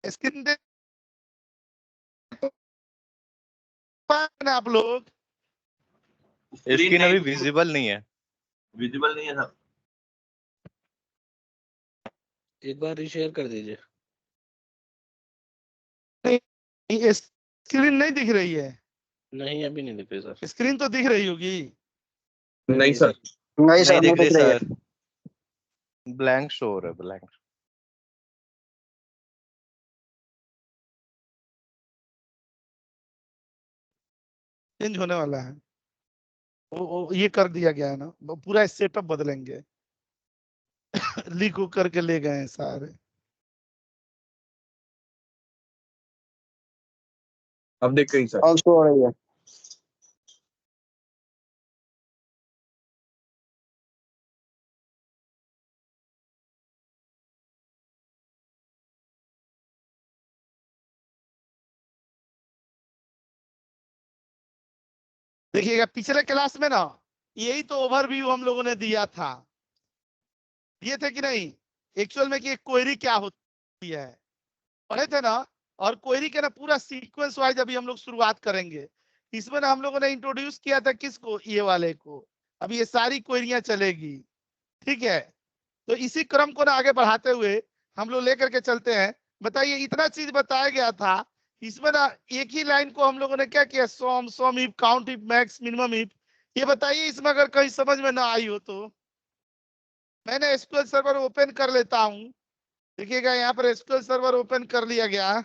Screen देख पा रहे हैं आप लोग? स्क्रीन अभी विजिबल नहीं है। विजिबल नहीं है सर। एक बार रीशेयर कर दीजिए। नहीं, स्क्रीन नहीं दिख रही है। नहीं अभी नहीं दिख रही सर। स्क्रीन तो दिख रही होगी। नहीं सर, नहीं सर, नहीं दिख रही है। सर, ब्लैंक शो हो रहा है, ब्लैंक। चेंज होने वाला है। वो ये कर दिया गया है ना, वो पूरा सेटअप बदलेंगे। लीक करके ले गए हैं सारे। अब देख रही सर। अब शो हो रही है। देखिएगा पिछले क्लास में ना यही तो ओवरव्यू हम लोगों ने दिया था, ये थे कि नहीं एक्चुअल में कि एक क्वेरी क्या होती है, पढ़े थे ना। और क्वेरी के ना पूरा सीक्वेंस वाइज अभी हम लोग शुरुआत करेंगे। इसमें ना हम लोगों ने इंट्रोड्यूस किया था किसको, ये वाले को। अभी ये सारी क्वेरियां चलेगी, ठीक है। तो इसी क्रम को ना आगे बढ़ाते हुए हम लोग लेकर के चलते हैं। बताइए इतना चीज बताया गया था, इसमें ना एक ही लाइन को हम लोगों ने क्या किया, sum if, count if, max, minimum if. ये बताइए इसमें अगर कहीं समझ में ना आई हो तो। मैंने एसक्यूएल सर्वर ओपन कर लेता हूं। देखिएगा यहाँ पर एसक्यूएल सर्वर ओपन कर लिया गया।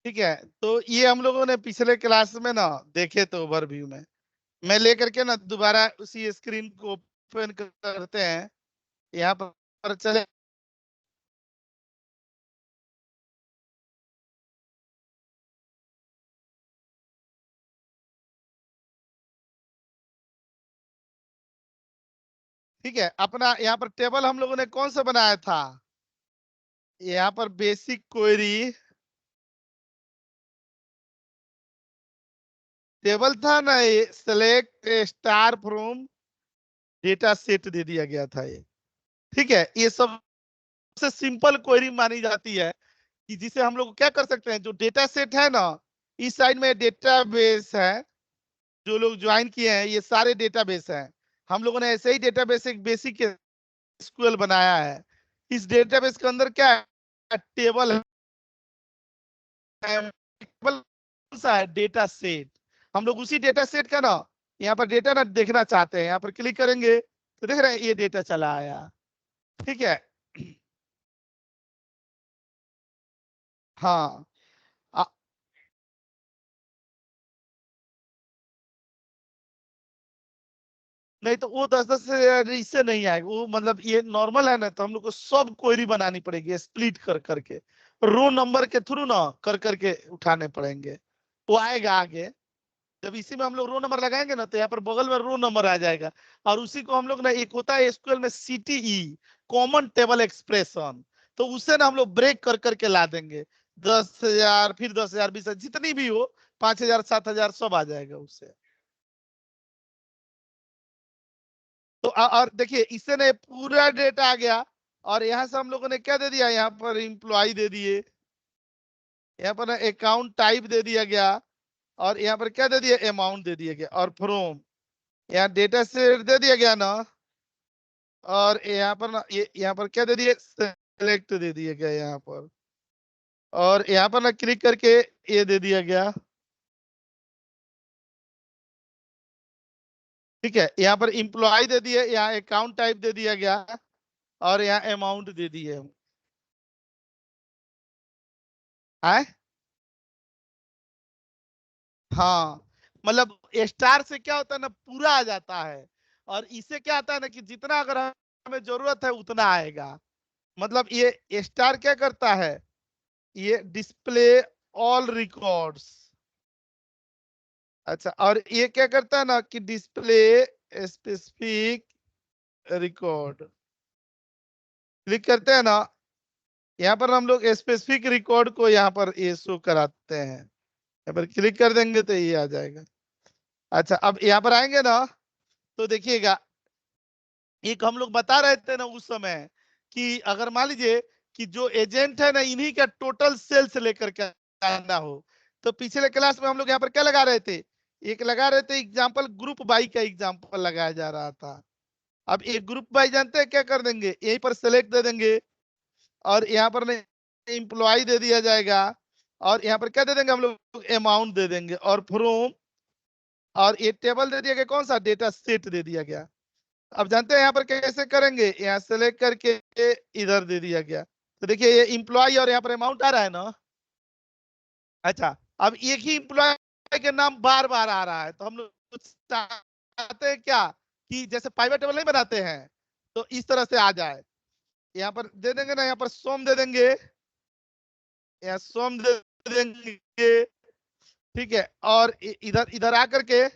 ठीक है, तो ये हम लोगों ने पिछले क्लास में ना देखे तो ओवरव्यू में। मैं लेकर के ना दोबारा उसी स्क्रीन को ओपन करते हैं। यहाँ पर चले, ठीक है। अपना यहाँ पर टेबल हम लोगों ने कौन सा बनाया था, यहाँ पर बेसिक क्वेरी टेबल था ना, ये select star from data set दे दिया गया था ये, ठीक है। ये सबसे सिंपल क्वेरी मानी जाती है कि जिसे हम लोग क्या कर सकते हैं, जो डेटा सेट है ना, इस साइड में डेटाबेस है, जो लोग ज्वाइन किए हैं ये सारे डेटाबेस हैं। हम लोगों ने ऐसे ही डेटाबेस एक बेसिक एसक्यूएल बनाया है। इस डेटाबेस के अंदर क्या है, टेबल है, टेबल कौन सा है, डेटा सेट। हम लोग उसी डेटा सेट का ना यहाँ पर डेटा ना देखना चाहते हैं। यहाँ पर क्लिक करेंगे तो देख रहे हैं ये डेटा चला आया, ठीक है। हाँ नहीं तो वो 10-10 से इससे नहीं आएगा वो, मतलब ये नॉर्मल है ना, तो हम लोग को सब क्वेरी बनानी पड़ेगी स्प्लिट कर करके। रो नंबर के थ्रू ना कर करके उठाने पड़ेंगे, वो आएगा आगे। जब इसी में हम लोग रो नंबर लगाएंगे ना तो यहाँ पर बगल में रो नंबर आ जाएगा, और उसी को हम लोग ना, एक होता है एसक्यूएल में सीटीई, कॉमन टेबल एक्सप्रेशन, तो उससे ना हम लोग ब्रेक कर करके ला देंगे 10,000, फिर 10,000, 20,000, जितनी भी हो, 5,000, 7,000 सब आ जाएगा उससे। तो और देखिए इससे ना पूरा डेटा आ गया, और यहाँ से हम लोगों ने क्या दे दिया, यहाँ पर इंप्लॉय दे दिए, यहाँ पर ना अकाउंट टाइप दे दिया गया, और यहाँ पर क्या दे दिया, अमाउंट दे दिया गया, और फ्रॉम यहाँ डेटा सेट दे दिया गया ना, और यहाँ पर ना ये यहाँ पर क्या दे दिया, सेलेक्ट दे दिया गया यहाँ पर, और यहाँ पर ना क्लिक करके ये दे दिया गया। ठीक है, यहाँ पर इंप्लॉय दे दिए, यहाँ अकाउंट टाइप दे दिया गया, और यहाँ अमाउंट दे दिए। है हाँ, मतलब स्टार से क्या होता है ना, पूरा आ जाता है, और इससे क्या आता है ना कि जितना अगर हमें जरूरत है उतना आएगा। मतलब ये स्टार क्या करता है, ये डिस्प्ले ऑल रिकॉर्ड्स। अच्छा, और ये क्या करता है ना कि डिस्प्ले स्पेसिफिक रिकॉर्ड, क्लिक करते हैं ना, यहाँ पर हम लोग स्पेसिफिक रिकॉर्ड को यहाँ पर ये शो कराते हैं, यहाँ पर क्लिक कर देंगे तो ये आ जाएगा। अच्छा, अब यहाँ पर आएंगे ना तो देखिएगा, एक हम लोग बता रहे थे ना उस समय कि अगर मान लीजिए कि जो एजेंट है ना, इन्हीं का टोटल सेल्स लेकर के आना हो, तो पिछले क्लास में हम लोग यहाँ पर क्या लगा रहे थे, एक लगा रहे थे एग्जाम्पल, ग्रुप बाई का एग्जाम्पल लगाया जा रहा था। अब एक ग्रुप बाई जानते हैं क्या कर देंगे, यहीं पर सेलेक्ट दे देंगे, और यहाँ पर एम्प्लॉय दे दिया जाएगा, और यहाँ पर क्या दे देंगे हम लोग, अमाउंट दे देंगे, और फ्रॉम, और ये टेबल दे दिया गया, कौन सा, डेटा सेट दे दिया गया। अब जानते हैं यहाँ पर कैसे करेंगे, यहाँ सेलेक्ट करके इधर दे दिया गया, तो देखिए ये इम्प्लॉय और यहाँ पर अमाउंट आ रहा है ना। अच्छा, अब एक ही इम्प्लॉय के नाम बार बार आ रहा है, तो हम लोग चाहते हैं क्या कि जैसे पाइवट टेबल नहीं बनाते हैं, तो इस तरह से आ जाए। यहाँ पर दे देंगे ना, यहाँ पर सोम दे देंगे, यहाँ सोम दे देंगे। ठीक है, और इधर इधर आकर के,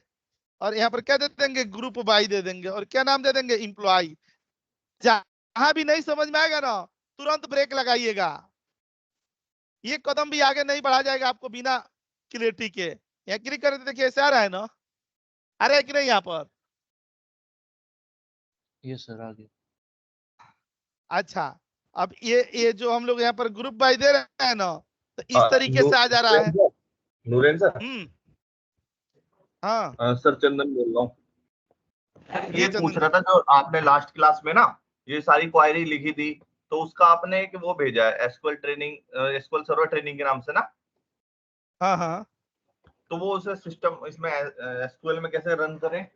और यहाँ पर क्या दे देंगे, ग्रुप बाई दे देंगे, और क्या नाम दे देंगे, इम्प्लॉय। जहां भी नहीं समझ में आएगा ना, तुरंत ब्रेक लगाइएगा, ये कदम भी आगे नहीं बढ़ा जाएगा आपको बिना क्लियरिटी के। यहाँ क्लिक करते देखिए ऐसे आ रहा है ना, आ रहा है कि नहीं यहाँ पर। यस सर, आ गया। अच्छा, अब ये जो हम लोग यहाँ पर ग्रुप बाई दे रहे हैं ना, तो इस तरीके से आ जा रहा है। नूरेन सर। हाँ सर चंदन बोल रहा हूँ। ये चंदन पूछ रहा था, जो आपने लास्ट क्लास में ना ये सारी क्वायरी लिखी थी, तो उसका आपने एक वो भेजा है SQL training, SQL server training के नाम से ना। हाँ हाँ, तो वो उसे सिस्टम इसमें एसक्यूएल में कैसे रन करें,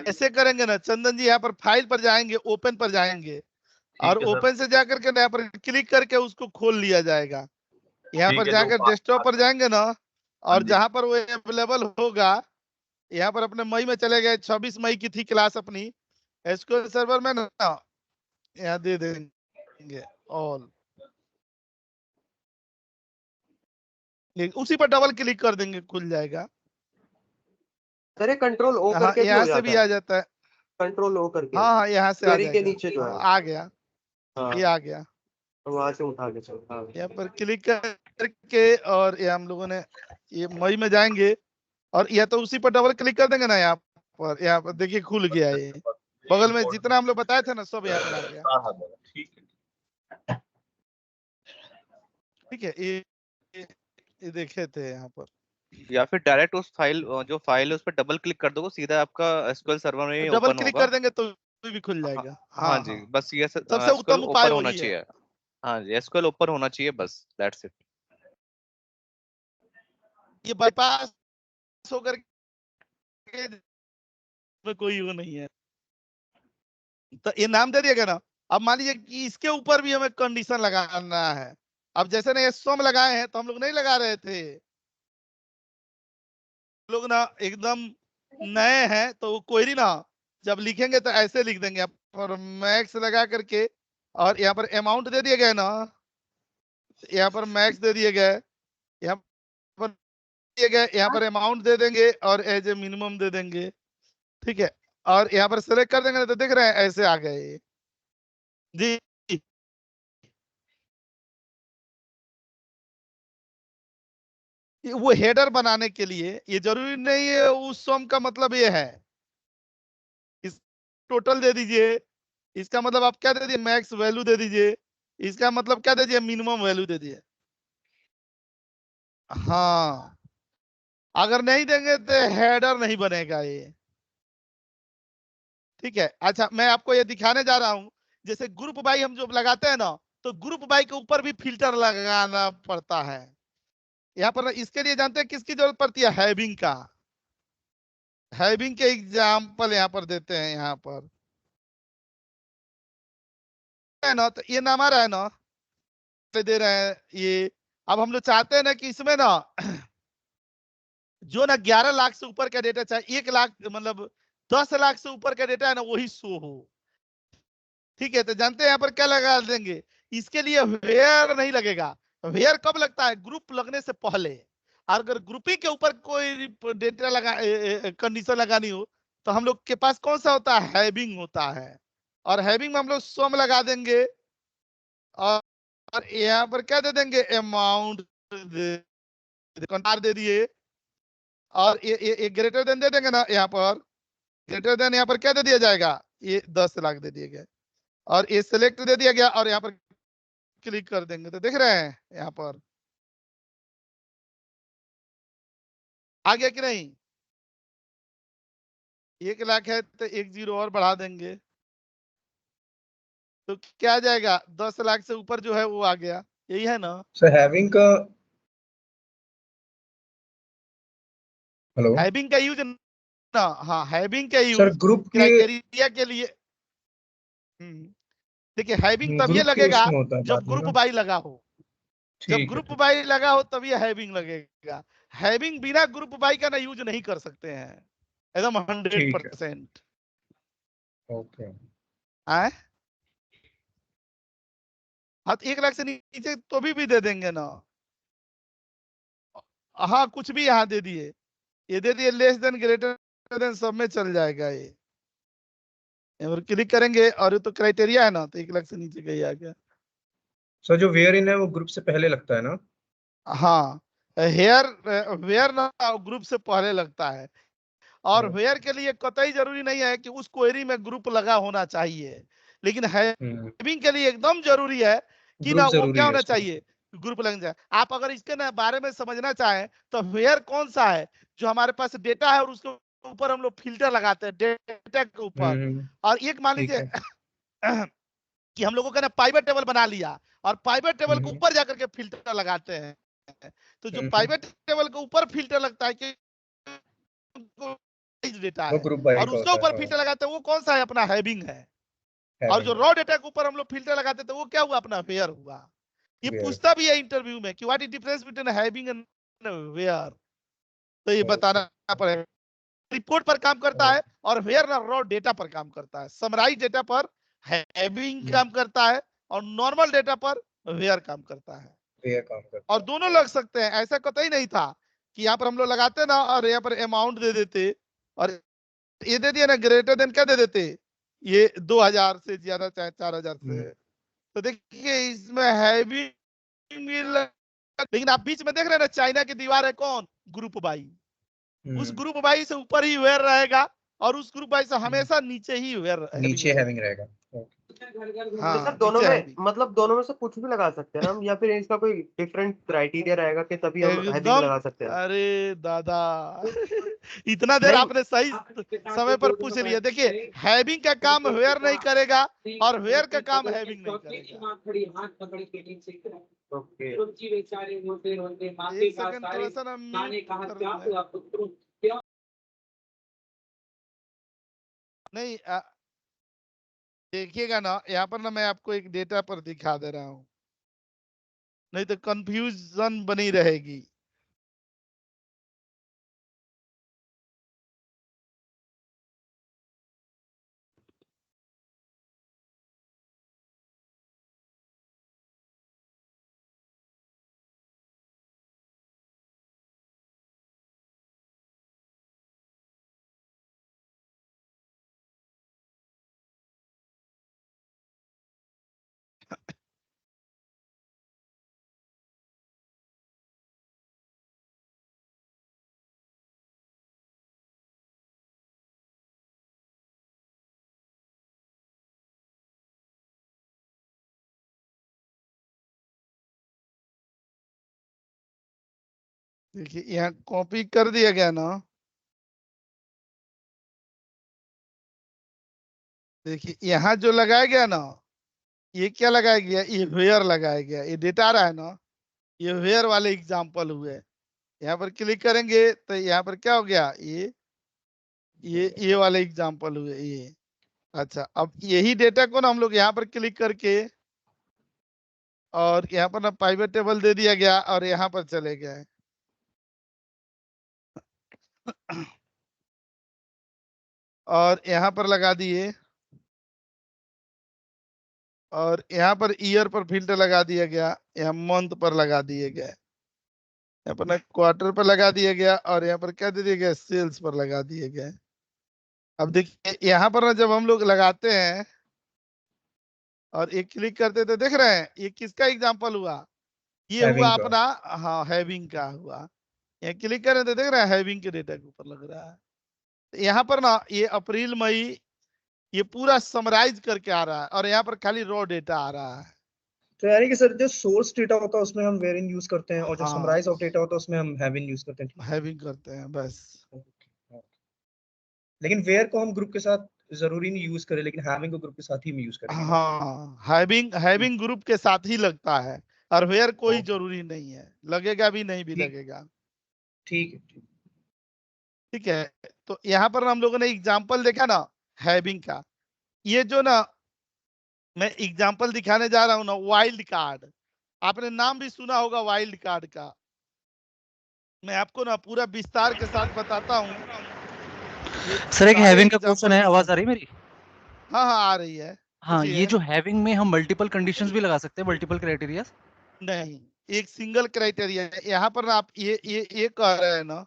ऐसे करेंगे ना चंदन जी, यहाँ पर फाइल पर जाएंगे, ओपन पर जाएंगे, और ठीक है सर। ओपन से जाकर के यहाँ पर क्लिक करके उसको खोल लिया जाएगा। यहाँ ठीक पर है, जाकर तो डेस्कटॉप पर जाएंगे ना, हाँ और जी। जहां पर वो अवेलेबल होगा, यहाँ पर अपने मई में चले गए, 26 मई की थी क्लास अपनी एसक्यूएल सर्वर में ना, यहाँ दे देंगे ऑल, उसी पर डबल क्लिक कर देंगे, खुल जाएगा। सर ये कंट्रोल ओ हाँ, करके भी हो यहाँ से जाता भी है, आ जाता है। कंट्रोल ओ करके। हाँ हाँ, यहाँ से आ क्वेरी के जाएगा, नीचे जो है। आ गया, हाँ, ये आ गया। तो वहां से उठा के चलो। हाँ, यहाँ पर क्लिक करके, और ये हम लोगों ने ये मई में जाएंगे, और या तो उसी पर डबल क्लिक कर देंगे ना, यहाँ पर देखिए खुल गया, ये बगल में जितना हम लोग बताए थे ना, सब यहाँ पर आ गया। ठीक है। ठीक है, ये देखे थे यहाँ पर, या फिर डायरेक्ट उस फाइल, जो फाइल है उस पर डबल क्लिक कर दोगे, सीधा आपका एसक्यूएल सर्वर में ही डबल ओपन क्लिक होगा। कर देंगे तो भी खुल हाँ, जाएगा। हाँ हाँ जी, हाँ, बस ये सबसे एसक्यूएल उत्तम उपाय ओपन होना वही है। चाहिए। हाँ जी, एसक्यूएल ओपन होना चाहिए, बस दैट्स इट। ये बाईपास होकर के में कोई वो नहीं है, तो ये नाम दे दिएगा ना। अब मान लीजिए कि इसके ऊपर भी हमें कंडीशन लगाना है। अब जैसे ना ये सोम लगाए हैं, तो हम लोग नहीं लगा रहे थे, लोग ना एकदम नए हैं, तो वो क्वेरी ना जब लिखेंगे तो ऐसे लिख देंगे, और मैक्स लगा करके, और यहाँ पर अमाउंट दे दिया गया ना, यहाँ पर मैक्स दे दिए गए, यहाँ पर दिए गए, यहाँ पर अमाउंट दे देंगे और एज ए मिनिमम दे देंगे, ठीक है। और यहाँ पर सेलेक्ट कर देंगे तो देख रहे हैं ऐसे आ गए जी। वो हेडर बनाने के लिए ये जरूरी नहीं है उस सम का मतलब ये है, इस टोटल दे दीजिए, इसका मतलब आप क्या दे दिए, मैक्स वैल्यू दे दीजिए, इसका मतलब क्या दे दिए, मिनिमम वैल्यू दे दिए। हाँ, अगर नहीं देंगे तो हेडर नहीं बनेगा ये, ठीक है। अच्छा, मैं आपको ये दिखाने जा रहा हूं, जैसे ग्रुप बाई हम जो लगाते हैं ना, तो ग्रुप बाई के ऊपर भी फिल्टर लगाना पड़ता है। यहाँ पर इसके लिए जानते हैं किसकी जरूरत पड़ती है, हैविंग का। हैविंग के एग्जाम्पल यहाँ पर देते हैं, यहाँ पर है ना, तो ये नाम आ रहा है ना, दे रहे हैं ये। अब हम लोग चाहते हैं ना कि इसमें ना जो ना 11 लाख से ऊपर का डेटा, चाहे 1 लाख मतलब 10 लाख से ऊपर का डेटा है ना, वही शो हो, ठीक है। तो जानते हैं यहाँ पर क्या लगा देंगे, इसके लिए वेयर नहीं लगेगा। वेयर कब लगता है, ग्रुप लगने से पहले। और अगर ग्रुपिंग के ऊपर कोई डेटा लगा कंडीशन लगानी हो, तो हम लोग के पास कौन सा होता है, हैविंग होता है। और हैविंग में हम लोग सम लगा देंगे, और यहाँ पर क्या दे देंगे, अमाउंट दे दिए, और ये ग्रेटर देन दे देंगे ना, यहाँ पर ग्रेटर देन यहाँ पर क्या दे दिया जाएगा, ये 10 लाख दे दिए गए, और ये सिलेक्ट दे दिया गया, और यहाँ पर क्लिक कर देंगे तो देख रहे हैं यहाँ पर आ गया कि नहीं। 1 लाख है तो 1 जीरो और बढ़ा देंगे तो क्या आ जाएगा, 10 लाख से ऊपर जो है वो आ गया, यही है ना। सर हैविंग का, हेलो हैविंग का यूज ना, हाँ हैविंग का सर, यूज ग्रुप के क्राइटेरिया के लिए। देखिए हैविंग तब ये ग्रुप के लगेगा उसमें होता है जब बाद में ग्रुप ना। बाई लगा हो, जब ठीक है, ग्रुप ठीक। बाई लगा हो तब ये हैविंग लगेगा। हैविंग बिना ग्रुप बाई का ना यूज नहीं कर सकते हैं, एकदम ठीक है, 100%। ओके। आए हाँ, तो 1 लाख से नीचे तो भी दे देंगे ना। हाँ, कुछ भी यहाँ दे दिए, ये दे दिए लेस देन ग्रेटर देन, सब में चल जाएगा ये। और क्लिक करेंगे और ये तो क्राइटेरिया है ना, तो 1 लाख से नीचे का ही आ गया। सर जो वेयर इन है वो ग्रुप से पहले लगता है ना। हाँ, हेयर वेयर ना ग्रुप से पहले लगता है, और वेयर के लिए कतई जरूरी नहीं है कि उस क्वेरी में ग्रुप लगा होना चाहिए, लेकिन हैविंग के लिए एकदम जरूरी है कि ग्रुप ना वो जरूरी क्या है होना इसमें। चाहिए, ग्रुप लग जाए। आप अगर इसके ना बारे में समझना चाहें तो वेयर कौन सा है जो हमारे पास डेटा है और उसके ऊपर हम लोग फिल्टर लगाते हैं डेटा के ऊपर। और एक मान ठीक लीजिए है। कि हम लोगों का ना पाइवेट टेबल बना लिया, और पाइवेट टेबल के हम्म, ऊपर जाकर के फिल्टर लगाते हैं, तो जो हम्म, पाइवेट टेबल के ऊपर फिल्टर लगता है कि डेटा वो है, ग्रुप बाई और का उसके होता है, ऊपर हाँ। फिल्टर लगाते हैं, वो कौन सा है, अपना हैविंग है। और जो हैविंग रॉ डेटा के ऊपर हम लोग फिल्टर लगाते थे वो क्या हुआ, अपना वेयर हुआ। ये वेयर। पूछता भी है इंटरव्यू में कि what is difference between having and where, तो ये ओके, बताना पड़ेगा। रिपोर्ट पर काम करता है, और वेयर ना रॉ डेटा पर काम करता है। समराइज डेटा पर हैविंग काम करता है, और नॉर्मल डेटा पर वेयर काम करता है। वेयर काम और करता दोनों है। लग सकते हैं, ऐसा कतई नहीं था कि यहाँ पर हम लोग लगाते ना और यहाँ पर अमाउंट दे देते, और ये दे दिया ना ग्रेटर देन क्या दे देते, ये 2000 से ज्यादा चाहे 4000 से। तो देखिए इसमें हैविंग, लेकिन आप बीच में देख रहे हैं ना, चाइना की दीवार है कौन, ग्रुप बाई। उस ग्रुप बाई से ऊपर ही वेयर रहेगा, और उस ग्रुप बाई से हमेशा नीचे ही वेयर हैविंग नीचे रहेगा। हैविंग रहेगा। तो सर हाँ, दोनों नीचे में हैविंग। मतलब दोनों में से कुछ भी लगा सकते हैं ना हम, या फिर इसका कोई डिफरेंट क्राइटेरिया रहेगा कि तभी हम हैविंग एकदम, लगा सकते हैं। अरे दादा इतना देर नहीं, आपने सही समय पर पूछ लिया। देखिए हैविंग का काम वेयर नहीं करेगा, और वेयर का काम हैविंग नहीं करेगा। ओके। एक सेकंड थोड़ा सा ना म्यूट कर दूं मैं। नहीं देखिएगा ना, यहाँ पर ना मैं आपको एक डेटा पर दिखा दे रहा हूँ, नहीं तो कंफ्यूजन बनी रहेगी। देखिए यहाँ कॉपी कर दिया गया ना, देखिए यहाँ जो लगाया गया ना, ये क्या लगाया गया, ये वेयर लगाया गया, ये डेटा आ रहा है ना, ये वेयर वाले एग्जाम्पल हुए। यहाँ पर क्लिक करेंगे तो यहाँ पर क्या हो गया, ये वाले एग्जाम्पल हुए ये। अच्छा, अब यही डेटा को ना हम लोग यहाँ पर क्लिक करके और यहाँ पर ना पाइवट टेबल दे दिया गया और यहाँ पर चले गए। और यहाँ पर लगा दिए और यहाँ पर ईयर पर फिल्टर लगा दिया गया, यहाँ मंथ पर लगा दिए गए, यहाँ पर ना क्वार्टर पर लगा दिया गया और यहाँ पर क्या दे दिया गया, सेल्स पर लगा दिए गए। अब देखिए यहाँ पर ना जब हम लोग लगाते हैं और एक क्लिक करते तो देख रहे हैं ये किसका एग्जांपल हुआ, ये Having हुआ का। अपना, हाँ हैविंग का हुआ। यहाँ क्लिक करें तो देख रहे हैं हैविंग के डेटा के ऊपर लग रहा है। तो यहाँ पर ना ये अप्रैल मई ये पूरा समराइज करके आ रहा है और यहाँ पर खाली रॉ डेटा आ रहा है। तो यानी कि सर जो सोर्स डेटा होता है उसमें हम वेयर इन यूज करते हैं और जो हाँ। समराइज ऑफ डेटा होता है उसमें हम हैव इन यूज करते हैं। हैविंग करते हैं बस। लेकिन वेयर को हम ग्रुप के साथ जरूरी नहीं यूज करें, लेकिन हैविंग को ग्रुप के साथ ही हम यूज करेंगे। हाँ, हैविंग ग्रुप के साथ ही लगता है और वेयर कोई ओके। जरूरी नहीं है, लगेगा भी नहीं भी ठीक। लगेगा। ठीक है, ठीक। ठीक है, तो यहाँ पर हम लोगों ने एग्जाम्पल देखा ना हैविंग का। ये जो ना मैं एग्जाम्पल दिखाने जा रहा हूँ ना, वाइल्ड कार्ड, आपने नाम भी सुना होगा वाइल्ड कार्ड का। मैं आपको ना पूरा विस्तार के साथ बताता हूँ। सर एक सारे हैविंग का example क्वेश्चन है, आवाज आ रही है मेरी? हाँ हाँ आ रही है। हाँ, पूछिए। ये जो हैविंग में हम मल्टीपल कंडीशंस भी लगा सकते हैं, मल्टीपल क्राइटेरिया? नहीं, एक सिंगल क्राइटेरिया है। यहाँ पर ना आप ये कह रहे हैं ना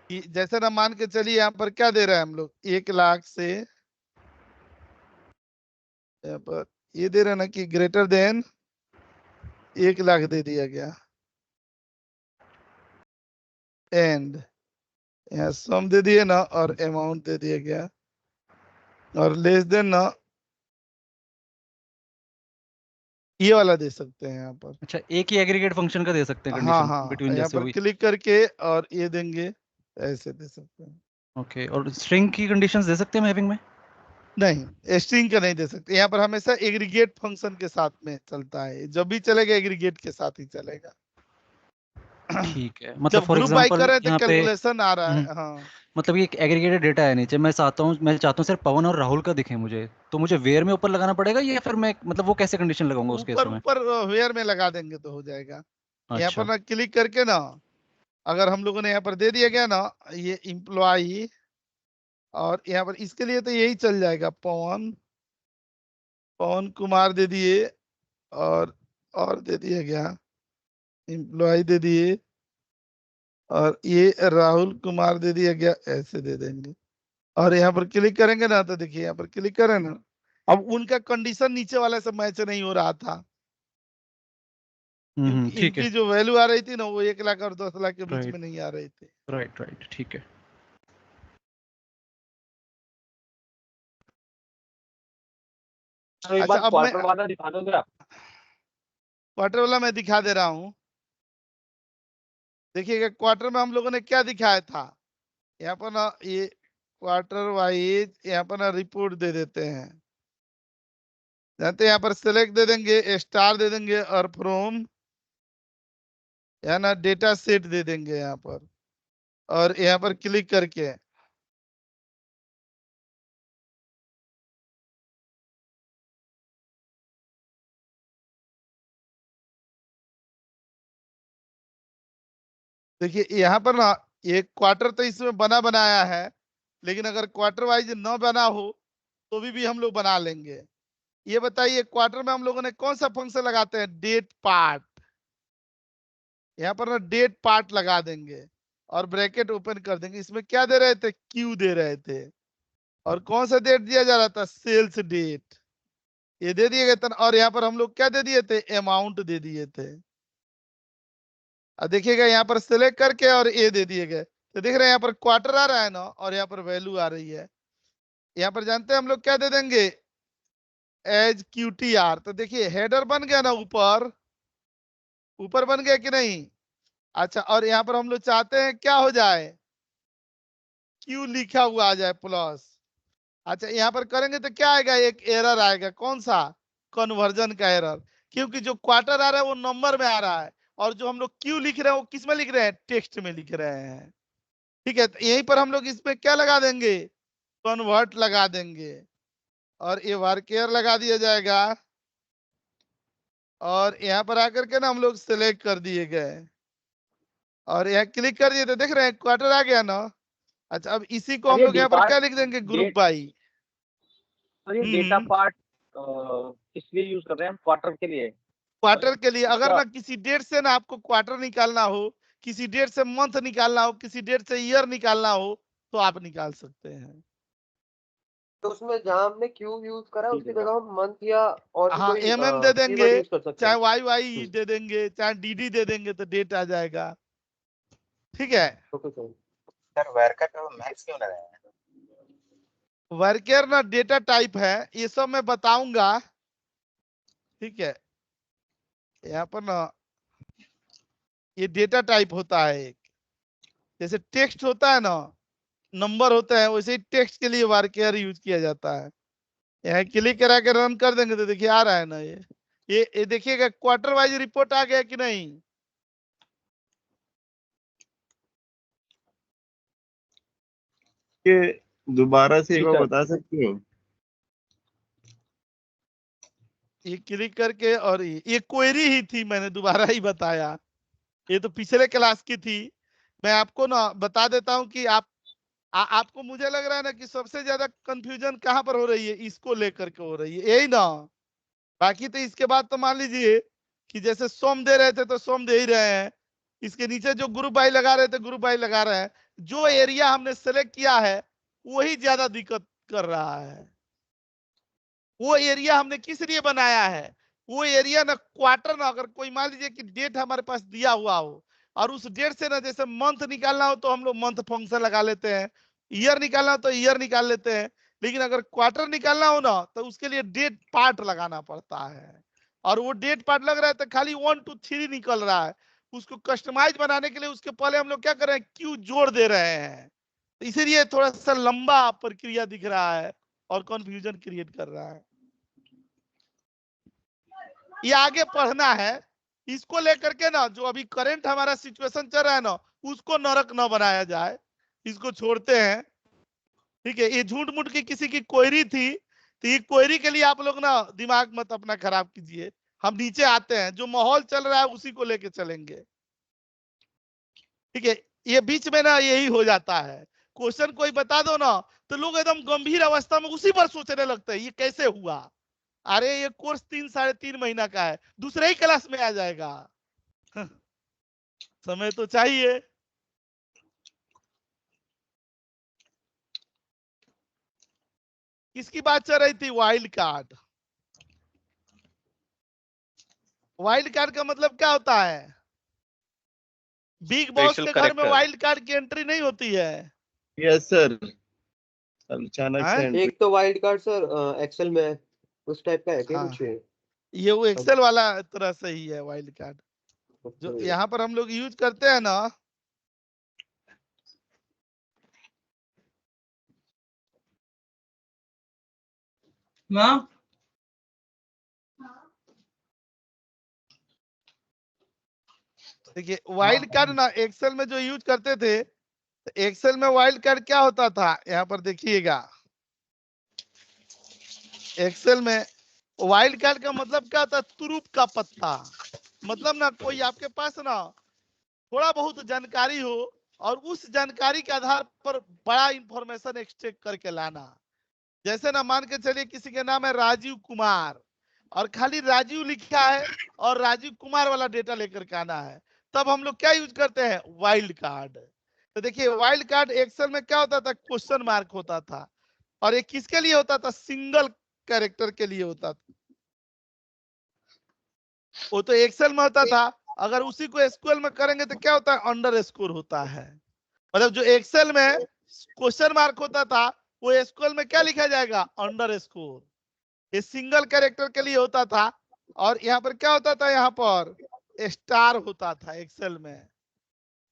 कि जैसे ना मान के चलिए यहाँ पर क्या दे रहे हैं हम लोग, 1 लाख से यहाँ पर ये दे रहे हैं ना कि ग्रेटर देन 1 लाख दे दिया गया एंड यहाँ सम दे दिए ना और अमाउंट दे दिया गया और लेस देन ना ये वाला दे सकते हैं यहाँ पर। अच्छा, एक ही एग्रीगेट फंक्शन का दे सकते हैं हाँ कंडीशन हाँ, बिटवीन यहाँ जैसे पर हुई? क्लिक करके और ये देंगे, ऐसे दे सकते हैं। ओके, और स्ट्रिंग की कंडीशंस दे सकते हैं हम हैविंग में? नहीं, स्ट्रिंग का नहीं दे सकते। यहाँ पर हमेशा एग्रीगेट फंक्शन के साथ में चलता है, जब भी चलेगा एग्रीगेट के साथ ही चलेगा। ठीक है, मतलब जब फॉर ग्रुप बाय एग्जांपल कर रहे थे यहाँ पे कैलकुलेशन आ रहा है। हाँ, मतलब ये एक एग्रीगेटेड डेटा है नीचे, मैं चाहता हूँ सिर्फ पवन और राहुल का दिखे मुझे, तो मुझे वेयर में ऊपर लगाना पड़ेगा या फिर मैं मतलब वो कैसे कंडीशन लगाऊंगा उस केस ऊपर में? ऊपर वेयर में लगा देंगे तो हो जाएगा। यहाँ पर अच्छा, ना क्लिक करके ना, अगर हम लोगों ने यहाँ पर दे दिया गया ना ये इम्प्लॉई, और यहाँ पर इसके लिए तो यही चल जाएगा, पवन कुमार दे दिए और दे दिया गया इम्प्लॉई दे दिए और ये राहुल कुमार दे दिया गया, ऐसे दे देंगे। और यहाँ पर क्लिक करेंगे ना तो देखिए यहाँ पर क्लिक करें ना, अब उनका कंडीशन नीचे वाले से मैच नहीं हो रहा था क्योंकि ठीक है, इनकी जो वैल्यू आ रही थी ना वो 1 लाख और 10 लाख के बीच राइट में नहीं आ रही थी। राइट, ठीक है। तो एक अच्छा, बार अब मैं क्वार्टर वाला दिखा दोगे आप? क्वार्टर वाला मैं दिखा दे रहा हूँ। देखिएगा क्वार्टर में हम लोगों ने क्या दिखाया था, यहाँ पर ना ये क्वार्टर वाइज यहाँ पर ना रिपोर्ट दे देते हैं, जानते यहाँ पर सेलेक्ट दे देंगे, स्टार दे देंगे और फ्रॉम या ना डेटा सेट दे देंगे यहाँ पर और यहाँ पर क्लिक करके देखिए यहाँ पर ना ये क्वार्टर तो इसमें बना बनाया है, लेकिन अगर क्वार्टर वाइज न बना हो तो भी हम लोग बना लेंगे। ये बताइए क्वार्टर में हम लोगों ने कौन सा फंक्शन लगाते हैं, डेट पार्ट। यहाँ पर ना डेट पार्ट लगा देंगे और ब्रैकेट ओपन कर देंगे। इसमें क्या दे रहे थे, क्यू दे रहे थे और कौन सा डेट दिया जा रहा था, सेल्स डेट, ये दे दिए गए थे। और यहाँ पर हम लोग क्या दे दिए थे, अमाउंट दे दिए थे। अब देखिएगा यहाँ पर सिलेक्ट करके और ये दे दिए गए, तो देख रहे हैं यहाँ पर क्वार्टर आ रहा है ना और यहाँ पर वैल्यू आ रही है। यहाँ पर जानते हैं हम लोग क्या दे देंगे, एज QTR। तो देखिए हेडर बन गया ना, ऊपर बन गया कि नहीं, अच्छा, और यहाँ पर हम लोग चाहते हैं क्या हो जाए, क्यू लिखा हुआ आ जाए प्लस। अच्छा, यहाँ पर करेंगे तो क्या आएगा, एक एरर आएगा, कौन सा, कन्वर्जन का एरर, क्योंकि जो क्वार्टर आ रहा है वो नंबर में आ रहा है, और जो हम लोग क्यू लिख रहे हैं वो किस में लिख रहे हैं, टेक्स्ट में लिख रहे हैं। ठीक है, तो यहीं पर हम लोग इसमें क्या लगा देंगे, कन्वर्ट लगा देंगे, और ये वार्केयर लगा दिया जाएगा, और यहाँ पर आकर के ना हम लोग सिलेक्ट कर दिए गए, और यहाँ क्लिक कर दिए तो देख रहे हैं क्वार्टर आ गया ना। अच्छा, अब इसी को हम लोग यहाँ पर क्या लिख देंगे, ग्रुप बाई। और ये डेटा पार्ट इसलिए यूज कर रहे हैं हम क्वार्टर के लिए। क्वार्टर के लिए, अगर ना किसी डेट से ना आपको क्वार्टर निकालना हो, किसी डेट से मंथ निकालना हो, किसी डेट से ईयर निकालना हो, तो आप निकाल सकते हैं। तो उसमें जहाँ हमने क्यू यूज करा उसकी जगह हम मंथ या और भी हाँ, कोई एमएम दे देंगे, कीवर्ड यूज कर सकते चाहे हैं। वाई वाई दे देंगे, चाहे डीडी दे देंगे, तो डेट आ जाएगा। ठीक है, ओके सर। सर वर्कर का मैक्स क्यों लगाया है? वर्कर ना डेटा टाइप है, ये सब मैं बताऊंगा। ठीक है, यहाँ पर ना ये डेटा टाइप होता है एक, जैसे टेक्स्ट होता है ना, नंबर होता है, वैसे ही टेक्स्ट के लिए वर्कर यूज किया जाता है। यहाँ क्लिक करा के रन कर देंगे तो देखिए आ रहा है ना, ये देखिएगा क्वार्टर वाइज रिपोर्ट आ गया कि नहीं। ये दोबारा से एक बार बता सकते हो? ये क्लिक करके, और ये क्वेरी ही थी, मैंने दोबारा ही बताया, ये तो पिछले क्लास की थी। मैं आपको ना बता देता हूं कि आपको, मुझे लग रहा है ना कि सबसे ज्यादा कंफ्यूजन कहां पर हो रही है, इसको लेकर के हो रही है, यही ना। बाकी तो इसके बाद तो मान लीजिए कि जैसे सोम दे रहे थे तो सोम दे ही रहे हैं, इसके नीचे जो ग्रुप बाई लगा रहे थे ग्रुप बाई लगा रहे हैं। जो एरिया हमने सेलेक्ट किया है वही ज्यादा दिक्कत कर रहा है। वो एरिया हमने किस लिए बनाया है, वो एरिया ना क्वार्टर ना, अगर कोई मान लीजिए कि डेट हमारे पास दिया हुआ हो, और उस डेट से ना जैसे मंथ निकालना हो तो हम लोग मंथ फंक्शन लगा लेते हैं, ईयर निकालना हो तो ईयर निकाल लेते हैं, लेकिन अगर क्वार्टर निकालना हो ना तो उसके लिए डेट पार्ट लगाना पड़ता है, और वो डेट पार्ट लग रहा है तो खाली 1 2 3 निकल रहा है। उसको कस्टमाइज बनाने के लिए उसके पहले हम लोग क्या कर रहे हैं, क्यू जोड़ दे रहे हैं, इसीलिए थोड़ा सा लंबा प्रक्रिया दिख रहा है और कंफ्यूजन क्रिएट कर रहा है। ये आगे पढ़ना है, इसको लेकर के ना जो अभी करंट हमारा सिचुएशन चल रहा है ना, उसको नरक न बनाया जाए, इसको छोड़ते हैं। ठीक है, ये झूठ मूठ की किसी की क्वेरी थी, तो ये क्वेरी के लिए आप लोग ना दिमाग मत अपना खराब कीजिए। हम नीचे आते हैं, जो माहौल चल रहा है उसी को लेके चलेंगे। ठीक है, ये बीच में ना यही हो जाता है, क्वेश्चन कोई बता दो ना तो लोग एकदम गंभीर अवस्था में उसी पर सोचने लगते हैं ये कैसे हुआ। अरे ये कोर्स 3 साढ़े 3 महीना का है, दूसरे ही क्लास में आ जाएगा। समय तो चाहिए। किसकी बात चल रही थी, वाइल्ड कार्ड। वाइल्ड कार्ड का मतलब क्या होता है, बिग बॉस Special के घर में character. वाइल्ड कार्ड की एंट्री नहीं होती है। यस सर, अचानक से entry। एक तो वाइल्ड कार्ड सर एक्सेल में है, उस टाइप का है क्या हाँ, कुछ है? ये वो एक्सेल वाला तरह से ही है वाइल्ड कार्ड, जो यहाँ पर हम लोग यूज करते हैं ना। देखिए वाइल्ड कार्ड ना एक्सेल में जो यूज करते थे, एक्सेल में वाइल्ड कार्ड क्या होता था, यहाँ पर देखिएगा, एक्सेल में वाइल्ड कार्ड का मतलब क्या होता है, तुरुप का पत्ता। मतलब ना कोई आपके पास ना थोड़ा बहुत जानकारी हो और उस जानकारी के आधार पर बड़ा इंफॉर्मेशन एक्सट्रैक्ट करके लाना। जैसे ना मान के चलिए किसी के नाम है राजीव कुमार, और खाली राजीव लिखा है और राजीव कुमार वाला डेटा लेकर के आना है, तब हम लोग क्या यूज करते हैं, वाइल्ड कार्ड। तो देखिए वाइल्ड कार्ड एक्सेल में क्या होता था, क्वेश्चन मार्क होता था, और ये किसके लिए होता था, सिंगल कैरेक्टर के लिए होता था। वो तो एक्सेल में होता था, अगर उसी को एसक्यूएल में करेंगे तो क्या होता है, अंडर स्कोर होता है। मतलब जो एक्सेल में क्वेश्चन मार्क होता था वो एसक्यूएल में क्या लिखा जाएगा, अंडर स्कोर। ये सिंगल कैरेक्टर के लिए होता था, और यहाँ पर क्या होता था, यहाँ पर स्टार होता था एक्सेल में।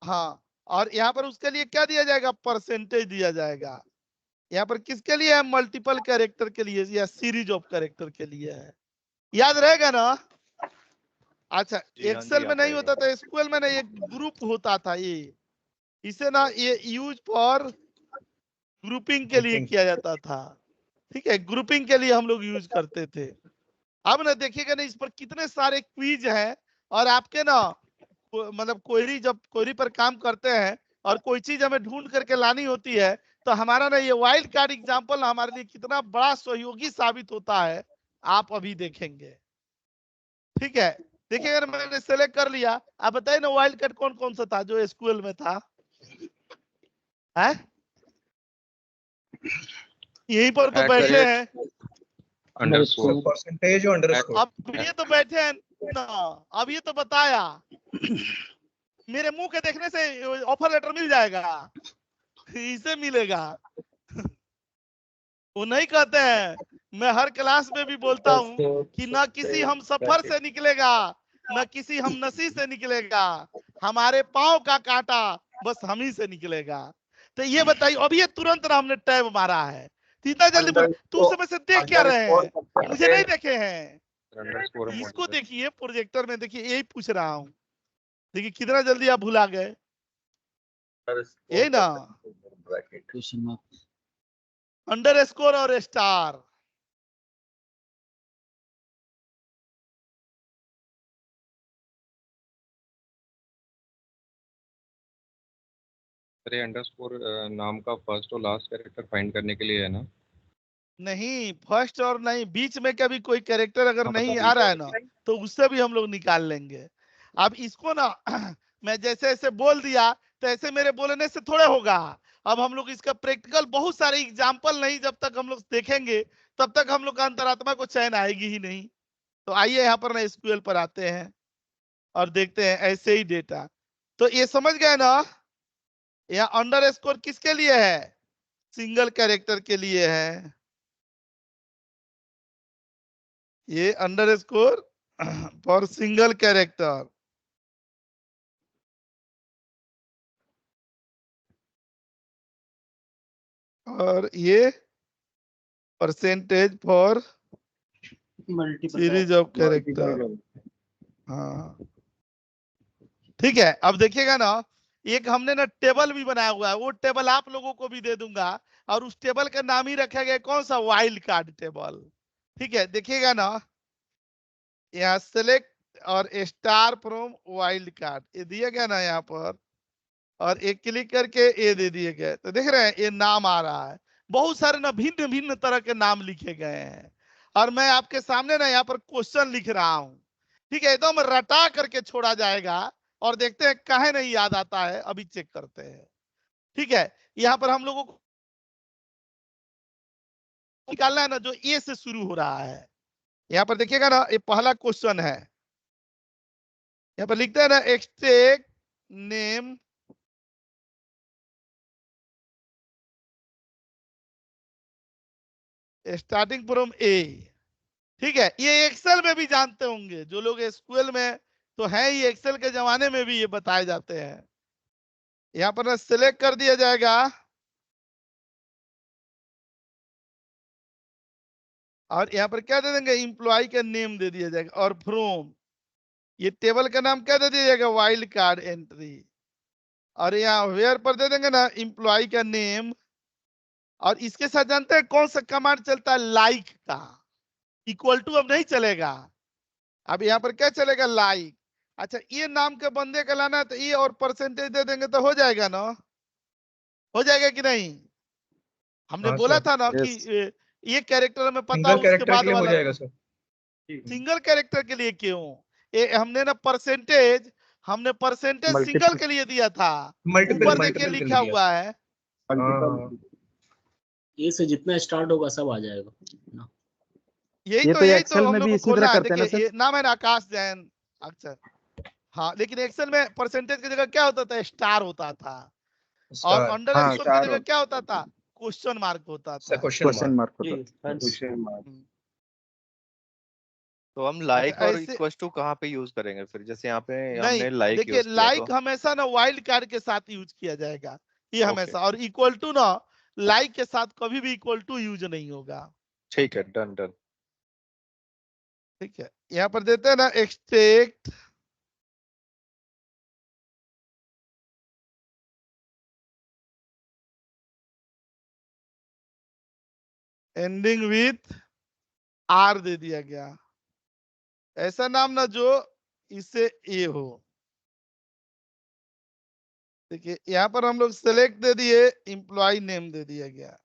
हाँ, और यहाँ पर उसके लिए क्या दिया जाएगा, परसेंटेज दिया जाएगा। यहाँ पर किसके लिए है, मल्टीपल कैरेक्टर के लिए या सीरीज ऑफ कैरेक्टर के लिए है, याद रहेगा ना। अच्छा, जी हाँ एक्सेल जी, में याद नहीं रहेगा। होता था, एसक्यूएल में ना एक ग्रुप होता था, ये इसे ना ये यूज फॉर ग्रुपिंग के लिए किया जाता था। ठीक है, ग्रुपिंग के लिए हम लोग यूज करते थे। अब ना देखिएगा ना, इस पर कितने सारे क्विज हैं, और आपके ना मतलब क्वेरी, जब क्वेरी पर काम करते हैं और कोई चीज हमें ढूंढ करके लानी होती है, तो हमारा ना ये वाइल्ड कार्ड एग्जाम्पल हमारे लिए कितना बड़ा सहयोगी साबित होता है, आप अभी देखेंगे। ठीक है, देखिए अगर मैंने सेलेक्ट कर लिया, आप बताइए ना वाइल्ड कार्ड कौन कौन सा था जो एसक्यूएल में था, है? यहीं पर तो बैठे हैं, अंडरस्कोर परसेंटेज और अंडरस्कोर। अब ये तो बैठे हैं ना, अब ये तो बताया, मेरे मुंह के देखने से ऑफर लेटर मिल जाएगा, इसे मिलेगा। वो नहीं कहते हैं, मैं हर क्लास में भी बोलता हूँ कि ना किसी हम सफर से निकलेगा, न किसी हम नसी से निकलेगा, हमारे पांव का कांटा बस हम ही से निकलेगा। तो ये बताइए, अभी ये तुरंत ना हमने टैब मारा है, तो इतना जल्दी बोल, तो उस समय से देख क्या रहे हैं, मुझे नहीं देखे हैं, इसको देखिए प्रोजेक्टर में, देखिए यही पूछ रहा हूँ, देखिए कितना जल्दी आप भुला गए, यही ना, अंडरस्कोर और स्टार। अरे अंडरस्कोर नाम का फर्स्ट और लास्ट कैरेक्टर फाइंड करने के लिए है ना? नहीं, फर्स्ट और नहीं, बीच में कभी कोई कैरेक्टर अगर हाँ, नहीं बता आ रहा है ना, तो उससे भी हम लोग निकाल लेंगे। अब इसको ना मैं जैसे ऐसे बोल दिया, तो ऐसे मेरे बोलने से थोड़े होगा। अब हम लोग इसका प्रैक्टिकल बहुत सारे एग्जाम्पल नहीं जब तक हम लोग देखेंगे, तब तक हम लोग का अंतरात्मा को चैन आएगी ही नहीं। तो आइए यहाँ पर ना एसक्यूएल पर आते हैं और देखते हैं ऐसे ही डेटा। तो ये समझ गए ना, यहाँ अंडरस्कोर किसके लिए है, सिंगल कैरेक्टर के लिए है, ये अंडरस्कोर फॉर सिंगल कैरेक्टर। और ये percentage for series of character. हाँ, ठीक है, अब देखिएगा ना, एक हमने ना टेबल भी बनाया हुआ है, वो टेबल आप लोगों को भी दे दूंगा, और उस टेबल का नाम ही रखा गया कौन सा, वाइल्ड कार्ड टेबल। ठीक है, देखिएगा ना, यहाँ सेलेक्ट और स्टार फ्रॉम वाइल्ड कार्ड, ये दिया गया ना यहाँ पर, और एक क्लिक करके ये दे दिए गए, तो देख रहे हैं ये नाम आ रहा है, बहुत सारे ना भिन्न भिन्न तरह के नाम लिखे गए हैं, और मैं आपके सामने ना यहाँ पर क्वेश्चन लिख रहा हूँ। ठीक है, एकदम रटा करके छोड़ा जाएगा, और देखते हैं काहे नहीं याद आता है, अभी चेक करते हैं। ठीक है, यहाँ पर हम लोगों को निकालना है ना जो ए से शुरू हो रहा है। यहाँ पर देखिएगा ना, ये पहला क्वेश्चन है, यहाँ पर लिखते हैं ना, एक्सट्रैक्ट नेम स्टार्टिंग फ्रॉम ए। ठीक है, ये एक्सेल में भी जानते होंगे जो लोग एसक्यूएल में तो है ही, एक्सेल के जमाने में भी ये बताए जाते हैं। यहाँ पर ना सिलेक्ट कर दिया जाएगा, और यहाँ पर क्या दे देंगे, इम्प्लॉय का नेम दे दिया जाएगा, और फ्रॉम, ये टेबल का नाम क्या दे दिया जाएगा, वाइल्ड कार्ड एंट्री, और यहाँ वेयर पर दे देंगे ना इम्प्लॉय का नेम, और इसके साथ जानते हैं कौन सा कमांड चलता है, लाइक का, इक्वल टू अब नहीं चलेगा, अब यहाँ पर क्या चलेगा, लाइक। अच्छा, ये नाम के बंदे का लाना है, तो ये और परसेंटेज दे देंगे तो हो जाएगा ना, हो जाएगा कि नहीं, हमने हाँ बोला सर, था ना कि ये कैरेक्टर हमें पता सिंगल उसके कैरेक्टर बाद के लिए हो वाला, जाएगा सर। सिंगल कैरेक्टर के लिए क्यों, ये हमने ना परसेंटेज, हमने परसेंटेज सिंगल के लिए दिया था, मल्टीपल ऊपर देखिए मल्टीपल के लिखा लिए हुआ है, हाँ, ए से जितना स्टार्ट होगा सब आ जाएगा ना। यही तो हम लोग को खोलना है। देखिए ये नाम है ना आकाश जैन अक्षर, हाँ, लेकिन एक्सेल में परसेंटेज की जगह क्या होता था, स्टार होता था, और स्टार अंडरस्कोर की जगह क्या होता था, क्वेश्चन मार्क होता था। Question mark question mark. तो हम लाइक और ऐसे इक्वल टू कहाँ पे यूज करेंगे फिर? जैसे यहाँ पे नहीं, हमने लाइक देखिए यूज किया लाइक तो हमेशा ना वाइल्ड कार्ड के साथ यूज किया जाएगा, ये ओके हमेशा। और इक्वल टू ना लाइक के साथ कभी भी इक्वल टू यूज नहीं होगा। ठीक है, डन डन। ठीक है, यहाँ पर देते हैं ना एक्सट्रैक्ट एंडिंग विथ आर दे दिया गया, ऐसा नाम ना जो इससे ए हो। देखिए यहाँ पर हम लोग सेलेक्ट दे दिए, एम्प्लॉय नेम दे दिया गया।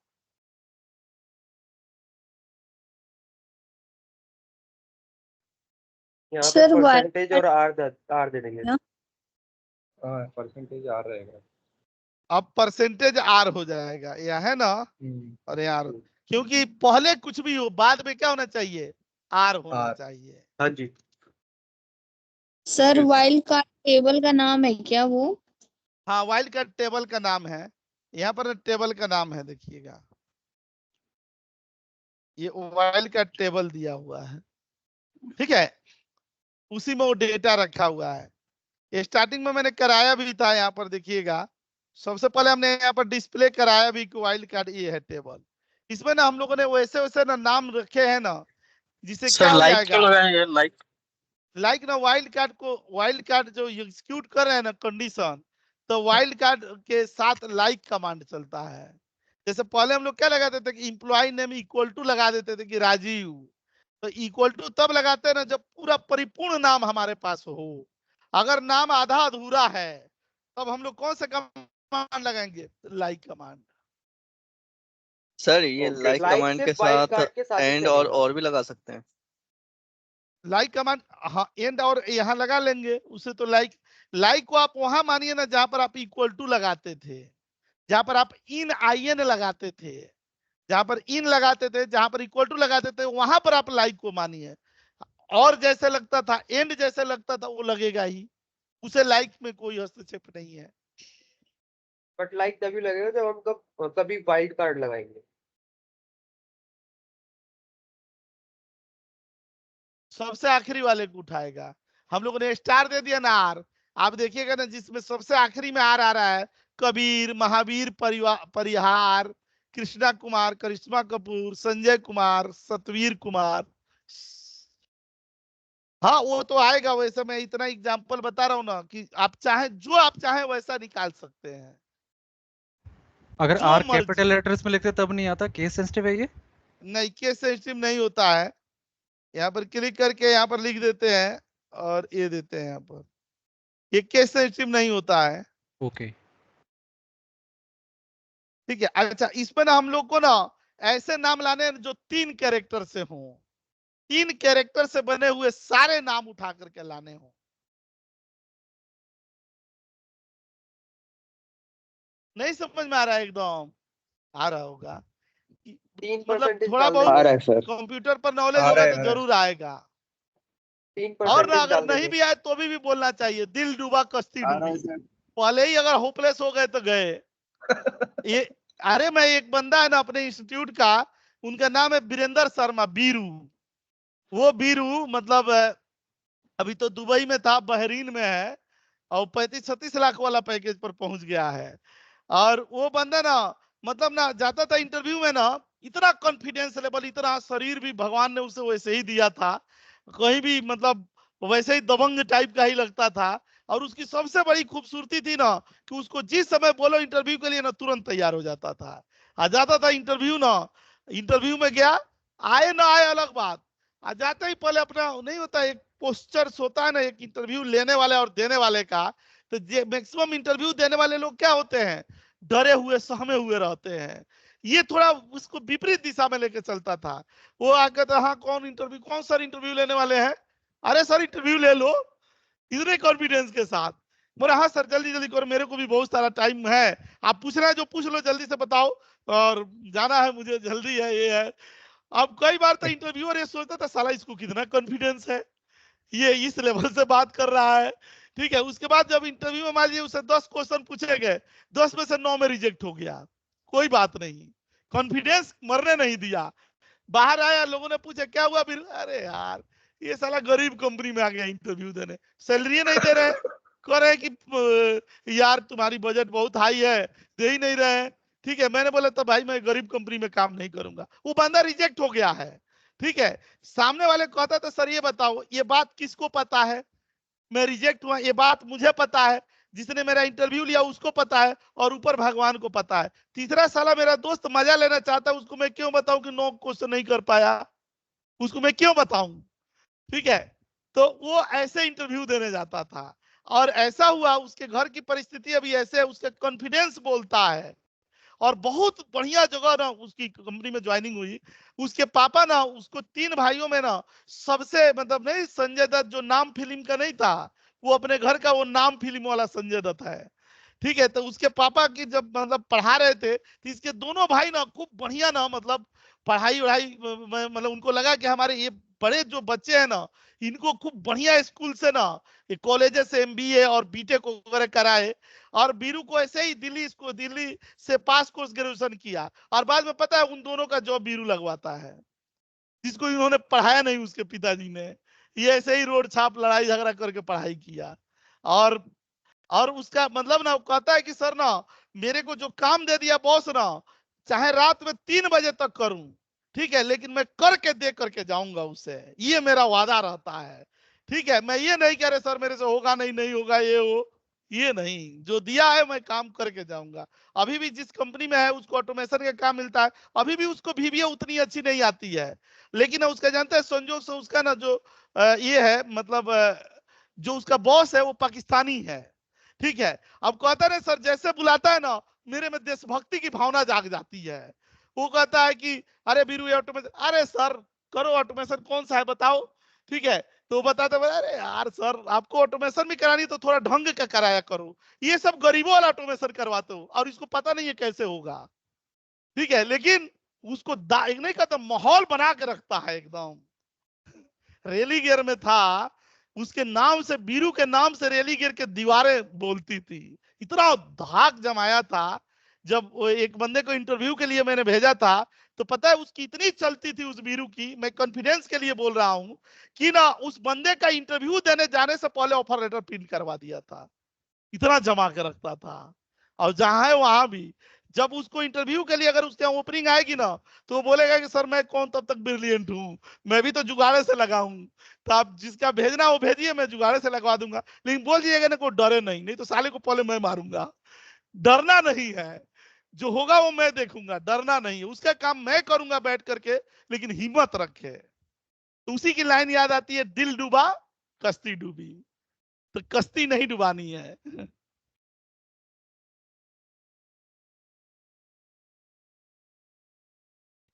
यहाँ पे परसेंटेज और आर दे देंगे। हाँ परसेंटेज आ रहेगा। अब परसेंटेज आर हो जाएगा, यह है ना। और यार क्योंकि पहले कुछ भी हो बाद में क्या होना चाहिए, आर होना आर। चाहिए। हाँ जी सर वाइल्ड कार्ड टेबल का नाम है क्या वो? हाँ वाइल्ड कार्ड टेबल का नाम है, यहाँ पर टेबल का नाम है, देखिएगा ये वाइल्ड कार्ड टेबल दिया हुआ है। ठीक है, उसी में वो डेटा रखा हुआ है। स्टार्टिंग में मैंने कराया भी था, यहाँ पर देखिएगा सबसे पहले हमने यहाँ पर डिस्प्ले कराया भी कि वाइल्ड कार्ड ये है टेबल। इसमें ना हम लोगों ने वैसे वैसे ना नाम रखे हैं ना, जिससे क्या हो जाएगा लाइक ना वाइल्ड कार्ड जो एग्जीक्यूट कर रहे हैं ना कंडीशन, तो वाइल्ड कार्ड के साथ लाइक कमांड चलता है। जैसे पहले हम लोग क्या लगाते थे कि एम्प्लॉय नेम इक्वल टू लगा देते थे कि राजीव, तो इक्वल टू तब लगाते हैं ना जब पूरा परिपूर्ण नाम हमारे पास हो। अगर नाम आधा अधूरा है तब हम लोग कौन सा कमांड लगाएंगे, लाइक कमांड। सर ये ओके लाइक लाइक कमांड के सिर्फ वाइल्ड साथ कार्ड के साथ ही एंड चलेगा। और भी लगा सकते हैं? लाइक कमांड हाँ एंड और यहाँ लगा लेंगे उसे। तो लाइक को आप वहां मानिए ना जहां पर आप इक्वल टू लगाते थे, जहां पर आप इन IN लगाते थे, जहां पर इन लगाते थे, जहां पर इक्वल टू लगाते थे, वहां पर आप लाइक को मानिए। और जैसे लगता था एंड जैसे लगता था वो लगेगा ही, उसे लाइक में कोई हस्तक्षेप नहीं है। बट लाइक तभी लगेगा जब हम कभी वाइल्ड कार्ड लगाएंगे। सबसे आखिरी वाले को उठाएगा। हम लोगों ने स्टार दे दिया ना आर, आप देखिएगा ना जिसमें सबसे आखिरी में आर आ रहा है, कबीर, महावीर परिहार, कृष्णा कुमार, करिश्मा कपूर, संजय कुमार, सतवीर कुमार। हाँ वो तो आएगा, वैसे मैं इतना एग्जाम्पल बता रहा हूँ ना कि आप चाहे जो आप चाहे वैसा निकाल सकते हैं। अगर जो आर मर्जी। कैपिटल लेटर्स में लिखते तब नहीं आता, केस सेंसिटिव है ये? नहीं केस सेंसिटिव नहीं होता है। यहाँ पर क्लिक करके यहाँ पर लिख देते हैं और ये देते हैं यहाँ पर, ये केस सेंसिटिव नहीं होता है। ओके ठीक है, अच्छा इसमें ना हम लोग को ना ऐसे नाम लाने हैं जो 3 कैरेक्टर से हों, 3 कैरेक्टर से बने हुए सारे नाम उठा करके लाने हों। नहीं समझ में आ रहा है? एकदम आ रहा होगा, मतलब थोड़ा बहुत कंप्यूटर पर नॉलेज होगा तो जरूर आएगा। और ना अगर नहीं भी आए तो भी बोलना चाहिए, दिल डूबा कश्ती डूबी। पहले ही अगर होपलेस हो गए तो गए। ये अरे मैं एक बंदा है ना अपने इंस्टीट्यूट का, उनका नाम है वीरेंद्र शर्मा बीरू। वो बीरू मतलब अभी तो दुबई में था, बहरीन में है, और 35-36 लाख वाला पैकेज पर पहुंच गया है। और वो बंदा ना मतलब ना जाता था इंटरव्यू में ना, इतना कॉन्फिडेंस लेवल, इतना शरीर भी भगवान ने उसे वैसे ही दिया था, कहीं भी मतलब वैसे ही दबंग टाइप का ही लगता था। और उसकी सबसे बड़ी खूबसूरती थी ना कि उसको जिस समय बोलो इंटरव्यू के लिए ना तुरंत तैयार हो जाता था, आ जाता था इंटरव्यू ना, इंटरव्यू में गया, आए ना आए अलग बात, आ जाते ही पहले अपना नहीं होता एक पोस्चर्स होता है ना एक इंटरव्यू लेने वाले और देने वाले का। तो मैक्सिमम इंटरव्यू देने वाले लोग क्या होते हैं, डरे हुए सहमे हुए रहते हैं। ये थोड़ा उसको विपरीत दिशा में लेके चलता था। वो आकर था, हाँ कौन सर इंटरव्यू लेने वाले हैं? अरे सर इंटरव्यू ले लो, इतने कॉन्फिडेंस के साथ। बोले हाँ सर जल्दी जल्दी करो, मेरे को भी बहुत सारा टाइम है, आप पूछ रहे हैं जो पूछ लो, जल्दी से बताओ, और जाना है मुझे, जल्दी है, ये है। अब कई बार तो इंटरव्यूअर ये सोचता था साला इसको कितना कॉन्फिडेंस है, ये इस लेवल से बात कर रहा है। ठीक है, उसके बाद जब इंटरव्यू में मान लीजिए उसे 10 क्वेश्चन पूछे गए, 10 में से 9 में रिजेक्ट हो गया, कोई बात नहीं, कॉन्फिडेंस मरने नहीं दिया। बाहर आया, लोगों ने पूछा क्या हुआ फिर, अरे यार ये साला गरीब कंपनी में आ गया इंटरव्यू देने, सैलरी नहीं दे रहे, कह रहे कि यार तुम्हारी बजट बहुत हाई है, दे ही नहीं रहे। ठीक है, मैंने बोला तो भाई मैं गरीब कंपनी में काम नहीं करूंगा। वो बंदा रिजेक्ट हो गया है। ठीक है, सामने वाले कहता था सर ये बताओ ये बात किसको पता है, मैं रिजेक्ट हुआ, ये बात मुझे पता है, जिसने मेरा इंटरव्यू लिया उसको पता है, और ऊपर भगवान को पता है। तीसरा साला मेरा दोस्त मजा लेना चाहता है, उसको मैं क्यों बताऊं कि 9 क्वेश्चन नहीं कर पाया, उसको मैं क्यों बताऊं। ठीक है, तो वो ऐसे इंटरव्यू देने जाता था, और ऐसा हुआ उसके घर की परिस्थिति अभी ऐसे है, उसका कॉन्फिडेंस बोलता है, और बहुत बढ़िया जगह ना उसकी कंपनी में ज्वाइनिंग हुई। उसके पापा ना उसको 3 भाइयों में ना सबसे मतलब नहीं, संजय दत्त जो नाम फिल्म का नहीं था, वो अपने घर का वो नाम फिल्म वाला संजय दत्त है। ठीक है, तो उसके पापा की जब मतलब पढ़ा रहे थे, तो इसके दोनों भाई ना खूब बढ़िया ना मतलब पढ़ाई वढ़ाई मतलब उनको लगा कि हमारे ये बड़े जो बच्चे हैं ना, इनको खूब बढ़िया स्कूल से ना कॉलेज से MBA और बीटेक वगैरह कराए, और बीरू को ऐसे ही दिल्ली से पास कोर्स ग्रेजुएशन किया, और बाद में पता है उन दोनों का जॉब बीरू लगवाता है, जिसको इन्होंने पढ़ाया नहीं उसके पिताजी ने, ये ऐसे ही रोड छाप लड़ाई झगड़ा करके पढ़ाई किया। और उसका मतलब ना कहता है कि सर ना मेरे को जो काम दे दिया बॉस ना, चाहे रात में 3 बजे तक करूं, ठीक है, लेकिन मैं करके दे करके जाऊंगा उससे, ये मेरा वादा रहता है। ठीक है, मैं ये नहीं कह रहे सर मेरे से होगा नहीं, नहीं होगा ये हो, ये नहीं, जो दिया है मैं काम करके जाऊंगा। अभी भी जिस कंपनी में है उसको ऑटोमेशन का काम मिलता है, अभी भी उसको VBA उतनी अच्छी नहीं आती है, लेकिन उसका जानते हैं संजोग से उसका ना जो ये है मतलब जो उसका बॉस है वो पाकिस्तानी है। ठीक है, अब कहता है सर जैसे बुलाता है ना मेरे में देशभक्ति की भावना जाग जाती है। वो कहता है कि अरे बीरू ऑटोमेशन, अरे सर करो ऑटोमेशन, कौन सा है बताओ। ठीक है, तो बताते अरे यार सर आपको ऑटोमेशन भी करानी तो थोड़ा ढंग का कराया करो, ये सब गरीबों वाला ऑटोमेशन करवाते हो और इसको पता नहीं है कैसे होगा। ठीक है, लेकिन उसको एक नहीं कहता माहौल बना के रखता है एकदम। रेलीगेर में था, उसके नाम से बीरू के नाम से रेलीगेर के दीवारें बोलती थी, इतना धाक जमाया था। जब वो एक बंदे को इंटरव्यू के लिए मैंने भेजा था, तो पता है उसकी इतनी चलती थी उस बीरू की, मैं कॉन्फिडेंस के लिए बोल रहा हूं कि ना उस बंदे का इंटरव्यू देने जाने से पहले ऑफर लेटर प्रिंट करवा दिया था, इतना जमा के रखता था। और जहां है वहां भी जब उसको इंटरव्यू के लिए अगर उसके ओपनिंग आएगी ना, तो वो बोलेगा कि सर मैं कौन तब तक ब्रिलियंट हूं, मैं भी तो जुगाड़े से लगा हूं, तो आप जिसका भेजना वो भेजिए, मैं जुगाड़े से लगवा दूंगा, लेकिन बोल दीजिएगा ना को डरे नहीं, नहीं तो साले को पहले मैं मारूंगा। डरना नहीं है, जो होगा वो मैं देखूंगा, डरना नहीं है, उसका काम मैं करूंगा बैठ करके, लेकिन हिम्मत रखे। तो उसी की लाइन याद आती है, दिल डूबा कश्ती डूबी, तो कश्ती नहीं डुबानी है।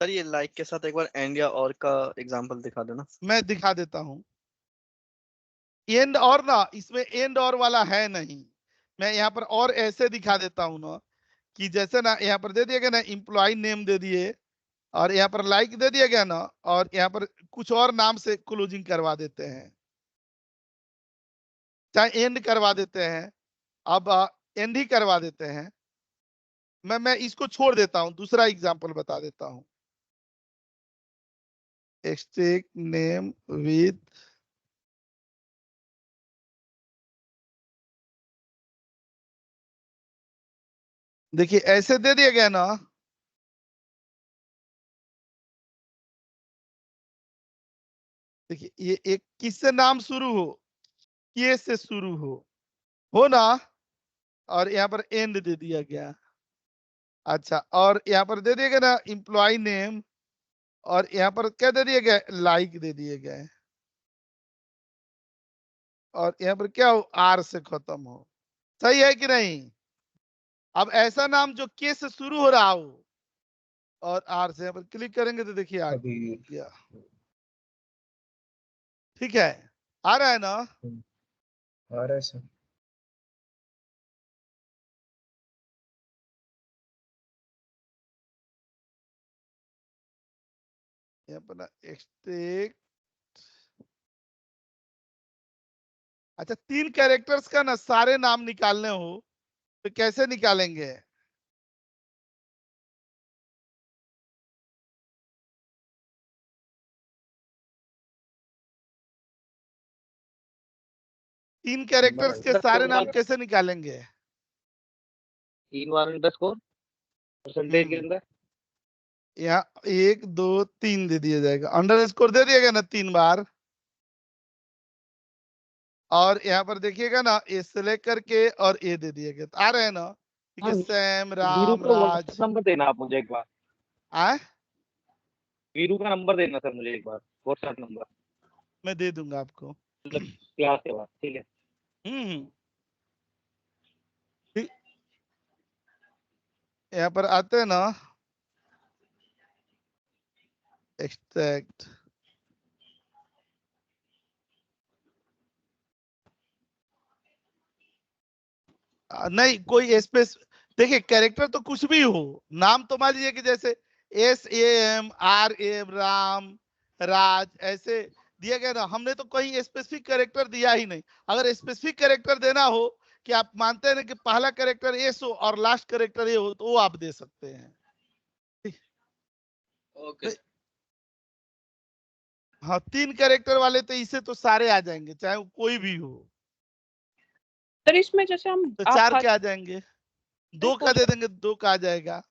सर ये लाइक के साथ एक बार एंड या और का एग्जांपल दिखा देना। मैं दिखा देता हूं, एंड और ना इसमें एंड और वाला है नहीं, मैं यहाँ पर और ऐसे दिखा देता हूं ना, कि जैसे ना यहाँ पर दे दिया गया ना एम्प्लॉय नेम दे दिए, और यहाँ पर लाइक दे दिया गया ना, और यहाँ पर कुछ और नाम से क्लोजिंग करवा देते हैं, चाहे एंड करवा देते हैं, अब एंड ही करवा देते हैं। मैं इसको छोड़ देता हूं, दूसरा एग्जांपल बता देता हूं, एक्सटेक नेम विथ देखिए ऐसे दे दिया गया ना, देखिए ये एक किससे नाम शुरू हो, के से शुरू हो ना, और यहाँ पर एंड दे दिया गया। अच्छा, और यहाँ पर दे दिया गया ना एम्प्लॉय नेम, और यहाँ पर क्या दे दिया गया, लाइक दे दिए गए, और यहाँ पर क्या हो, आर से खत्म हो। सही है कि नहीं। अब ऐसा नाम जो के से शुरू हो रहा हो और आर से, यहाँ पर क्लिक करेंगे तो देखिए आ गया। ठीक है, आ रहा है ना। आ रहा है सर। यहाँ पर ना एक्सटेक, अच्छा 3 कैरेक्टर्स का ना सारे नाम निकालने हो तो कैसे निकालेंगे। 3 कैरेक्टर्स के सारे नाम कैसे निकालेंगे? 3 अंडरस्कोर परसेंटेज के अंदर यहाँ 1 2 3 दे दिया जाएगा, अंडरस्कोर दे दिएगा ना 3 बार। और यहाँ पर देखिएगा ना ए से लेकर के और ए दे दिएगा, तो आ रहे हैं ना? ठीक है, सैम, वीरू राम, का राज। व्हाट्सएप नंबर देना आप मुझे एक बार। आए वीरू का नंबर देना सर मुझे एक बार, व्हाट्सएप नंबर मैं दे दूंगा आपको। क्लास के बाद, ठीक है? ठीक। यहाँ पर आते हैं ना, एक्सट्रैक्ट, नहीं कोई स्पेस, देखिए कैरेक्टर तो कुछ भी हो, नाम तो मान लीजिए कि जैसे SAMRAM, राम, राज, ऐसे दिया गया ना। हमने तो कहीं स्पेसिफिक कैरेक्टर दिया ही नहीं। अगर स्पेसिफिक कैरेक्टर देना हो कि आप मानते हैं कि पहला कैरेक्टर एस हो और लास्ट कैरेक्टर ए हो, तो वो आप दे सकते हैं। ओके हाँ, 3 कैरेक्टर वाले तो इसे तो सारे आ जाएंगे, चाहे वो कोई भी हो। सर इसमें जैसे हम तो 4 के आ जाएंगे, 2 का दे देंगे, 2 का आ जाएगा।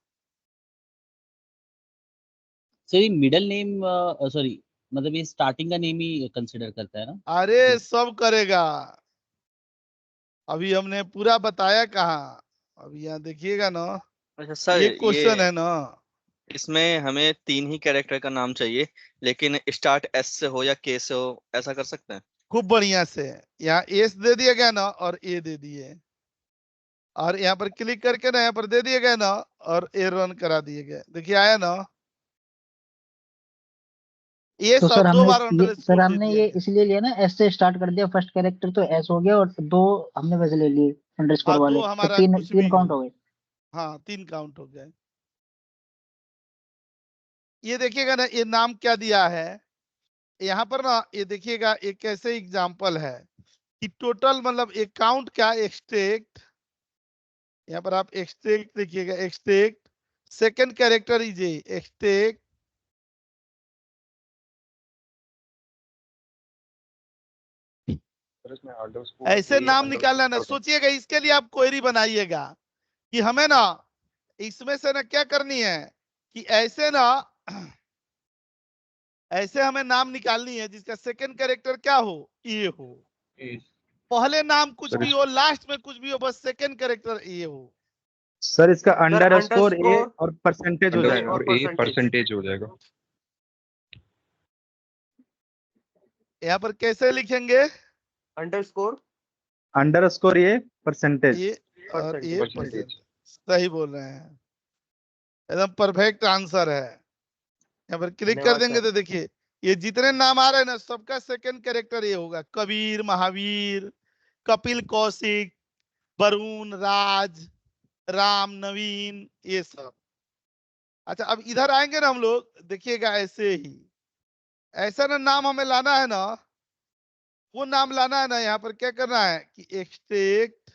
सर मिडिल नेम सॉरी मतलब ये स्टार्टिंग का नेम ही कंसीडर करता है ना? अरे सब करेगा, अभी हमने पूरा बताया कहाँ, अभी यहाँ देखिएगा ना। अच्छा सर, ये क्वेश्चन है ना, इसमें हमें 3 ही कैरेक्टर का नाम चाहिए, लेकिन स्टार्ट एस से हो या के से हो, ऐसा कर सकते हैं? खूब बढ़िया से। यहाँ एस दे दिया गया ना और ए दे दिए, और यहाँ पर क्लिक करके ना यहाँ पर दे दिए गए ना और ए रन करा दिए गए। देखिए आया ना, ये तो सब सर 2 बार सर अंडरस्कोर दे हमने दिया ये गया। इसलिए लिया ना, एस से स्टार्ट कर दिया, फर्स्ट कैरेक्टर तो एस हो गया, और 2 हमने वैसे ले लिए अंडरस्कोर हाँ, वाले, 2 तो हमारा 3 कुछ भी काउंट हो। हो गए। हाँ 3 काउंट हो गए। ये देखिएगा ना, ये नाम क्या दिया है यहाँ पर ना, ये देखिएगा एक कैसे एग्जांपल है कि टोटल मतलब एक काउंट क्या, एक्सट्रैक्ट, यहाँ पर आप एक्सट्रैक्ट देखिएगा, extract second character is extract, ऐसे नाम निकालना ना। सोचिएगा, इसके लिए आप क्वेरी बनाइएगा कि हमें ना इसमें से ना क्या करनी है कि ऐसे ना ऐसे हमें नाम निकालनी है जिसका सेकंड कैरेक्टर क्या हो, ए हो। पहले नाम कुछ भी हो, लास्ट में कुछ भी हो, बस सेकंड कैरेक्टर ए हो। सर इसका अंडरस्कोर ए और परसेंटेज हो जाएगा। और ए परसेंटेज हो जाएगा। यहाँ पर कैसे लिखेंगे? Underscore a percentage. ये और ये परसेंटेज, सही बोल रहे हैं, एकदम परफेक्ट आंसर है। यहाँ पर क्लिक कर देंगे तो देखिए ये जितने नाम आ रहे हैं ना, सबका सेकंड कैरेक्टर ये होगा। कबीर, महावीर, कपिल कौशिक, वरुण, राज, राम, नवीन, ये सब। अच्छा अब इधर आएंगे ना हम लोग, देखिएगा ऐसे ही ऐसा ना नाम हमें लाना है ना, वो नाम लाना है ना। यहाँ पर क्या करना है कि एक्सट्रैक्ट,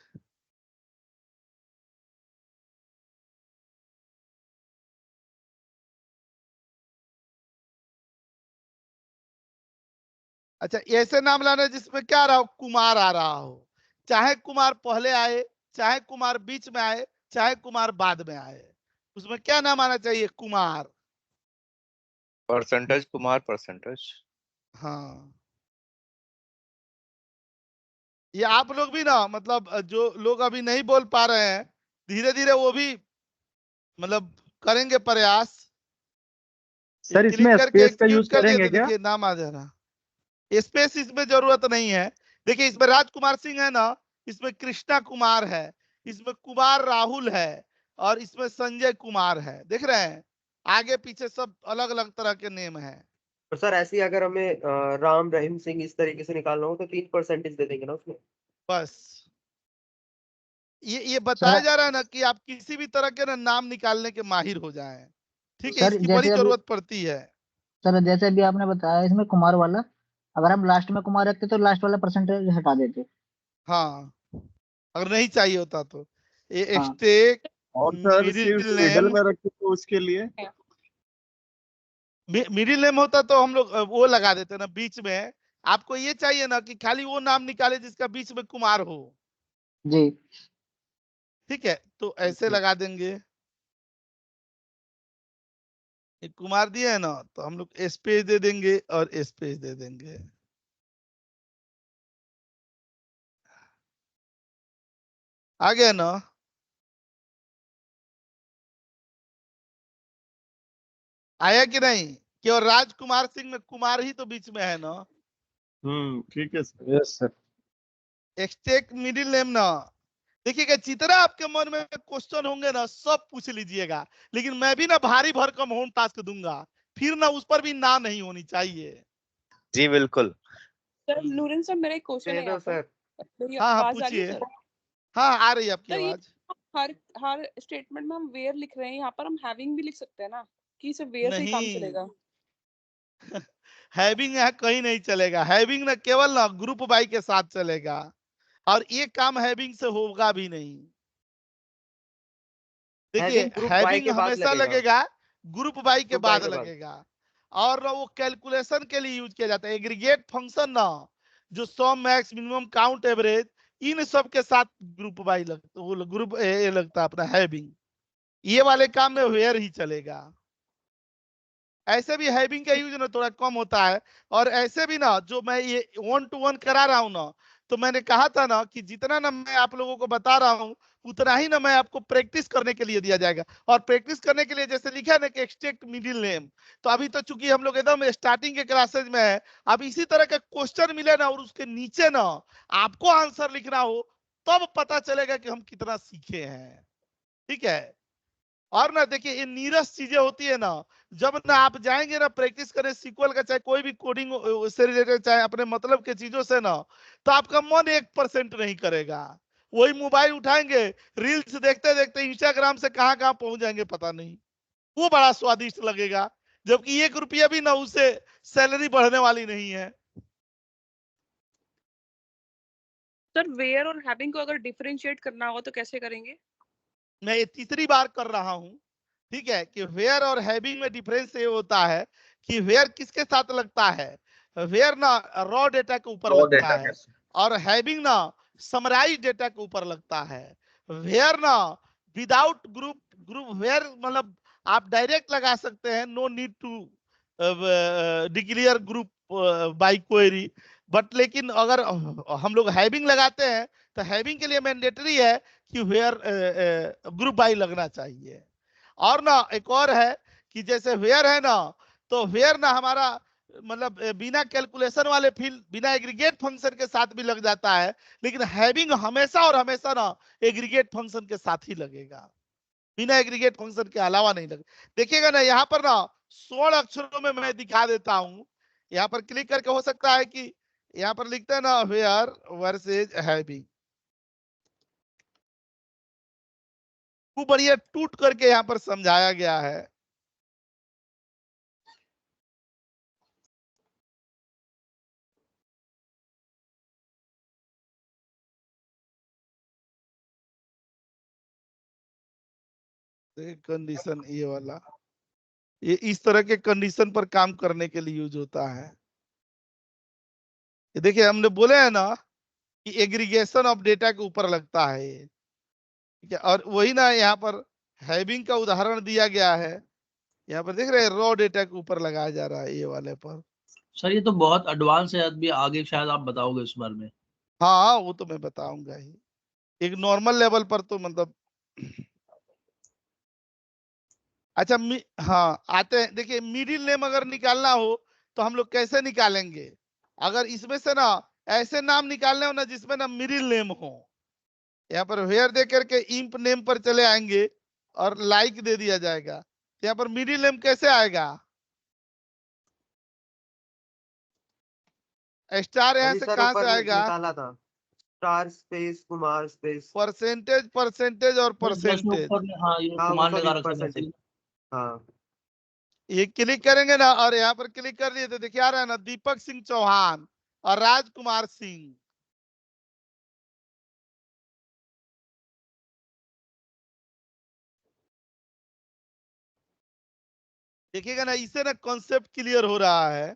अच्छा ऐसे नाम लाना है जिसमें क्या आ रहा हो, कुमार आ रहा हो। चाहे कुमार पहले आए, चाहे कुमार बीच में आए, चाहे कुमार बाद में आए, उसमें क्या नाम आना चाहिए, कुमार। Percentage Kumar percentage. हाँ, ये आप लोग भी ना, मतलब जो लोग अभी नहीं बोल पा रहे हैं, धीरे धीरे वो भी मतलब करेंगे प्रयास। सर इसमें स्पेस का यूज करेंगे क्या? देखिए नाम आ जा रहा, स्पेस इसमें जरूरत नहीं है। देखिए इसमें राजकुमार सिंह है ना, इसमें कृष्णा कुमार है, इसमें कुमार राहुल है, और इसमें संजय कुमार है। देख रहे हैं आगे पीछे सब अलग अलग तरह के नेम है। तो सर ऐसे ही अगर हमें राम रहीम सिंह इस तरीके से निकालना हो तो 3% दे देंगे ना उसमें? बस ये बताया जा रहा है ना कि आप किसी भी तरह के ना नाम निकालने के माहिर हो जाएं। ठीक है, सर इसकी बड़ी जरूरत पड़ती है। सर जैसे अभी आपने बताया इसमें कुमार वाला, अगर हम लास्ट में कुमार रखते तो लास्ट वाला परसेंटेज हटा देते। हाँ, अगर नहीं चाहिए होता तो ये हाँ। एक्सट्रैक्ट और सर सिर्फ मिडिल में रखे तो उसके लिए मिडिल नेम होता तो हम लोग वो लगा देते ना बीच में, आपको ये चाहिए ना कि खाली वो नाम निकाले जिसका बीच में कुमार हो। जी ठीक है, तो ऐसे लगा देंगे। एक कुमार दिया है ना, तो हम लोग स्पेस दे देंगे और स्पेस दे देंगे। आ गया ना? आया कि नहीं? केवल राजकुमार सिंह में कुमार ही तो बीच में है ना। ठीक है sir. Yes sir. XTEC middle name ना, देखिएगा जितना आपके मन में क्वेश्चन होंगे ना सब पूछ लीजिएगा, लेकिन मैं भी ना भारी भरकम होम टास्क दूंगा, फिर ना उस पर भी ना नहीं होनी चाहिए। जी बिल्कुल। सर नूरन सर मेरा एक क्वेश्चन है यहाँ सर पर। मेरी हाँ हाँ आवाज आ रही पूछिए। है सर? हाँ आ रही है आपकी सर ये आवाज। हर हर स्टेटमेंट में हम वेयर लिख रहे हैं, यहाँ पर हम हैविंग भी लिख सकते हैं ना, कि सिर्फ वेयर से ही काम नहीं चलेगा? हैविंग यहाँ कहीं नहीं चलेगा। हैविंग ना केवल ना ग्रुप बाई के साथ चलेगा, और ये काम हैविंग से होगा भी नहीं। देखिए हैविंग ग्रुप बाय हैविंग के बाद हमेशा लगेगा। लगेगा ग्रुप बाई के ग्रुप बाय बाद के बाद। लगेगा, और ना वो कैलकुलेशन के लिए यूज किया जाता है। एग्रीगेट फंक्शन ना, जो सम मैक्स मिनिमम काउंट एवरेज, इन सब के साथ ग्रुप बाई लगता, वो ग्रुप ए लगता है अपना हैविंग। ये वाले काम में वेयर ही चलेगा। ऐसे भी हैविंग का यूज ना थोड़ा कम होता है, और ऐसे भी ना जो मैं ये 1 to 1 करा रहा हूं ना, तो मैंने कहा था ना कि जितना ना मैं आप लोगों को बता रहा हूं उतना ही ना मैं आपको प्रैक्टिस करने के लिए दिया जाएगा। और प्रैक्टिस करने के लिए जैसे लिखा है ना कि एक्सट्रैक्ट मिडिल नेम, तो अभी तो चूंकि हम लोग एकदम स्टार्टिंग के क्लासेज में है, अब इसी तरह का क्वेश्चन मिले ना और उसके नीचे ना आपको आंसर लिखना हो, तब पता चलेगा कि हम कितना सीखे हैं। ठीक है, और ना देखिए ये नीरस चीजें होती है ना, जब ना आप जाएंगे ना प्रैक्टिस करने सीक्वल का, चाहे कोई भी कोडिंग से रिलेटेड, चाहे अपने मतलब के चीजों से ना, तो आपका मन 1% नहीं करेगा। वही मोबाइल उठाएंगे, रील्स देखते देखते इंस्टाग्राम से कहां कहां पहुंच जाएंगे पता नहीं, वो बड़ा स्वादिष्ट लगेगा, जबकि 1 रुपया भी ना उससे सैलरी बढ़ने वाली नहीं है। सर वेयर और हैविंग को अगर डिफरेंशिएट करना हो तो कैसे करेंगे? मैं ये तीसरी बार कर रहा हूं, ठीक है, कि वेयर और हैविंग में डिफरेंस ये होता है कि वेयर किसके साथ लगता है। वेयर ना रॉ डेटा के ऊपर रॉ लगता डेटा है, के और हैविंग ना समराइज डेटा के ऊपर लगता है। वेयर ना विदाउट ग्रुप, ग्रुप वेयर मतलब आप डायरेक्ट लगा सकते हैं, no need to declare group by query, but लेकिन अगर हम लोग हैविंग लगाते हैं तो हैविंग के लिए मैंडेटरी है कि वेयर ग्रुप बाय लगना चाहिए। और ना एक और है कि जैसे वेयर है ना, तो वेयर ना हमारा मतलब बिना कैलकुलेशन वाले फील्ड बिना एग्रीगेट फंक्शन के साथ भी लग जाता है, लेकिन हैविंग हमेशा और हमेशा ना एग्रीगेट फंक्शन के साथ ही लगेगा, बिना एग्रीगेट फंक्शन के अलावा नहीं लगे। देखिएगा ना यहाँ पर ना 16 अक्षरों में मैं दिखा देता हूं, यहाँ पर क्लिक करके हो सकता है कि यहाँ पर लिखते हैं ना वेयर वर्सेज हैविंग, खूब बढ़िया टूट करके यहाँ पर समझाया गया है। कंडीशन ये वाला, ये इस तरह के कंडीशन पर काम करने के लिए यूज होता है। ये देखिए हमने बोले हैं ना कि एग्रीगेशन ऑफ डेटा के ऊपर लगता है ये, ठीक है, और वही ना यहाँ पर हैविंग का उदाहरण दिया गया है, यहाँ पर देख रहे हैं रॉ डेटा के ऊपर लगाया जा रहा है ये वाले पर। सर ये तो बहुत एडवांस है, अभी आगे शायद आप बताओगे इस बारे में। हाँ वो तो मैं बताऊंगा ही, एक नॉर्मल लेवल पर तो मतलब अच्छा हाँ आते हैं। देखिए मिडिल नेम अगर निकालना हो तो हम लोग कैसे निकालेंगे, अगर इसमें से ना ऐसे नाम निकालने हो ना जिसमें ना मिडिल नेम हो, यहाँ पर वेयर दे करके इंप नेम पर चले आएंगे और लाइक दे दिया जाएगा, तो यहाँ पर मिडिल नेम कैसे आएगा, स्टार यहाँ अभी से सर कहां से ऊपर आएगा, निकाला था, star space Kumar space percentage percentage और जैसे परसेंटेज। ऊपर में हाँ ये हाँ वो कुमार सब लगा रखा है परसेंटेज। वैसे। हाँ ये क्लिक करेंगे ना और यहाँ पर क्लिक कर दिए तो देखिए आ रहा है ना दीपक सिंह चौहान और राजकुमार सिंह। देखिएगा ना इससे ना कॉन्सेप्ट क्लियर हो रहा है।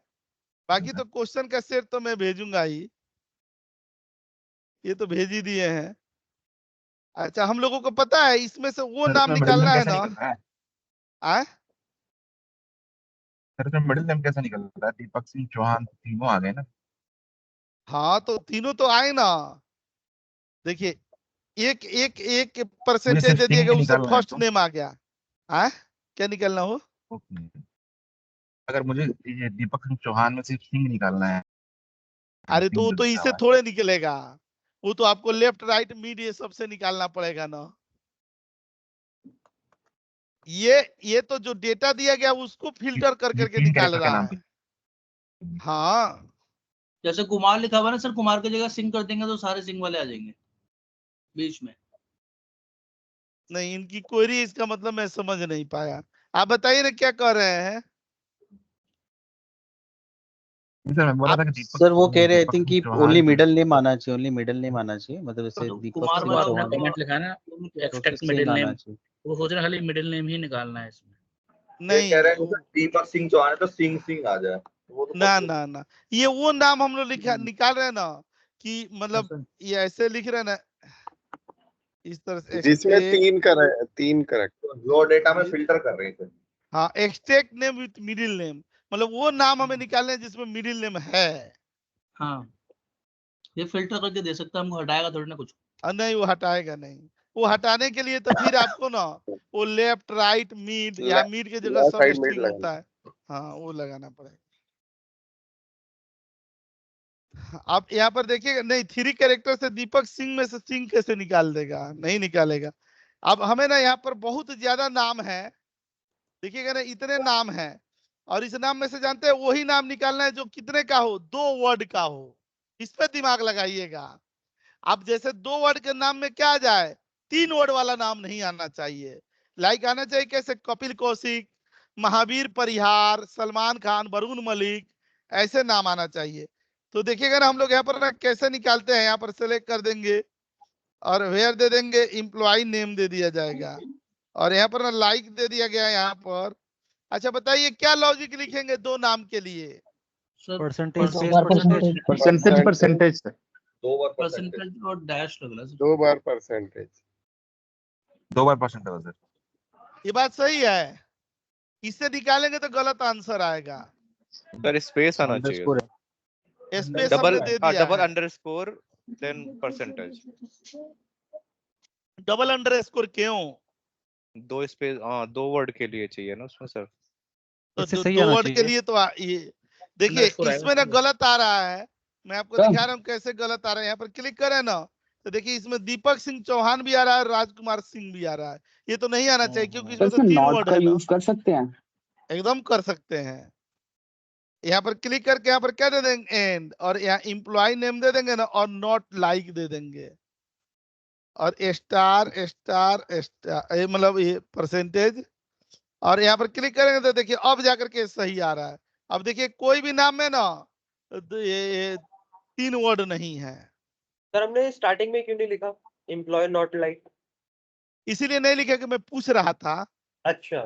बाकी तो क्वेश्चन का सेट तो मैं भेजूंगा ही, ये तो भेज ही दिए हैं। अच्छा, हम लोगों को पता है इसमें से वो सर नाम इसमें मिडिल निकालना नेम है कैसे ना। निकल रहा है? आ? सर इसमें मिडिल नेम कैसे निकल रहा है? दीपक सिंह चौहान तीनों आ गए ना। हाँ तो तीनों तो आए ना। देखिए एक एक एक मुझे परसेंटेज सिर्फ दे दिया सिंह गया, ही उससे निकालना है फर्स्ट तो। नेम आ गया। आ? क्या निकलना हो? ओके। अगर मुझे ये दीपक सिंह चौहान में सिर्फ सिंह निकालना है, अरे सिंह तो जो तो लिखा इसे हुआ है। थोड़े निकलेगा, वो तो आपको लेफ्ट राइट मिड ये सबसे निकालना पड़ेगा ना। ये तो जो डेटा दिया गया उसको फिल्टर कर ये करके 3 निकाल कैरेक्टर का रहा नाम है। हाँ जैसे कुमार लिखा हुआ है ना सर, कुमार की जगह सिंह कर देंगे तो सारे सिंह वाले आ जाएंगे बीच में। नहीं, इनकी क्वेरी इसका मतलब मैं समझ नहीं पाया। आप बताइए ना क्या कह रहे हैं। सर मैं बोला था कि दीपक सर वो कह रहे आई दीपक थिंक सिंह कि चौहान ओनली जो मिडिल नेम आना चाहिए, ओनली मिडिल नेम आना चाहिए, मतलब जैसे तो दीपक कुमार सिंह वाला अपना चौहान कमेंट लिखा है ना, तो एक्सट्रैक्ट सिंह मिडिल आना नेम, चाहिए। वो सोच रहे खाली मिडिल नेम ही निकालना है इसमें। ये नहीं कह रहे हैं कि दीपक सिंह चौहान है तो सिंह सिंह आ जाए, वो तो ना ना ना, ये वो नाम हम लोग निकाल रहे हैं ना, कि मतलब ये ऐसे लिख रहे हैं ना इस तरह से जिसमें extract- 3 करेक्ट जो डेटा में फिल्टर कर रहे थे। हाँ, extract name with middle name, मतलब वो नाम हमें निकालना है जिसमें मिडिल नेम है। हाँ ये फिल्टर करके दे सकता है हमको, हटाएगा थोड़ी ना कुछ। नहीं वो हटाएगा नहीं, वो हटाने के लिए तो फिर आपको ना वो लेफ्ट राइट मिड या मिड की जगह लेफ्ट सब साइड मिड स्ट्रिंग लगना। होता है, हाँ वो लगाना पड़ेगा। आप यहाँ पर देखिएगा, नहीं 3 कैरेक्टर से दीपक सिंह में से सिंह कैसे निकाल देगा, नहीं निकालेगा। अब हमें ना यहाँ पर बहुत ज्यादा नाम है, देखिएगा ना इतने नाम है, और इस नाम में से जानते हैं वही नाम निकालना है जो कितने का हो, 2 वर्ड का हो। इस पे दिमाग लगाइएगा। अब जैसे 2 वर्ड के नाम में क्या आ जाए, 3 वर्ड वाला नाम नहीं आना चाहिए। लाइक आना चाहिए कैसे, कपिल कौशिक, महावीर परिहार, सलमान खान, वरुण मलिक, ऐसे नाम आना चाहिए। तो देखिएगा ना हम लोग यहाँ पर ना कैसे निकालते हैं, यहाँ पर सेलेक्ट कर देंगे और वेयर दे देंगे, एम्प्लॉय नेम दे दिया जाएगा, और यहाँ पर ना लाइक दे दिया गया है यहाँ पर। अच्छा बताइए क्या लॉजिक लिखेंगे 2 नाम के लिए। Percentage space percentage percentage percentage sir, 2 बार परसेंटेज और डैश लग रहा है 2 बार परसेंटेज। 2 बार परसेंटेज सर। ये बात सही है, इससे निकालेंगे तो गलत आंसर आएगा। सर स्पेस आना चाहिए अंडरस्कोर सर। स्पेस डबल हमने दे दिया डबल है, underscore then percentage. Double underscore क्यों? 2 स्पेस 2 वर्ड के लिए चाहिए ना उसमें सर। तो इससे जो सही 2 आना वर्ड के चाहिए। लिए तो ये देखिए अंडरस्कोर आएगा इसमें ना इसमें। गलत आ रहा है, मैं आपको दिखा रहा हूँ कैसे गलत आ रहा है। यहाँ पर क्लिक करें ना तो देखिए इसमें दीपक सिंह चौहान भी आ रहा है, राजकुमार सिंह भी आ रहा है। ये तो नहीं आना चाहिए क्योंकि इसमें तो 3 वर्ड है ना। कर सकते हैं। एकदम कर सकते हैं। यहाँ पर क्लिक करके यहाँ पर क्या दे देंगे, एंड, और यहाँ एम्प्लॉय नेम दे देंगे ना, और नॉट लाइक दे देंगे, और स्टार स्टार स्टार, ये मतलब ये परसेंटेज, और यहाँ पर क्लिक करेंगे तो देखिए अब जाकर के सही आ रहा है। अब देखिए कोई भी नाम में ना तो ये 3 वर्ड नहीं है, सर हमने स्टार्टिंग में क्यों नहीं लिखा एम्प्लॉय नॉट लाइक? इसीलिए नहीं लिखा कि मैं पूछ रहा था। अच्छा,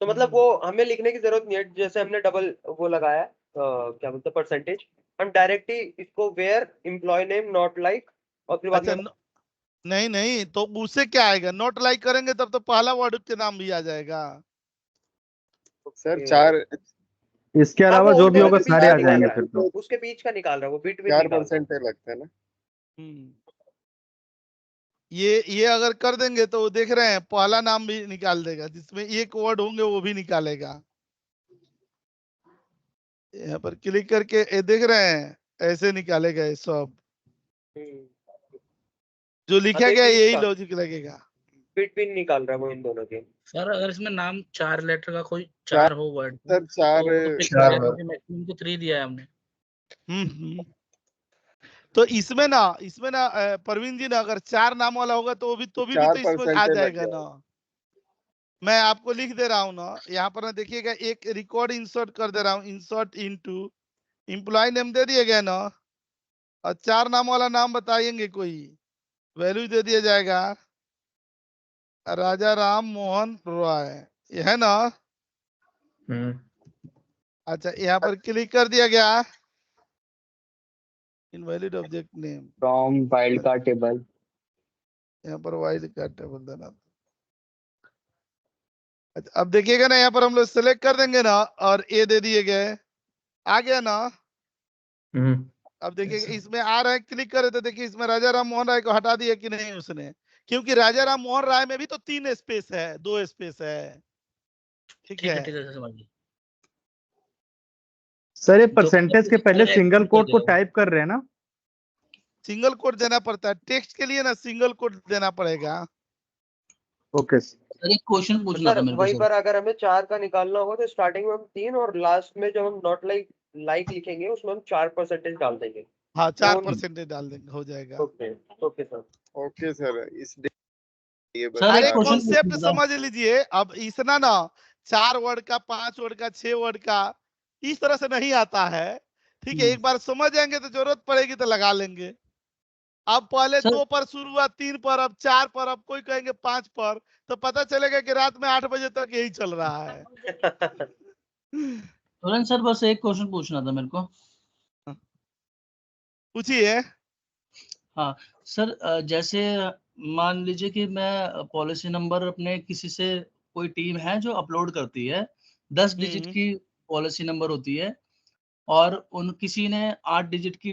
तो मतलब वो हमें लिखने की जरूरत नहीं है, जैसे हमने डबल वो लगाया क्या बोलते हैं परसेंटेज, हम डायरेक्ट ही इसको where employee name not like और फिर बाद अच्छा में नहीं नहीं, तो उससे क्या आएगा, नॉट लाइक करेंगे तब तो पहला वर्ड के नाम भी आ जाएगा। सर 4 इसके हाँ, अलावा वो जो भी दोनों होगा के बीच सारे का आ निकाल जाएंगे रहा फिर है, तो। उसके बीच का निकाल रहा है वो, बिटवीन 4% लगता है ना। ये अगर कर देंगे तो देख रहे हैं पहला नाम भी निकाल देगा, जिसमें एक वर्ड होंगे वो भी निकालेगा। यहाँ पर क्लिक करके ये देख रहे हैं ऐसे निकालेगा ये सब, जो लिखा गया यही लॉजिक लगेगा। बिटवीन निकाल रहा है वो इन दोनों के। सर अगर इसमें नाम 4 लेटर का कोई 4 हो वर्ड सर 4 मैक्सिमम तो 3 दिया है हमने। तो इसमें ना प्रवीण जी ना अगर 4 नाम वाला होगा तो भी तो इसमें आ 4% जाएगा ना। मैं आपको लिख दे रहा हूँ ना, यहाँ पर ना देखिएगा एक रिकॉर्ड इंसर्ट कर दे रहा हूँ, इंसर्ट इनटू एम्प्लॉय नेम दे दिया गया ना, और 4 नाम वाला नाम बताएंगे कोई, वैल्यू दे दिया जाएगा राजा राम मोहन रॉय, ये है ना। अच्छा यहाँ पर क्लिक कर दिया गया, invalid object name, from wild card table. यहाँ पर वाइल्ड कार्ड टेबल देना। अच्छा अब देखिएगा ना, यहाँ पर हम लोग सेलेक्ट कर देंगे ना और ए दे दिए गए, आ गया ना। अब देखिए इसमें आ रहा है, क्लिक करे तो देखिए इसमें राजा राम मोहन राय को हटा दिया कि नहीं उसने, क्योंकि राजा राम मोहन राय में भी तो 3 स्पेस है, 2 स्पेस है। ठीक है, ठीक है समझ गया। सर ये परसेंटेज के पहले सिंगल कोट को टाइप कर रहे हैं ना? सिंगल कोट देना पड़ता है टेक्स्ट के लिए ना, सिंगल कोट देना पड़ेगा। ओके सर एक क्वेश्चन पूछना था सर मेरे को वहीं सर। पर अगर हमें 4 का निकालना होगा तो स्टार्टिंग में हम 3 और लास्ट में जब हम नॉट लाइक लिखेंगे उसमें हम 4% डाल देंगे। हाँ 4% डाल देंगे, हो जाएगा। Okay okay sir. Okay sir इस ये सर, अरे एक क्वेश्चन कॉन्सेप्ट पूछना था। समझ लीजिए। अब इसना ना 4 वर्ड का, 5 वर्ड का, 6 वर्ड का इस तरह से नहीं आता है। ठीक है, एक बार समझ जाएंगे तो जरूरत पड़ेगी तो लगा लेंगे। अब पहले 2 पर शुरू हुआ, 3 पर, अब 4 पर, अब कोई कहेंगे 5 पर, तो पता चलेगा कि रात में 8 बजे तक यही चल रहा है। तुरंत सर बस एक क्वेश्चन पूछना था मेरे को। पूछिए। हाँ सर, जैसे मान लीजिए कि मैं पॉलिसी नंबर अपने किसी से, कोई टीम है जो अपलोड करती है, 10 डिजिट की पॉलिसी नंबर होती है, और उन किसी ने 8 डिजिट की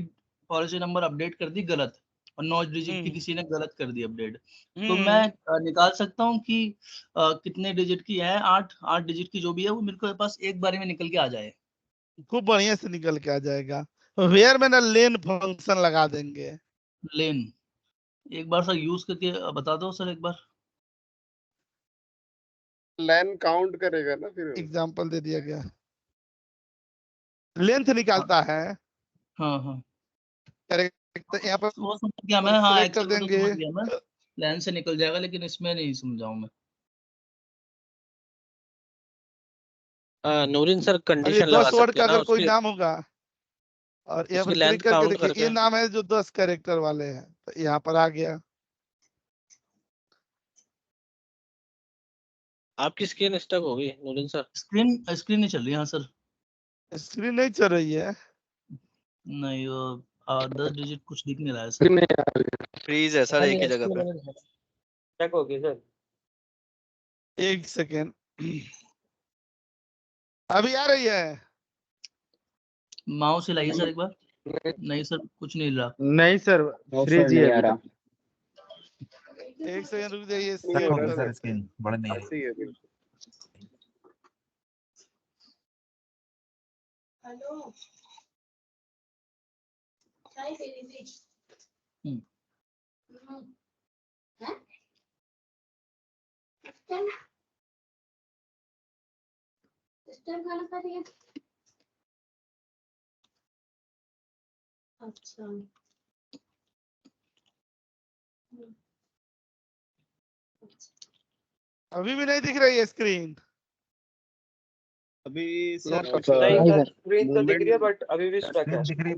पॉलिसी नंबर अपडेट कर दी गलत, और 9 डिजिट की किसी ने गलत कर दी अपडेट, तो मैं निकाल सकता हूँ कि कितने डिजिट की है? 8 डिजिट की जो भी है वो मेरे को पास एक बारी में निकल के आ जाए। खूब बढ़िया से निकल के आ जाएगा। वेयर में ना लेन फंक्शन लगा देंगे। लेन एक बार सर यूज करके बता दो सर एक बार। लेन काउंट करेगा ना फिर। एग्जांपल दे दिया गया, लेंथ निकालता है। हाँ हाँ करेक्ट, यहाँ पर वो समझ गया मैं। हाँ select कर एक्चुअली तो देंगे। समझ गया मैं, लेन से निकल जाएगा, लेकिन इसमें नहीं समझाऊं मैं। नूरिन सर और ये कंडीशन लगा 10 वर्ड सकते का हैं ना अगर कोई उसकी, नाम होगा और यहाँ पर उसकी लेंथ क्लिक करके काउंट देखिए, करके। ये नाम है जो 10 कैरेक्टर वाले हैं, तो यहाँ पर आ गया। आपकी स्क्रीन स्टक होगी नूरिन सर। स्क्रीन नहीं चल रही। हाँ सर स्क्रीन नहीं चल रही है। नहीं, वो 10 डिजिट कुछ दिख नहीं रहा है सर। फ्रीज है सर एक ही जगह पे। चेक हो गया सर। 1 सेकेंड, अभी आ रही है। माउस हिलाइए सर एक बार। नहीं सर कुछ नहीं हिल रहा। नहीं सर फ्रीज ही है अभी तक। 1 सेकेंड रुक जाइए। सर स्क्रीन बढ़ नहीं रही। हेलो अच्छा अभी भी नहीं दिख रही है स्क्रीन। अभी नहीं सर स्क्रीन तो दिख रही है बट अभी भी स्टक है। दिख रही है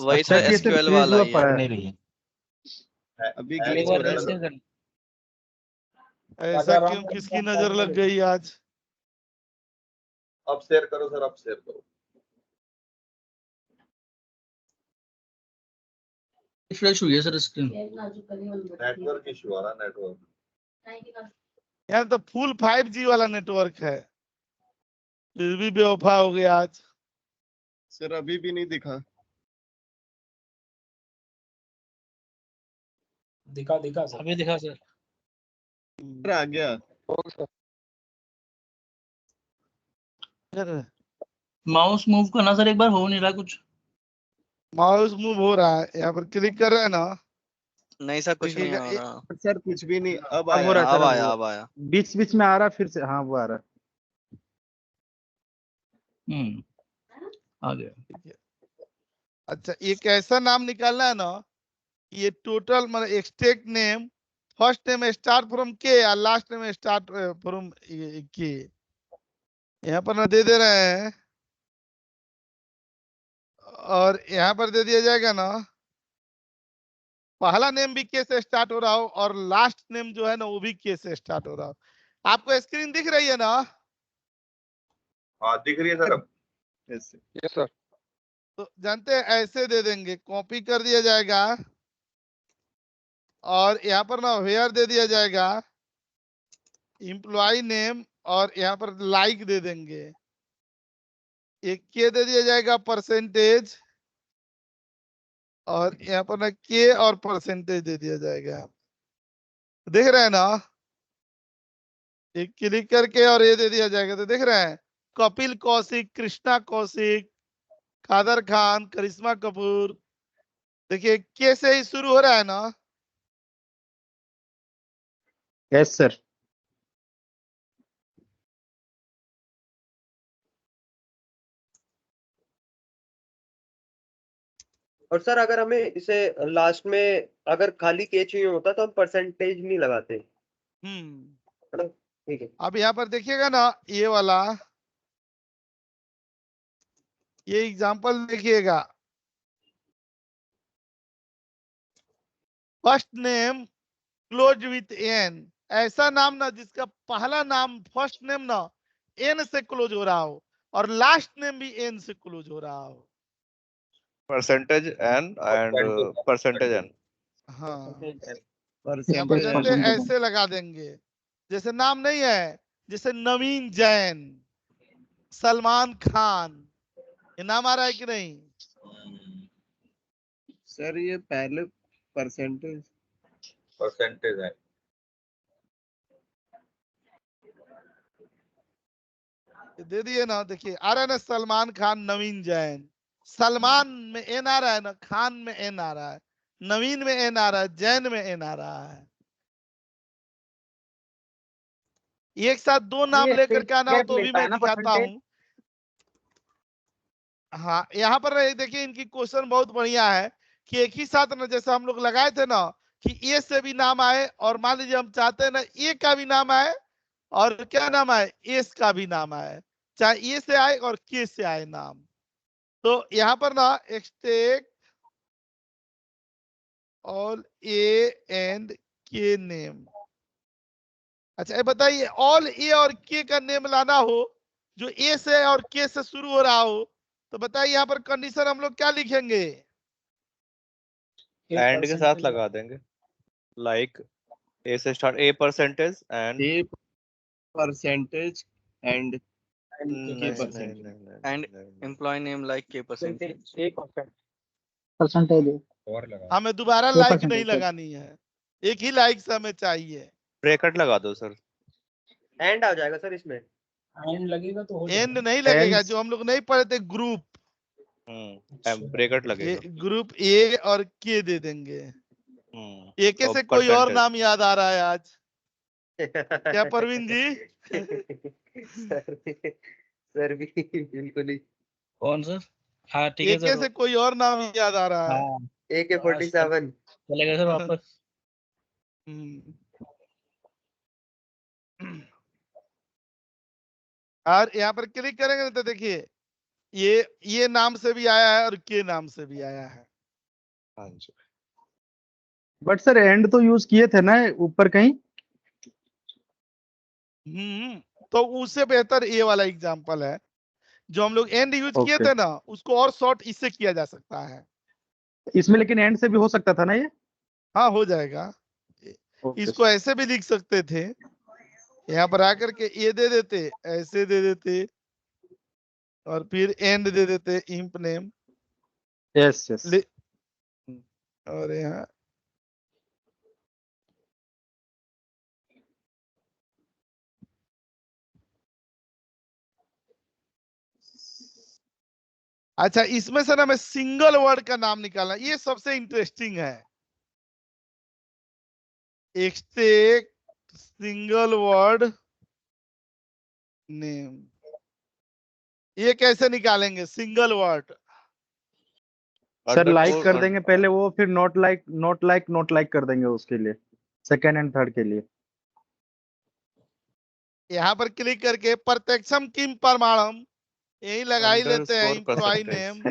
वही तो एसक्यूएल वाला ही है। नहीं रही है। अभी ग्लिच हो रहा है। ऐसा क्यों, किसकी नजर लग गई आज? अब शेयर करो सर, अब शेयर करो। रिफ्रेश हुई है सर स्क्रीन। नेटवर्क इशू आ रहा, नेटवर्क। यार तो फुल 5G वाला नेटवर्क है, फिर भी बेवफा हो गया आज। सर अभी भी नहीं दिखा। दिखा सर। अभी दिखा सर। आ गया। माउस मूव करना सर एक बार, हो नहीं रहा कुछ। माउस मूव हो रहा है, यहाँ पर क्लिक कर रहे हैं ना। नहीं सर कुछ नहीं हो रहा। सर कुछ भी नहीं। अब हो रहा है सर। अब आया। बीच बीच में आ रहा फिर से। हाँ वो आ रहा। आ गया। अच्छा एक ऐसा नाम निकालना है ना, ये टोटल मतलब extract name, first name start from के या लास्ट नेम स्टार्ट फ्रॉम के। यहाँ पर ना दे रहे हैं, और यहाँ पर दे दिया जाएगा ना पहला नेम भी के से स्टार्ट हो रहा हो और लास्ट नेम जो है ना वो भी के से स्टार्ट हो रहा हो। आपको स्क्रीन दिख रही है ना? हाँ दिख रही है सर। अब यस सर। तो जानते हैं ऐसे दे देंगे, कॉपी कर दिया जाएगा और यहाँ पर ना वेयर दे दिया जाएगा, एम्प्लॉय नेम, और यहाँ पर लाइक दे देंगे, एक के दे दिया जाएगा परसेंटेज, और यहाँ पर ना के और परसेंटेज दे दिया जाएगा। देख रहे हैं ना, एक क्लिक करके और ये दे दिया जाएगा। तो देख रहे हैं कपिल कौशिक, कृष्णा कौशिक, कादर खान, करिश्मा कपूर, देखिए के से ही शुरू हो रहा है ना। Yes sir. और सर अगर हमें इसे लास्ट में अगर खाली के चाहिए होता तो हम परसेंटेज नहीं लगाते, है ना? ठीक है। अब यहाँ पर देखिएगा ना, ये वाला, ये एग्जांपल देखिएगा, first name close with N, ऐसा नाम ना जिसका पहला नाम फर्स्ट नेम ना एन से क्लोज हो रहा हो और लास्ट नेम भी एन से क्लोज हो रहा हो। Percentage N and percentage N. हाँ, परसेंटेज यहाँ पर जानते हैं ऐसे लगा देंगे, जैसे नाम नहीं है, जैसे नवीन जैन, सलमान खान, ये नाम आ रहा है कि नहीं? सर ये पहले परसेंटेज है। दे दिए ना, देखिए आ रहा है ना, सलमान खान, नवीन जैन, सलमान में एन आ रहा है ना, खान में एन आ रहा है, नवीन में एन आ रहा है, जैन में एन आ रहा है। एक साथ दो नाम लेकर के आना हो तो भी मैं दिखाता हूँ। हाँ, यहाँ पर देखिए इनकी क्वेश्चन बहुत बढ़िया है कि एक ही साथ ना, जैसे हम लोग लगाए थे ना कि ए से भी नाम आए, और मान लीजिए हम चाहते हैं ना ए का भी नाम आए और क्या नाम आए, एस का भी नाम आए, चाहे ए से आए और के से आए नाम। तो यहाँ पर ना एक्सटेक ऑल ए एंड के नेम। अच्छा ये बताइए, ऑल ए और के का नेम लाना हो जो ए से और के से शुरू हो रहा हो, तो बताइए यहाँ पर कंडीशन हम लोग क्या लिखेंगे? एंड के साथ लगा देंगे, लाइक ए से start, A percentage and A percentage and and employee name like K percentage. Percentage और लगा हमें दोबारा के लाइक परसेंटेज नहीं लगानी है, एक ही लाइक से हमें चाहिए। ब्रैकेट लगा दो सर। एंड आ जाएगा सर इसमें। एंड लगेगा तो हो एंड जाएगा। नहीं लगेगा, जो हम लोग नहीं पढ़े थे ग्रुप, ब्रैकेट लगेगा। ग्रुप ए और के दे देंगे। ए के और से कोई और percentage। नाम याद आ रहा है आज क्या परवीन जी? सर भी बिल्कुल ही। कौन सर? हाँ ठीक है ए के सर। से कोई और नाम याद आ रहा है? हाँ AK-47 चलेगा सर वापस। और यहाँ पर क्लिक करेंगे ना तो देखिए ये नाम से भी आया है और के नाम से भी आया है। हाँ जी। बट सर एंड तो यूज किए थे ना ऊपर कहीं। तो उससे बेहतर ये वाला एग्जांपल है, जो हम लोग एंड यूज किए थे ना उसको और शॉर्ट इससे किया जा सकता है। इसमें लेकिन एंड से भी हो सकता था ना ये। हाँ हो जाएगा, इसको ऐसे भी लिख सकते थे, यहाँ पर आकर के ये दे देते, ऐसे दे देते और फिर एंड दे देते, इंप नेम। Yes yes. और यहाँ अच्छा, इसमें से ना मैं सिंगल वर्ड का नाम निकालना, ये सबसे इंटरेस्टिंग है। एक्सटेक सिंगल वर्ड नेम, ये कैसे निकालेंगे सिंगल वर्ड? सर लाइक कर देंगे पहले वो, फिर नॉट लाइक कर देंगे उसके लिए, सेकंड एंड थर्ड के लिए। यहाँ पर क्लिक करके प्रत्यक्षम किम प्रमाणम यही लगा ही लेते हैं, एम्प्लॉय नेम।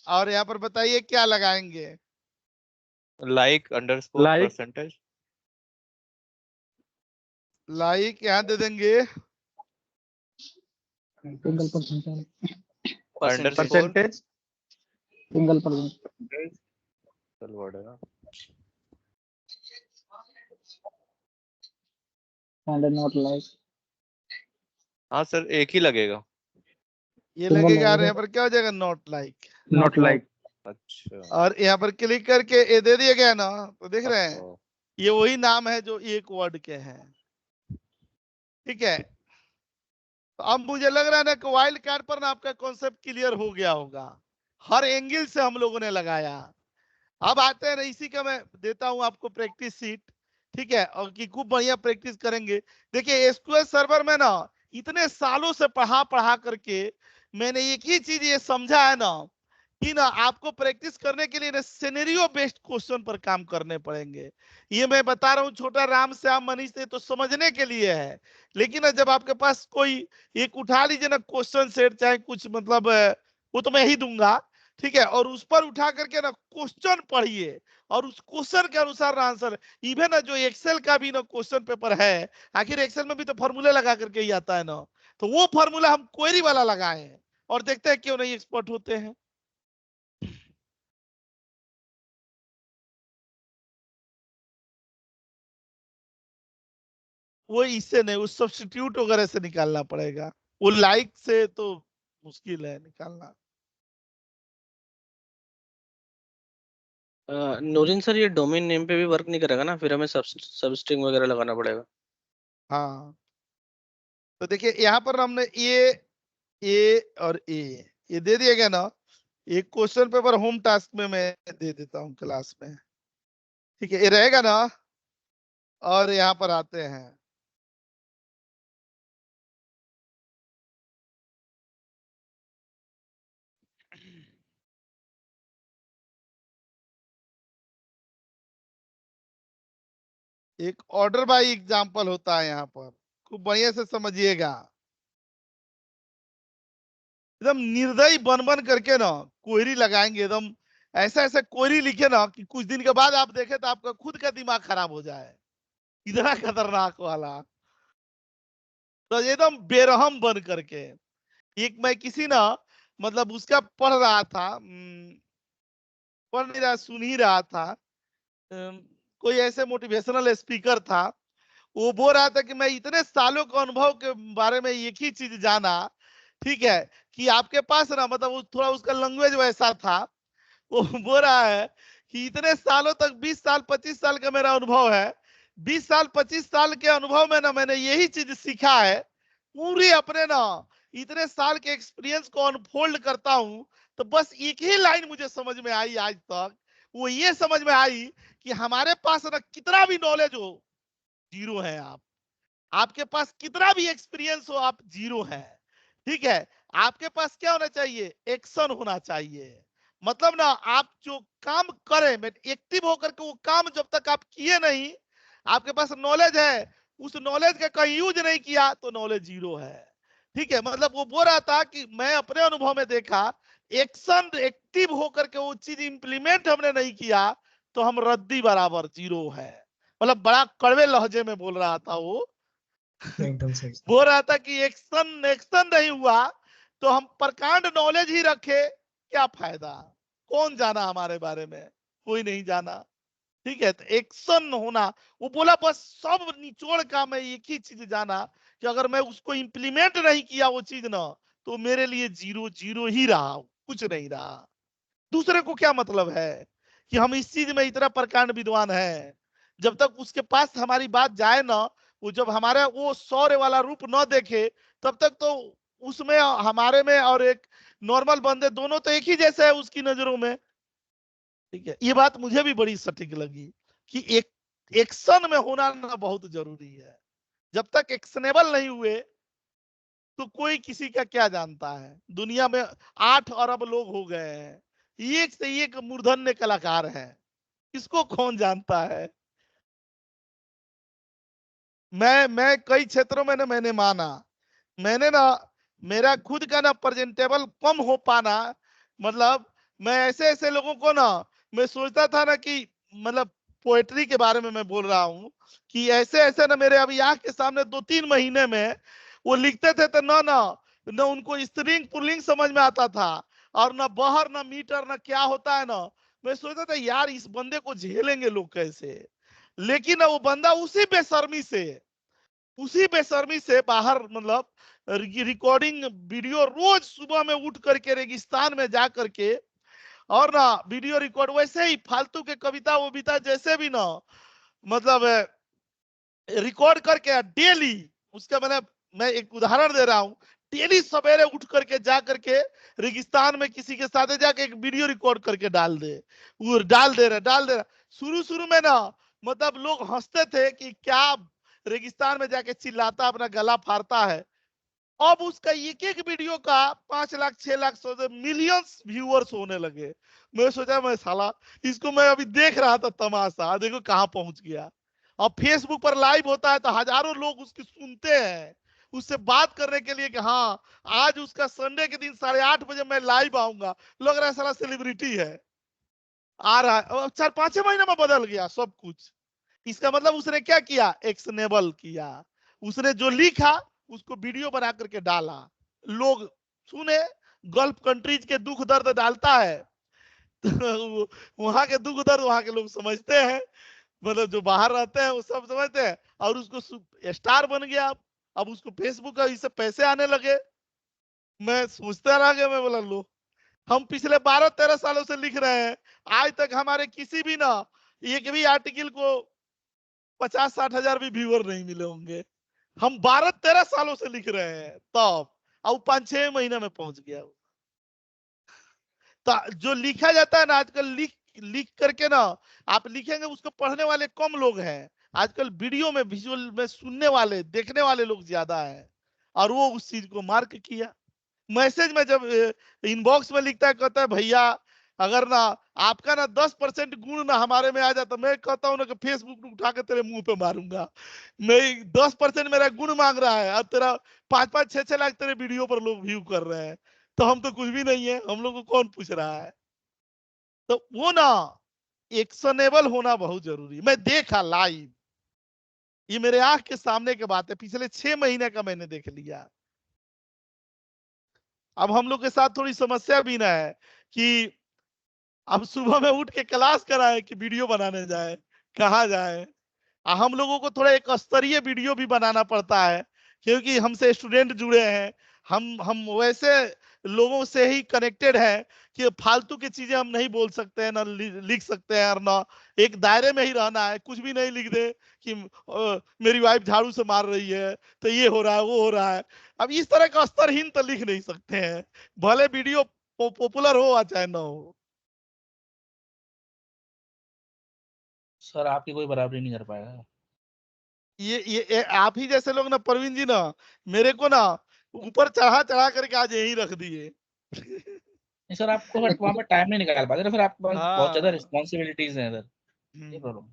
और यहाँ पर बताइए क्या लगाएंगे? Like underscore percentage. लाइक यहाँ दे देंगे, परसेंटेज सिंगल परसेंट चल वर्ड है ना। And not like. हाँ सर एक ही लगेगा। ये सिंगल लगेगा और लगेगा। यहाँ पर क्या हो जाएगा, नॉट लाइक। Not like. अच्छा और यहाँ पर क्लिक करके ये दे दिया गया ना, तो देख रहे हैं ये वही नाम है जो एक वर्ड के हैं। ठीक है, तो अब मुझे लग रहा है ना कि वाइल्ड कार्ड पर ना आपका कॉन्सेप्ट क्लियर हो गया होगा, हर एंगल से हम लोगों ने लगाया। अब आते हैं ना, इसी का मैं देता हूं आपको प्रैक्टिस सीट। ठीक है, और कि खूब बढ़िया प्रैक्टिस करेंगे। देखिए एसक्यूएल सर्वर में ना इतने सालों से पढ़ा करके मैंने एक ही चीज ये समझा है ना कि ना आपको प्रैक्टिस करने के लिए ना सिनेरियो बेस्ड क्वेश्चन पर काम करने पड़ेंगे। ये मैं बता रहा हूँ छोटा राम श्याम मनीष से तो समझने के लिए है, लेकिन ना जब आपके पास कोई एक उठा लीजिए ना क्वेश्चन सेट, चाहे कुछ मतलब वो तो मैं ही दूंगा। ठीक है, और उस पर उठा करके ना क्वेश्चन पढ़िए और उस क्वेश्चन के अनुसार आंसर। इवन ना जो एक्सेल का भी ना क्वेश्चन पेपर है, आखिर एक्सेल में भी तो फॉर्मूले लगा करके ही आता है ना, तो वो फॉर्मूला हम क्वेरी वाला लगाए हैं और देखते हैं क्यों नहीं एक्सपर्ट होते हैं। वो इससे नहीं, उस सब्स्टिट्यूट वगैरह से निकालना पड़ेगा, वो लाइक से तो मुश्किल है निकालना। नूरिन सर ये डोमेन नेम पे भी वर्क नहीं करेगा ना, फिर हमें सबस्ट्रिंग वगैरह लगाना पड़ेगा। हाँ तो देखिए यहाँ पर हमने ए और ये दे दिया गया ना, एक क्वेश्चन पेपर होम टास्क में मैं दे देता हूँ क्लास में। ठीक है, ये रहेगा ना, और यहाँ पर आते हैं एक ऑर्डर बाय एग्जांपल होता है, यहाँ पर खूब बढ़िया से समझिएगा। एकदम निर्दयी बन करके ना क्वेरी लगाएंगे, एकदम ऐसा ऐसा क्वेरी लिखे ना कि कुछ दिन के बाद आप देखें तो आपका खुद का दिमाग खराब हो जाए, इतना खतरनाक वाला। तो एकदम बेरहम बन करके। एक मैं किसी ना मतलब उसका पढ़ रहा था, पढ़ नहीं रहा, सुन ही रहा था। कोई ऐसे मोटिवेशनल स्पीकर था, वो बोल रहा था कि मैं इतने सालों के अनुभव के बारे में एक ही चीज जाना, ठीक है, कि आपके पास ना मतलब थोड़ा उसका लैंग्वेज वैसा था। वो बोल रहा है कि इतने सालों तक 20 साल 25 साल का मेरा अनुभव है, 20 साल 25 साल के अनुभव में ना मैंने यही चीज सीखा है, पूरी अपने ना इतने साल के एक्सपीरियंस को अनफोल्ड करता हूं, तो बस एक ही लाइन मुझे समझ में आई आज तक, वो ये समझ में आई कि हमारे पास ना कितना भी नॉलेज हो जीरो है आप, आपके पास कितना भी एक्सपीरियंस हो आप जीरो है। ठीक है, आपके पास क्या होना चाहिए, एक्शन होना चाहिए। मतलब ना आप जो काम करें, एक्टिव होकर के वो काम जब तक आप किए नहीं, आपके पास नॉलेज है, उस नॉलेज का कहीं यूज नहीं किया तो नॉलेज जीरो है। ठीक है, मतलब वो बोल रहा था कि मैं अपने अनुभव में देखा, एक्शन एक्टिव होकर के वो चीज इंप्लीमेंट हमने नहीं किया तो हम रद्दी बराबर जीरो है। मतलब बड़ा कड़वे लहजे में बोल रहा था वो। एकदम सही। बोल रहा था कि एक्शन एक्शन नहीं हुआ तो हम प्रकांड नॉलेज ही रखे, क्या फायदा, कौन जाना हमारे बारे में, कोई नहीं जाना। ठीक है, तो एक्शन होना, वो बोला बस सब निचोड़ का मैं एक ही चीज जाना कि अगर मैं उसको इंप्लीमेंट नहीं किया वो चीज ना, तो मेरे लिए जीरो जीरो ही रहा, कुछ नहीं रहा। दूसरे को क्या मतलब है कि हम इस चीज में इतना प्रकांड विद्वान है, जब तक उसके पास हमारी बात जाए ना, वो जब हमारा वो शौर्य वाला रूप न देखे, तब तक तो उसमें हमारे में और एक नॉर्मल बंदे दोनों तो एक ही जैसे है उसकी नजरों में। ठीक है, ये बात मुझे भी बड़ी सटीक लगी कि एक एक्शन में होना ना बहुत जरूरी है। जब तक एक्शनेबल नहीं हुए तो कोई किसी का क्या जानता है। दुनिया में 8 अरब लोग हो गए हैं, एक से एक मूर्धन्य कलाकार है, इसको कौन जानता है। मैं कई क्षेत्रों में ना मैंने माना, मैंने ना मेरा खुद का ना प्रेजेंटेबल कम हो पाना, मतलब मैं ऐसे ऐसे लोगों को ना, मैं सोचता था ना कि मतलब पोएट्री के बारे में मैं बोल रहा हूँ कि ऐसे ऐसे ना मेरे अभी आंख के सामने 2-3 महीने में वो लिखते थे तो ना न उनको स्त्रीलिंग पुल्लिंग समझ में आता था, और न बहर न मीटर न क्या होता है ना। मैं सोचता था यार इस बंदे को झेलेंगे लोग कैसे, लेकिन वो बंदा उसी बेशर्मी से बाहर, मतलब रिकॉर्डिंग वीडियो रोज सुबह में उठ करके रेगिस्तान में जा करके, और ना वीडियो रिकॉर्ड वैसे ही फालतू के कविता वविता जैसे भी ना, मतलब रिकॉर्ड करके डेली उसका, मैं एक उदाहरण दे रहा हूं, डेली सवेरे उठ करके जा करके रेगिस्तान में किसी के साथ जाके एक वीडियो रिकॉर्ड करके डाल दे रहा। शुरू में ना मतलब लोग हंसते थे कि क्या रेगिस्तान में जाके चिल्लाता, अपना गला फाड़ता है। अब उसका एक एक वीडियो का 5 लाख 6 लाख मिलियंस व्यूअर्स होने लगे। मैं सोचा मैं साला इसको, मैं अभी देख रहा था तमाशा, देखो कहां पहुंच गया। अब फेसबुक पर लाइव होता है तो हजारों लोग उसकी सुनते हैं, उससे बात करने के लिए कि हाँ आज उसका संडे के दिन 8:30 बजे मैं लाइव आऊंगा। लग रहा है साला सेलिब्रिटी है, आ रहा है। 4-5 महीने में बदल गया सब कुछ। इसका मतलब उसने क्या किया, एक्शनेबल किया। उसने जो लिखा उसको वीडियो बना करके डाला, लोग सुने। गल्फ कंट्रीज के दुख दर्द डालता है तो वहां के दुख दर्द वहां के लोग समझते हैं, मतलब जो बाहर रहते हैं वो सब समझते हैं, और उसको स्टार बन गया। अब उसको फेसबुक का इससे पैसे आने लगे। मैं सोचता रह गया, मैं बोला लो, हम पिछले 12-13 सालों से लिख रहे हैं, आज तक हमारे किसी भी ना एक भी आर्टिकल को 50-60 हजार भी व्यूअर नहीं मिले होंगे। हम 12-13 सालों से लिख रहे हैं, तब अब 5-6 महीने में पहुंच गया। तो जो लिखा जाता है ना आजकल, लिख करके ना आप लिखेंगे, उसको पढ़ने वाले कम लोग हैं। आजकल वीडियो में विजुअल में सुनने वाले देखने वाले लोग ज्यादा है, और वो उस चीज को मार्क किया। मैसेज में जब इनबॉक्स में लिखता है, कहता है भैया अगर ना आपका ना 10% गुण ना हमारे में आ जाता, मैं कहता हूँ ना कि फेसबुक उठा के तेरे मुंह पे मारूंगा। मैं 10% मेरा गुण मांग रहा है, और तेरा 5-5 6-6 लाख तेरे वीडियो पर लोग व्यू कर रहे हैं, तो हम तो कुछ भी नहीं है, हम लोग को कौन पूछ रहा है। तो वो ना एक्शनेबल होना बहुत जरूरी। मैं देखा लाइव, ये मेरे आंख के सामने की बात है, पिछले 6 महीने का मैंने देख लिया। अब हम लोग के साथ थोड़ी समस्या भी ना है कि अब सुबह में उठ के क्लास कराए कि वीडियो बनाने जाए, कहाँ जाए। हम लोगों को थोड़ा एक स्तरीय वीडियो भी बनाना पड़ता है, क्योंकि हमसे स्टूडेंट जुड़े हैं। हम वैसे लोगों से ही कनेक्टेड हैं कि फालतू की चीजें हम नहीं बोल सकते हैं, ना लिख सकते हैं, और ना एक दायरे में ही रहना है। कुछ भी नहीं लिख दे कि मेरी वाइफ झाड़ू से मार रही है तो ये हो रहा है वो हो रहा है। अब इस तरह का स्तरहीन तो लिख नहीं सकते हैं, भले वीडियो पॉपुलर हो चाहे ना हो। सर आपकी कोई बराबरी नहीं कर पाएगा। ये आप ही जैसे लोग ना प्रवीण जी ना, मेरे को ना ऊपर चढ़ा करके आज यही रख दिए। नहीं सर, आपको फिर वहाँ पे टाइम नहीं निकाल पाते ना, फिर आपके पास बहुत ज्यादा हाँ। रिस्पॉन्सिबिलिटीज हैं इधर, ये प्रॉब्लम।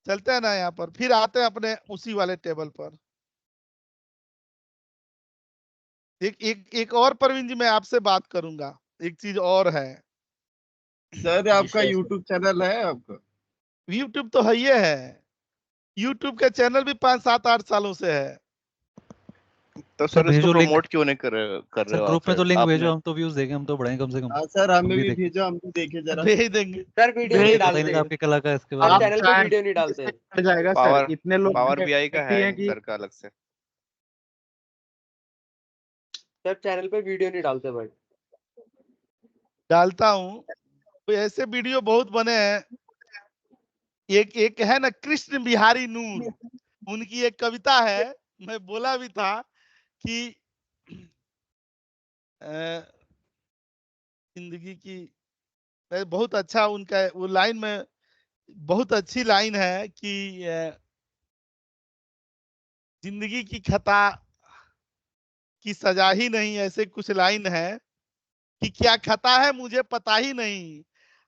चलते हैं ना यहाँ पर, फिर आते हैं अपने उसी वाले टेबल पर। एक और प्रवीण जी मैं आपसे बात करूंगा, एक चीज और है। सर आपका यूट्यूब चैनल है आपका? यूट्यूब तो है, ये है यूट्यूब का चैनल भी 5-7-8 सालों से है। तो सर सर इसको भेजो लिंक, प्रमोट क्यों नहीं कर रहे सर हो आप ग्रुप में फिर? तो लिंक आपने भेजो, हम तो व्यूज देखें, हम तो बढ़ाएं कम से कम। हाँ सर, हम हमें भी भी देखें। भेजो, हम भी देखें जरा। भेज देंगे सर वीडियो नहीं पता ही नहीं डालते, था आपके कला का इसके हम बारे में। चैनल पे वीडियो नहीं डालते। बढ़ जाएगा सर, पावर इतने लोग पावर बीआई का हैं है कि सर का अलग से। सर चैनल पे वीडियो नहीं डालते भाई। डालता हूँ, ऐसे वीडियो बहुत बने हैं। एक है ना कृष्ण बिहारी नूर, उनकी एक कविता है, मैं बोला भी था कि जिंदगी की, बहुत अच्छा उनका वो लाइन में, बहुत अच्छी लाइन है कि जिंदगी की खता की सजा ही नहीं, ऐसे कुछ लाइन है कि क्या खता है मुझे पता ही नहीं,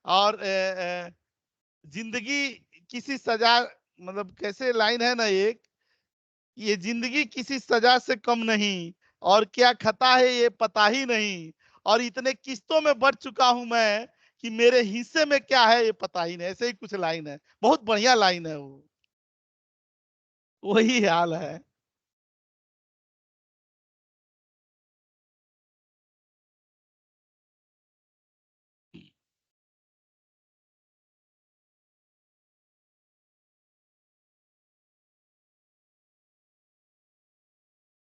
और जिंदगी किसी सजा, मतलब कैसे लाइन है ना एक, ये जिंदगी किसी सजा से कम नहीं, और क्या खता है ये पता ही नहीं, और इतने किस्तों में बढ़ चुका हूं मैं कि मेरे हिस्से में क्या है ये पता ही नहीं। ऐसे ही कुछ लाइन है, बहुत बढ़िया लाइन है वो, वही हाल है।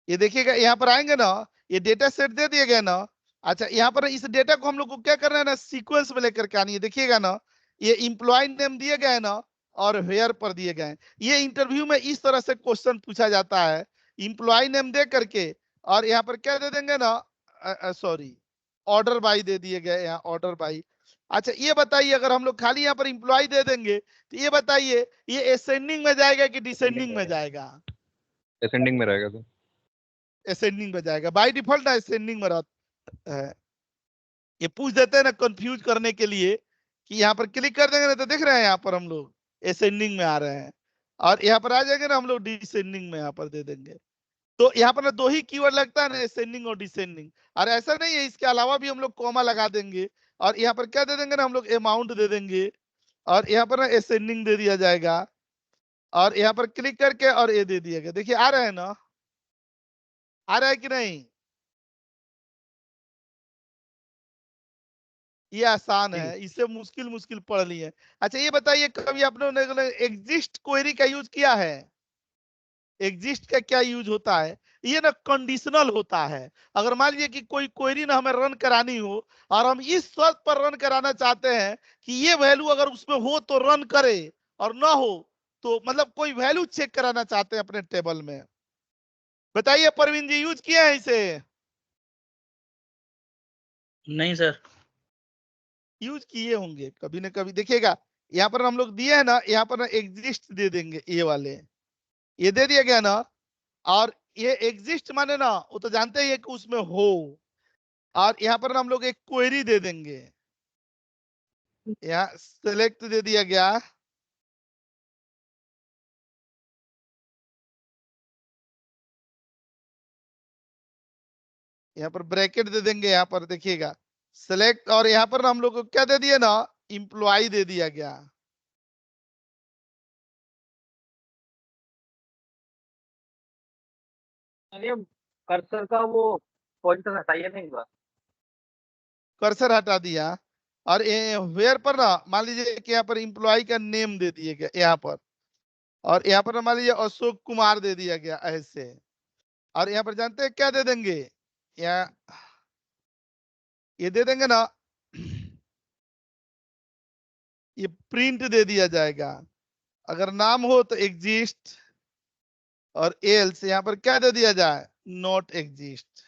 ये देखिएगा यहाँ पर आएंगे ना, ये डेटा सेट दे दिए गए ना। अच्छा यहाँ पर इस डेटा को हम लोग को क्या करना है ना, सीक्वेंस में लेकर के आनी है। देखिएगा ना, ये इम्प्लॉय नेम दिए गए ना और वेयर पर दिए गए। ये इंटरव्यू में इस तरह से क्वेश्चन पूछा जाता है, इम्प्लॉय नेम दे करके और यहाँ पर क्या दे देंगे ना, सॉरी ऑर्डर बाई दे दिए गए, यहाँ ऑर्डर बाई। अच्छा ये बताइए, अगर हम लोग खाली यहाँ पर इम्प्लॉय दे देंगे तो ये बताइए ये असेंडिंग में जाएगा कि डिसेंडिंग में जाएगा? असेंडिंग में रहेगा सर। असेंडिंग में जाएगा बाय डिफॉल्ट ना, असेंडिंग में रहता है। ये पूछ देते हैं ना कंफ्यूज करने के लिए कि यहाँ पर क्लिक कर देंगे ना तो देख रहे हैं यहाँ पर हम लोग असेंडिंग में आ रहे हैं, और यहाँ पर आ जाएंगे ना हम लोग डिसेंडिंग में यहाँ पर दे देंगे। तो यहाँ पर ना दो ही कीवर्ड लगता है ना, असेंडिंग और डिसेंडिंग। और ऐसा नहीं है, इसके अलावा भी हम लोग कॉमा लगा देंगे और यहाँ पर क्या दे देंगे ना हम लोग अमाउंट दे देंगे और यहाँ पर ना असेंडिंग दे दिया जाएगा और यहाँ पर क्लिक करके और ये दे दिया गया। देखिए आ रहा है ना, आ रहा है कि नहीं? ये आसान है, इससे मुश्किल मुश्किल पढ़ ली है। अच्छा ये बताइए कभी आपने एग्जिस्ट क्वेरी का यूज किया है? एग्जिस्ट का क्या यूज होता है? ये ना कंडीशनल होता है। अगर मान लीजिए कि कोई क्वेरी ना हमें रन करानी हो और हम इस शर्त पर रन कराना चाहते हैं कि ये वैल्यू अगर उसमें हो तो रन करे और ना हो तो मतलब कोई वैल्यू चेक कराना चाहते हैं अपने टेबल में। बताइए परवीन जी, यूज किया है इसे? नहीं सर। यूज किए होंगे कभी ना कभी। देखिएगा यहाँ पर हम लोग दिए है ना, यहाँ पर ना एग्जिस्ट दे देंगे, ये वाले ये दे दिया गया ना, और ये एग्जिस्ट माने ना वो तो जानते ही है कि उसमें हो, और यहाँ पर हम लोग एक क्वेरी दे देंगे, यहाँ सेलेक्ट दे दिया गया, यहाँ पर ब्रैकेट दे देंगे, यहाँ पर देखिएगा सेलेक्ट, और यहाँ पर हम लोग को क्या दे दिया ना, इम्प्लॉय दे दिया गया। कर्सर का वो पॉइंटर हटाइए ना एक बार। कर्सर हटा दिया और वेयर पर ना मान लीजिए कि यहाँ पर इम्प्लॉय का नेम दे दिया गया यहाँ पर, और यहाँ पर मान लीजिए अशोक कुमार दे दिया गया ऐसे, और यहाँ पर जानते हैं क्या दे देंगे, यहाँ ये दे देंगे ना, ये प्रिंट दे दिया जाएगा। अगर नाम हो तो एग्जिस्ट और एल्स यहाँ पर क्या दे दिया जाए, नॉट एग्जिस्ट।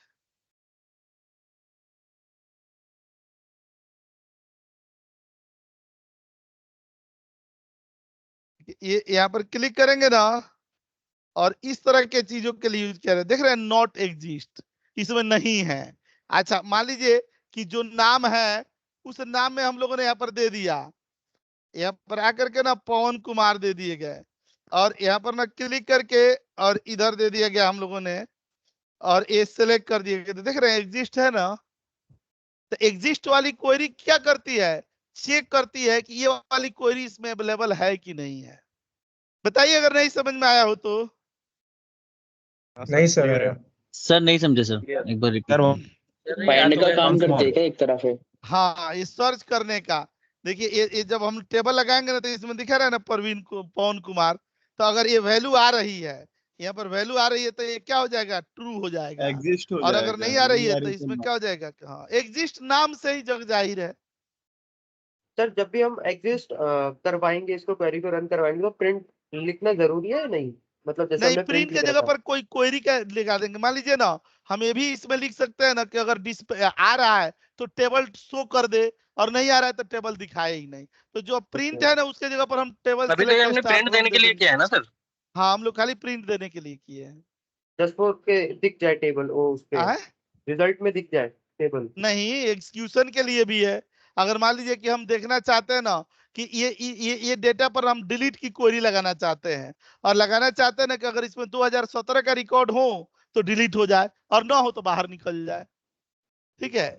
ये यहाँ पर क्लिक करेंगे ना और इस तरह के चीजों के लिए यूज किया है। देख रहे हैं नॉट एग्जिस्ट, इसमें नहीं है। अच्छा मान लीजिए कि जो नाम है उस नाम में हम लोगों ने यहाँ पर दे दिया, यहाँ पर आकर के ना पवन कुमार दे दिए गए, और यहाँ पर ना क्लिक करके और इधर दे दिया गया हम लोगों ने, और ये सिलेक्ट कर दिया गया। तो देख रहे हैं एग्जिस्ट है ना। तो एग्जिस्ट वाली क्वेरी क्या करती है, चेक करती है कि ये वाली क्वेरी इसमें अवेलेबल है कि नहीं है। बताइए अगर नहीं समझ में आया हो तो। नहीं सर, सर नहीं समझे सर, एक बार रिपीट। फाइंड का काम करते हैं क्या एक तरह से? हाँ ये सर्च करने का। देखिए ये जब हम टेबल लगाएंगे ना तो इसमें दिखा रहा है ना परवीन को पवन कुमार, तो अगर ये वैल्यू आ रही है, यहाँ पर वैल्यू आ रही है तो ये क्या हो जाएगा, ट्रू हो जाएगा। एग्जिस्ट हो और अगर जाएगा, नहीं आ रही है तो invalid इसमें to क्या हो जाएगा, हाँ एग्जिस्ट नाम से ही जग जाहिर है। सर जब भी हम एग्जिस्ट करवाएंगे, इसको क्वेरी को रन करवाएंगे, तो प्रिंट लिखना जरूरी है या नहीं? मतलब जैसे नहीं, हमने प्रिंट प्रिंट के लिखा जगह था। पर कोई क्वेरी का लगा देंगे। मान लीजिए ना हम ये भी इसमें लिख सकते हैं ना कि अगर डिस्प्ले आ रहा है तो टेबल शो कर दे, और नहीं आ रहा है तो टेबल दिखाए ही नहीं। तो जो प्रिंट है ना उसके जगह पर हम टेबल अभी तो ये हमने प्रिंट देने के लिए किया है ना सर। हाँ हम लोग खाली प्रिंट देने के लिए किए हैं। जस्ट फॉर के दिख जाए टेबल, वो उस पे रिजल्ट में दिख जाए टेबल। नहीं, एग्जीक्यूशन के लिए भी है। अगर मान लीजिए कि हम देखना चाहते हैं ना कि ये डेटा पर हम डिलीट की क्वेरी लगाना चाहते हैं, और लगाना चाहते हैं ना कि अगर इसमें 2017 का रिकॉर्ड हो तो डिलीट हो जाए और ना हो तो बाहर निकल जाए, ठीक है।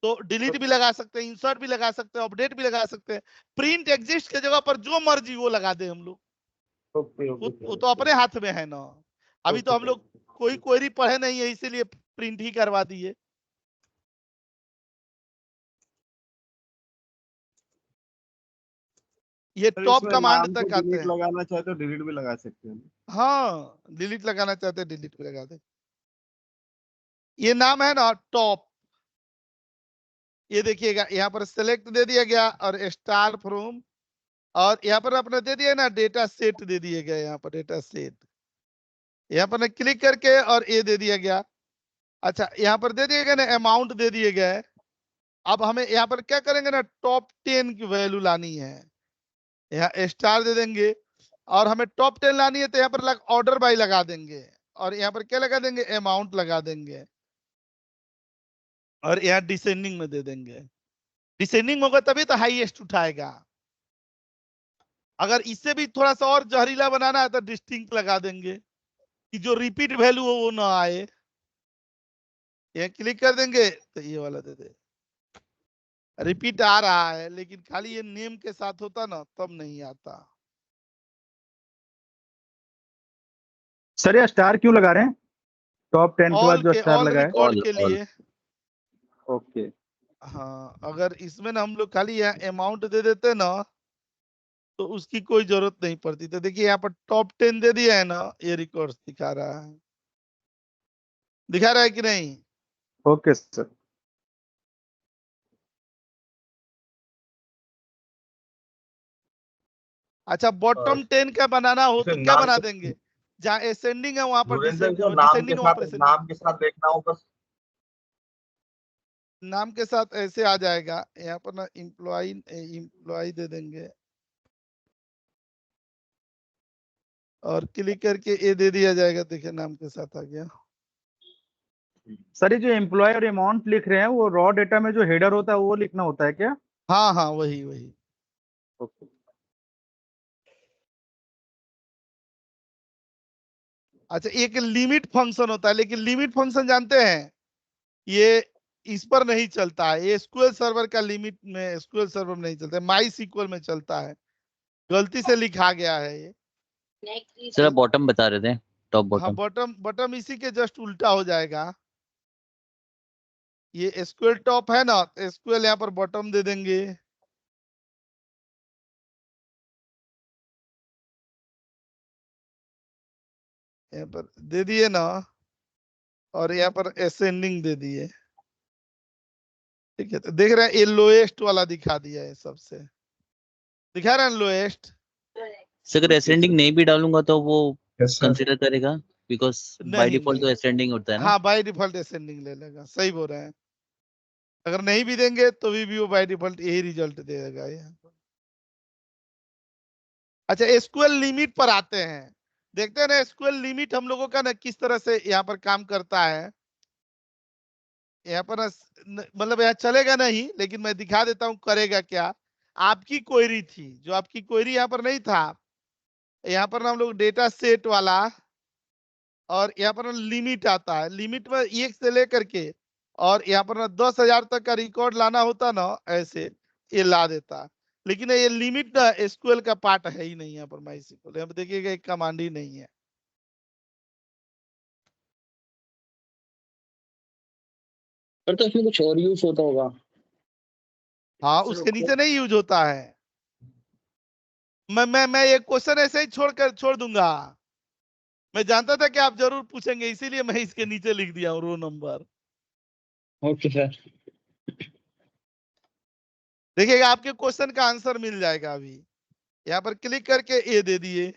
तो डिलीट भी लगा सकते हैं, इंसर्ट भी लगा सकते हैं, अपडेट भी लगा सकते हैं। प्रिंट एग्जिस्ट के जगह पर जो मर्जी वो लगा दे हम लोग, वो तो अपने हाथ में है ना। अभी तो हम लोग कोई क्वेरी पढ़े नहीं है इसीलिए प्रिंट ही करवा दिए। ये टॉप कमांड तक आते हैं। लगाना चाहे तो डिलीट भी लगा सकते हैं। हाँ डिलीट लगाना चाहते हैं डिलीट भी लगा दे। ये नाम है ना टॉप, ये देखिएगा यहाँ पर सेलेक्ट दे दिया गया और स्टार फ्रॉम, और यहाँ पर अपने दे दिया ना डेटा सेट दे दिए गए, यहाँ पर डेटा सेट, यहाँ पर क्लिक करके और ये दे दिया गया। अच्छा यहाँ पर दे दिए गए ना अमाउंट दे दिए गए। अब हमें यहाँ पर क्या करेंगे ना टॉप 10 की वैल्यू लानी है, यहाँ स्टार दे देंगे और हमें टॉप 10 लानी है तो यहाँ पर ऑर्डर बाय लगा देंगे और यहाँ पर क्या लगा देंगे अमाउंट लगा देंगे और यहाँ डिसेंडिंग में दे देंगे। डिसेंडिंग होगा तभी तो हाईएस्ट उठाएगा। अगर इससे भी थोड़ा सा और जहरीला बनाना है तो डिस्टिंक्ट लगा देंगे कि जो रिपीट वैल्यू हो वो ना आए। यहाँ क्लिक कर देंगे तो ये वाला दे दे, रिपीट आ रहा है लेकिन खाली ये नेम के साथ होता ना तब नहीं आता। सर ये स्टार क्यों लगा रहे हैं? टॉप 10 के बाद ऑल जो के स्टार ऑल लगा है। रिकॉर्ड के लिए। ओके। हाँ अगर इसमें ना हम लोग खाली यहाँ अमाउंट दे देते ना तो उसकी कोई जरूरत नहीं पड़ती। तो देखिए यहाँ पर टॉप 10 दे दिया है ना, ये रिकॉर्ड दिखा रहा है, दिखा रहा है कि नहीं? Okay sir. अच्छा बॉटम 10 का बनाना हो तो फिर क्या नाम बना के- देंगे? जहाँ असेंडिंग है वहां पर धुरेंद्र डिसेंडिंग, जो नाम के डिसेंडिंग वहां साथ पर नाम के साथ देखना हो बस। नाम के साथ ऐसे आ जाएगा। यहाँ पर ना इम्प्लॉय दे देंगे और क्लिक करके ये दे दिया जाएगा। देखिए नाम के साथ आ गया। सर ये जो एम्प्लॉय और अमाउंट लिख रहे हैं वो रॉ डेटा में जो हेडर होता है वो लिखना होता है क्या? हाँ हाँ वही वही। ओके। अच्छा एक लिमिट फंक्शन होता है, लेकिन लिमिट फंक्शन जानते हैं ये इस पर नहीं चलता है। ये एसक्यूएल सर्वर का लिमिट में, एसक्यूएल सर्वर में नहीं चलता है, माई सीक्वल में चलता है। गलती से लिखा गया है ये। सर आप बॉटम बता रहे थे, टॉप हाँ बॉटम। बॉटम इसी के जस्ट उल्टा हो जाएगा। ये एसक्यूएल टॉप है ना, एसक्यूएल यहाँ पर बॉटम दे देंगे। यहाँ पर दे दिए ना और यहाँ पर असेंडिंग दे दिए। ठीक है तो देख रहे हैं ये लोएस्ट वाला दिखा दिया है, सबसे दिखा रहे हैं लोएस्ट। सर अगर असेंडिंग नहीं भी डालूंगा तो वो Yes, sir. कंसीडर करेगा, बिकॉज बाय नहीं डिफॉल्ट तो नहीं, असेंडिंग होता है ना। हाँ बाय डिफॉल्ट असेंडिंग ले लेगा, सही बोल रहे हैं। अगर नहीं भी देंगे तो भी वो बाय डिफॉल्ट यही रिजल्ट देगा यहाँ पर। अच्छा एसक्यूएल लिमिट पर आते हैं, देखते हैं ना एसक्यूएल लिमिट हम लोगों का ना किस तरह से यहाँ पर काम करता है। यहाँ पर मतलब यहाँ चलेगा नहीं लेकिन मैं दिखा देता हूँ करेगा क्या। आपकी क्वेरी थी, जो आपकी क्वेरी यहाँ पर नहीं था, यहाँ पर हम लोग डेटा सेट वाला और यहाँ पर लिमिट आता है। लिमिट में 1 से लेकर के और यहाँ पर 10,000 तक का रिकॉर्ड लाना होता ना, ऐसे ये ला देता। लेकिन ये लिमिट ना एसक्यूएल का पार्ट है ही नहीं यहाँ पर माइस्क्यूएल। यहाँ पर देखिएगा एक कमांड ही नहीं है। पर तो इसमें कुछ और यूज होता होगा। हाँ उसके नीचे नहीं यूज होता है। मैं ये क्वेश्चन ऐसे ही छोड़ दूंगा। मैं जानता था कि आप जरूर पूछेंगे, इसीलिए मैं इसके नीचे लिख दिया हूँ रो नंबर। Okay sir. देखिएगा आपके क्वेश्चन का आंसर मिल जाएगा। अभी यहाँ पर क्लिक करके ये दे दिए।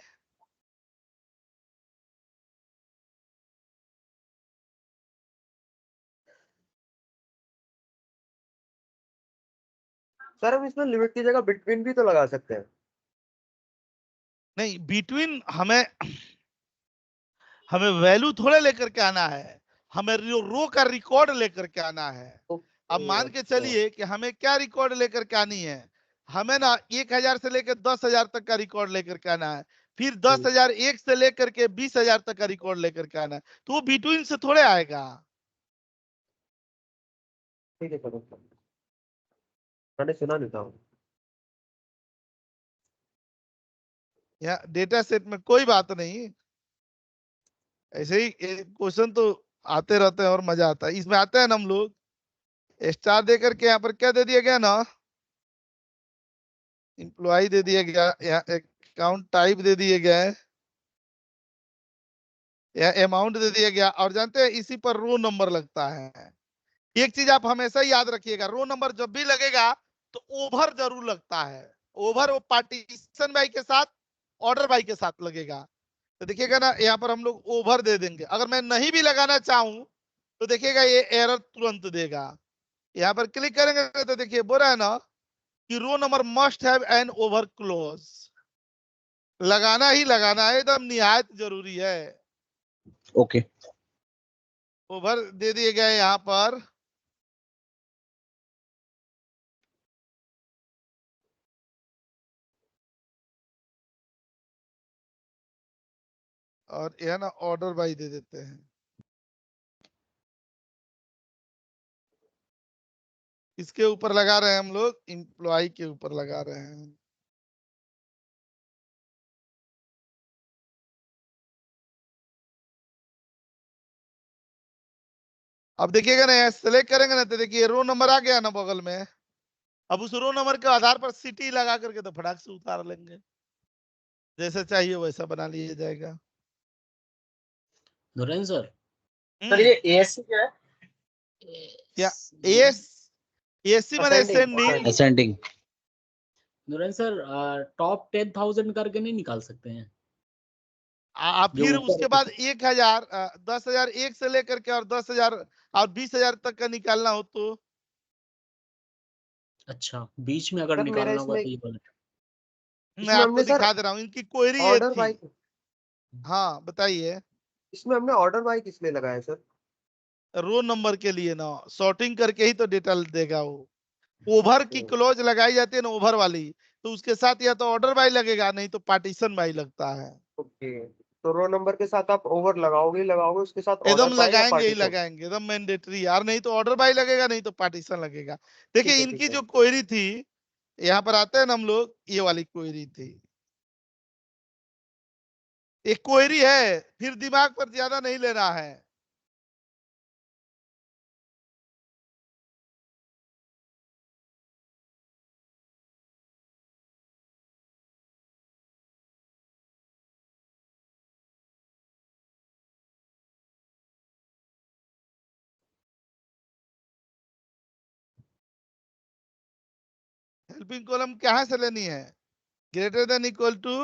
सर हम इसमें लिमिट की जगह बिटवीन भी तो लगा सकते हैं। नहीं बिटवीन हमें वैल्यू थोड़े लेकर के आना है, हमें रो का रिकॉर्ड लेकर के आना है। अब मान के चलिए कि हमें क्या रिकॉर्ड लेकर के आनी है, हमें ना 1000 से लेकर 10,000 तक का रिकॉर्ड लेकर के आना है, फिर 10,001 से लेकर के 20,000 तक का रिकॉर्ड लेकर के आना है, तो वो बिटवीन से थोड़े आएगा। ठीक है सर, मैंने सुना नहीं था। या डेटा सेट में कोई बात नहीं, ऐसे ही क्वेश्चन तो आते रहते हैं और मजा आता है। इसमें आते हैं ना हम लोग स्टार दे करके, यहाँ पर क्या दे दिया गया ना, एम्प्लॉय दे दिया गया, यहाँ अकाउंट टाइप दे दिए गए, अमाउंट दे दिया गया, और जानते हैं इसी पर रो नंबर लगता है। एक चीज आप हमेशा याद रखिएगा, रो नंबर जब भी लगेगा तो ओवर जरूर लगता है। ओवर वो पार्टीशन बाई के साथ, ऑर्डर बाई के साथ लगेगा। तो देखिएगा ना, यहाँ पर हम लोग ओवर दे देंगे। अगर मैं नहीं भी लगाना चाहूं तो देखिएगा ये एरर तुरंत देगा। यहाँ पर क्लिक करेंगे तो देखिए बोल रहा है ना कि row number must have an over clause. लगाना ही लगाना है, एकदम निहायत जरूरी है। ओके ओवर दे दिए गए यहाँ पर। और यह ना ऑर्डर बाई दे देते हैं। इसके ऊपर लगा रहे हैं हम लोग, एम्प्लॉय के ऊपर लगा रहे हैं। अब देखिएगा ना, सेलेक्ट करेंगे ना तो देखिए रो नंबर आ गया ना बगल में। अब उस रो नंबर के आधार पर सिटी लगा करके तो फटाक से उतार लेंगे, जैसा चाहिए वैसा बना लिया जाएगा। नरेंद्र सर, सर ये एएससी क्या है? क्या एएससी माने ascending? Ascending. Narendra sir, top 10,000 करके नहीं निकाल सकते हैं? फिर उसके बाद 1,000 10,000 एक से लेकर के और 10,000 और 20,000 तक का निकालना हो तो। अच्छा, बीच में अगर निकालना होगा तो ये वाला। मैं आपको दिखा दे रहा हूँ, इनकी क्वेरी ये ऑर्डर थी। बाई, हाँ बताइए। इसमें हमने ऑर्डर बाई किस लिए लगाया सर? रो नंबर के लिए ना, सॉर्टिंग करके ही तो डेटा देगा वो। ओवर की क्लोज लगाई जाती है ना, ओवर वाली, तो उसके साथ या तो ऑर्डर बाई लगेगा, नहीं तो पार्टीशन बाई लगता है। ओके, तो रो नंबर के साथ आप ओवर लगाओगे उसके साथ एकदम ऑर्डर बाई या लगाएंगे ही पार्टीशन? लगाएंगे, एकदम मैंडेटरी यार, नहीं तो ऑर्डर बाई लगेगा, नहीं तो पार्टीशन लगेगा। देखिए ठीक इनकी है। जो क्वेरी थी, यहाँ पर आते हैं ना हम लोग, ये वाली क्वेरी थी। एक क्वेरी है, फिर दिमाग पर ज्यादा नहीं लेना है। हेल्पिंग कॉलम कहां से लेनी है? Greater than equal to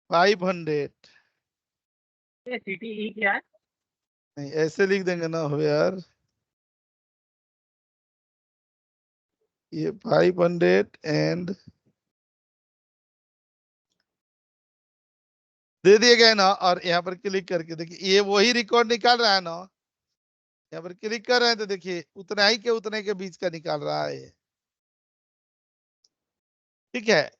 500। ये सीटीई क्या है? नहीं ऐसे लिख देंगे ना हो यार, ये 500 एंड दे दिए गए ना, और यहाँ पर क्लिक करके देखिए ये वही रिकॉर्ड निकाल रहा है ना। यहाँ पर क्लिक कर रहे हैं तो देखिए उतना ही के उतने के बीच का निकाल रहा है। ठीक है,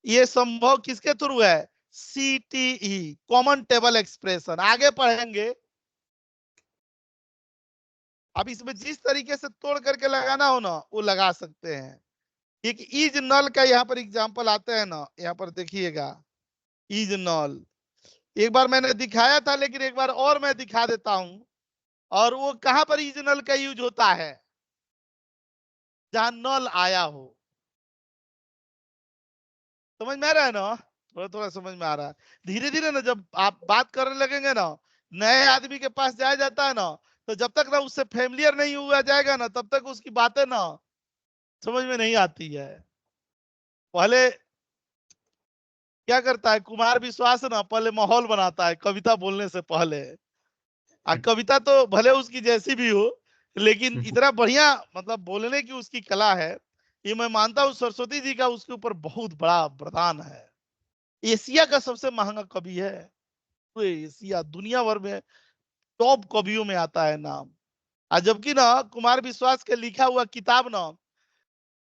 ये संभव किसके थ्रू है? CTE, common table expression. आगे पढ़ेंगे। अब इसमें जिस तरीके से तोड़ करके लगाना हो ना, वो लगा सकते हैं। एक इज नल का यहाँ पर एग्जांपल आते हैं ना, यहाँ पर देखिएगा इज नल। एक बार मैंने दिखाया था, लेकिन एक बार और मैं दिखा देता हूं। और वो कहां पर इज नल का यूज होता है? जहां नल आया हो। समझ में आ रहा है ना? थोड़ा थोड़ा समझ में आ रहा है। धीरे धीरे ना जब आप बात करने लगेंगे ना, नए आदमी के पास जाया जाता है ना, तो जब तक ना उससे फेमिलियर नहीं हुआ जाएगा ना, तब तक उसकी बातें ना समझ में नहीं आती है। पहले क्या करता है कुमार विश्वास ना, पहले माहौल बनाता है कविता बोलने से पहले। कविता तो भले उसकी जैसी भी हो, लेकिन इतना बढ़िया मतलब बोलने की उसकी कला है, ये मैं मानता हूँ सरस्वती जी का उसके ऊपर बहुत बड़ा वरदान है। एशिया का सबसे महंगा कवि है तो एशिया, दुनिया भर में टॉप कवियों में आता है नाम। जबकि ना कुमार विश्वास के लिखा हुआ किताब ना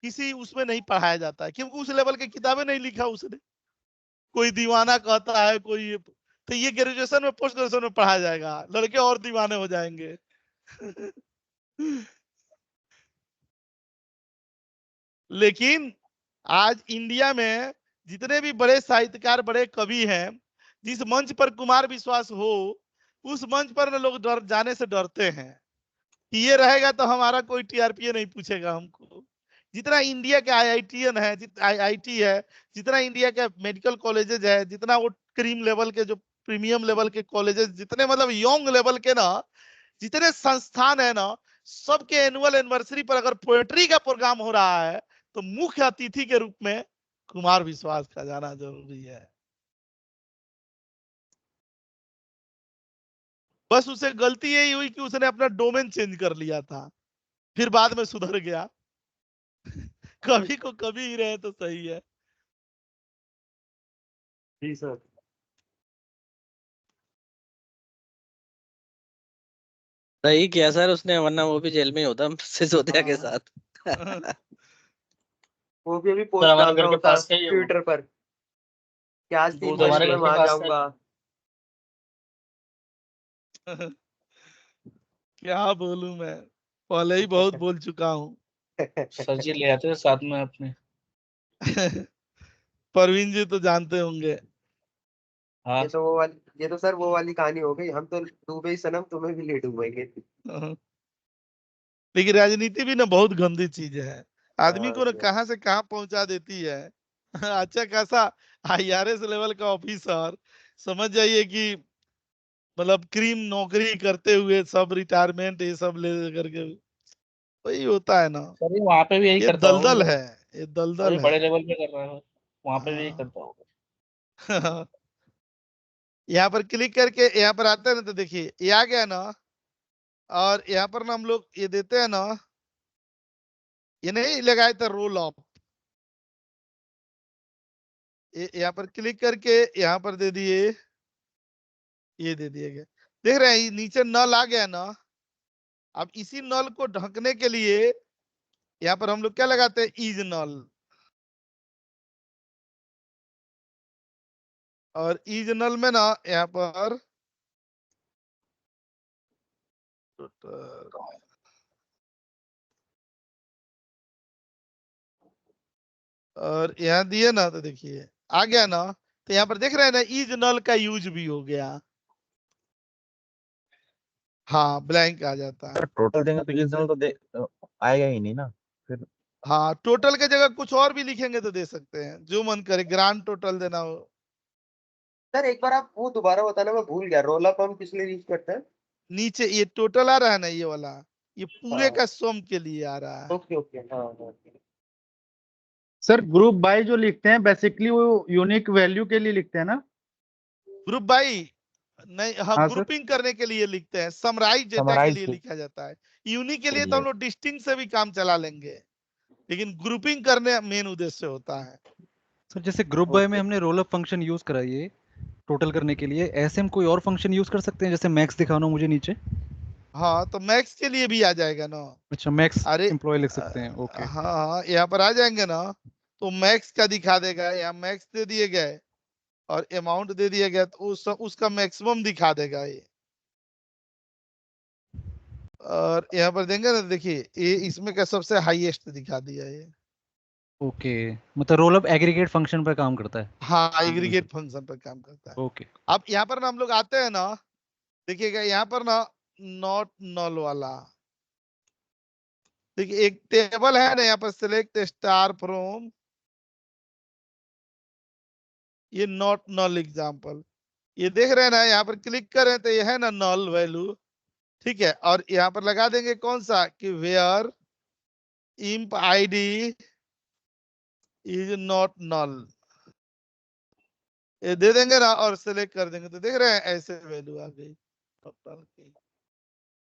किसी उसमें नहीं पढ़ाया जाता है, क्योंकि उस लेवल की किताबें नहीं लिखा उसने। कोई दीवाना कहता है, कोई तो ये ग्रेजुएशन में पोस्ट ग्रेजुएशन में पढ़ाया जाएगा, लड़के और दीवाने हो जाएंगे। लेकिन आज इंडिया में जितने भी बड़े साहित्यकार, बड़े कवि हैं, जिस मंच पर कुमार विश्वास हो, उस मंच पर लोग डर जाने से डरते हैं कि ये रहेगा तो हमारा कोई टीआरपी नहीं पूछेगा हमको। जितना इंडिया के आईआईटीएन है, आईआईटी है, जितना इंडिया के मेडिकल कॉलेजेस है, जितना वो क्रीम लेवल के, जो प्रीमियम लेवल के कॉलेजेस, जितने मतलब यंग लेवल के ना जितने संस्थान है ना, सबके एनुअल एनिवर्सरी पर अगर पोएट्री का प्रोग्राम हो रहा है तो मुख्य अतिथि के रूप में कुमार विश्वास का जाना जरूरी है। बस उसे गलती यही हुई कि उसने अपना डोमेन चेंज कर लिया था, फिर बाद में सुधर गया। कभी को कभी ही रहे तो सही है। जी सर। सही किया सर उसने, वरना वो भी जेल में ही होता सिसोदिया के साथ। वो भी अभी सर पोस्ट हमारे डाल घर रहा के होता पास का ही है वो। ट्विटर पर कि आज 3 तो बजे हमारे मैं घर के वहां पास का जाऊंगा। क्या बोलूं मैं, पहले ही बहुत बोल चुका हूँ। सर जी ले आते हैं साथ में अपने। परवीन जी तो जानते होंगे। हाँ ये तो सर वो वाली कहानी हो गई, हम तो डूबे ही सनम, तुम्हें भी ले डूबेंगे। लेकिन राजनीति भी ना बहुत गंदी चीज है, आदमी हाँ को ना जी। कहां से कहां पहुंचा देती है। अच्छा खासा आईआरएस लेवल का ऑफिसर, समझ जाइए कि मतलब क्रीम नौकरी करते हुए सब रिटायरमेंट ये सब ले करके, वही होता है ना। सर वहाँ पे भी यही ये करता होगा दलदल मतलब। है, ये दलदल अभी है। बड़े लेवल पे कर रहा है, वहाँ पे भी यही करता होगा। यहाँ पर क्लिक करके यहाँ पर आते हैं ना, तो देखिए ये आ गया ना, और यहाँ पर ना हम लोग ये देते हैं ना, ये नहीं लगाए थे रोल ऑफ, यहाँ पर क्लिक करके यहाँ पर दे दिए, ये दे दिए गए। देख रहे हैं ये नीचे नल आ गया ना। अब इसी नल को ढकने के लिए यहाँ पर हम लोग क्या लगाते हैं, इज नल। और इज नल में ना यहाँ पर और यहाँ दिए ना, तो देखिए आ गया ना, तो यहाँ पर देख रहे हैं ना इज नल का यूज भी हो गया। हाँ ब्लैंक आ जाता है। टोटल देंगे तो रीजनल तो आएगा ही नहीं ना फिर। हाँ टोटल के जगह कुछ और भी लिखेंगे तो दे सकते हैं, जो मन करे, ग्रांड टोटल देना हो। सर एक बार आप वो दोबारा बताना, मैं भूल गया। रोल अप हम किस लिए यूज करते हैं? नीचे ये टोटल आ रहा है ना, ये वाला, ये पूरे हाँ का सम के लिए आ रहा है। ओके ओके हाँ हाँ। सर ग्रुप बाय जो लिखते हैं बेसिकली वो यूनिक वैल्यू के लिए लिखते हैं ना? ग्रुप बाई नहीं, हाँ हाँ सर। ग्रुपिंग करने के लिए लिखते हैं, समराइज डेटा के लिए लिखा जाता है। यूनिक के लिए तो हम लोग डिस्टिंक्ट से भी काम चला लेंगे, लेकिन ग्रुपिंग करने मेन उद्देश्य होता है। सर जैसे ग्रुप बाय में हमने रोल अप फंक्शन यूज करा है टोटल करने के लिए, ऐसे हम कोई और फंक्शन यूज कर सकते हैं, जैसे मैक्स दिखाना मुझे नीचे? हाँ तो मैक्स के लिए भी आ जाएगा ना। अच्छा मैक्स अरे एम्प्लॉय लिख सकते हैं, ओके। हाँ यहाँ पर आ जाएंगे ना, तो मैक्स का दिखा देगा, यहाँ मैक्स दे दिए गए और अमाउंट दे दिया गया, तो उसका मैक्सिमम दिखा देगा ये। और यहाँ पर देंगे ना, देखिए ये इसमें का सबसे हाईएस्ट दिखा दिया ये। ओके मतलब रोल अप एग्रीगेट फंक्शन पर काम करता है। हाँ एग्रीगेट फंक्शन पर काम करता है। ओके अब यहाँ पर ना हम लोग आते हैं ना, देखिएगा यहाँ पर ना नॉट नल वाला, देखिए एक टेबल है ना, यहाँ पर सिलेक्ट स्टार फ्रॉम, ये नॉट नल एग्जाम्पल, ये देख रहे हैं ना, यहाँ पर क्लिक करें तो ये है ना नल वैल्यू, ठीक है। और यहाँ पर लगा देंगे कौन सा, कि where imp id is not null, ये दे देंगे ना और सिलेक्ट कर देंगे, तो देख रहे हैं ऐसे वैल्यू आ गई टोटल की।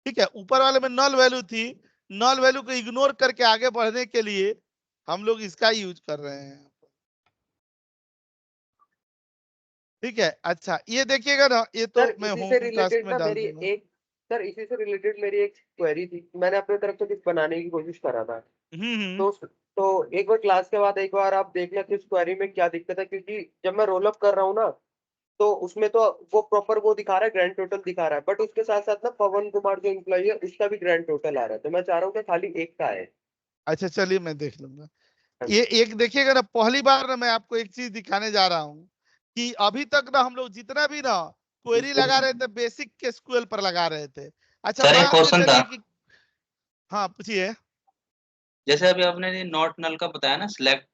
ठीक है, ऊपर वाले में नल वैल्यू थी, नल वैल्यू को इग्नोर करके आगे बढ़ने के लिए हम लोग इसका यूज कर रहे हैं। ठीक है, अच्छा ये देखिएगा ना, ये तो सर मैं इसी से होम टास्क रिलेटेड में ना डाल मेरी दूंगा। एक सर इसी से रिलेटेड मेरी एक क्वेरी थी, मैंने अपने तरफ से कुछ बनाने की कोशिश करा था। तो एक बार क्लास के बाद एक बार आप देखना कि उस क्वेरी में क्या दिक्कत है, क्योंकि जब मैं रोल अप कर रहा हूँ ना, तो उसमें तो वो प्रॉपर वो दिखा रहा है, ग्रैंड टोटल दिखा रहा है, बट उसके साथ साथ ना पवन कुमार जो एम्प्लॉय है उसका भी ग्रैंड टोटल आ रहा है, तो मैं चाह रहा हूँ कि खाली एक का है। अच्छा चलिए मैं देख लूंगा। ये एक देखिएगा ना, पहली बार ना मैं आपको एक चीज दिखाने जा रहा हूँ कि अभी तक ना हम लोग जितना भी ना क्वेरी लगा रहे थे, बेसिक के एसक्यूएल पर लगा रहे थे। अच्छा सर एक मान के क्वेश्चन था, चलिए कि हाँ पूछिए। जैसे अभी आपने नॉट नल का बताया ना, select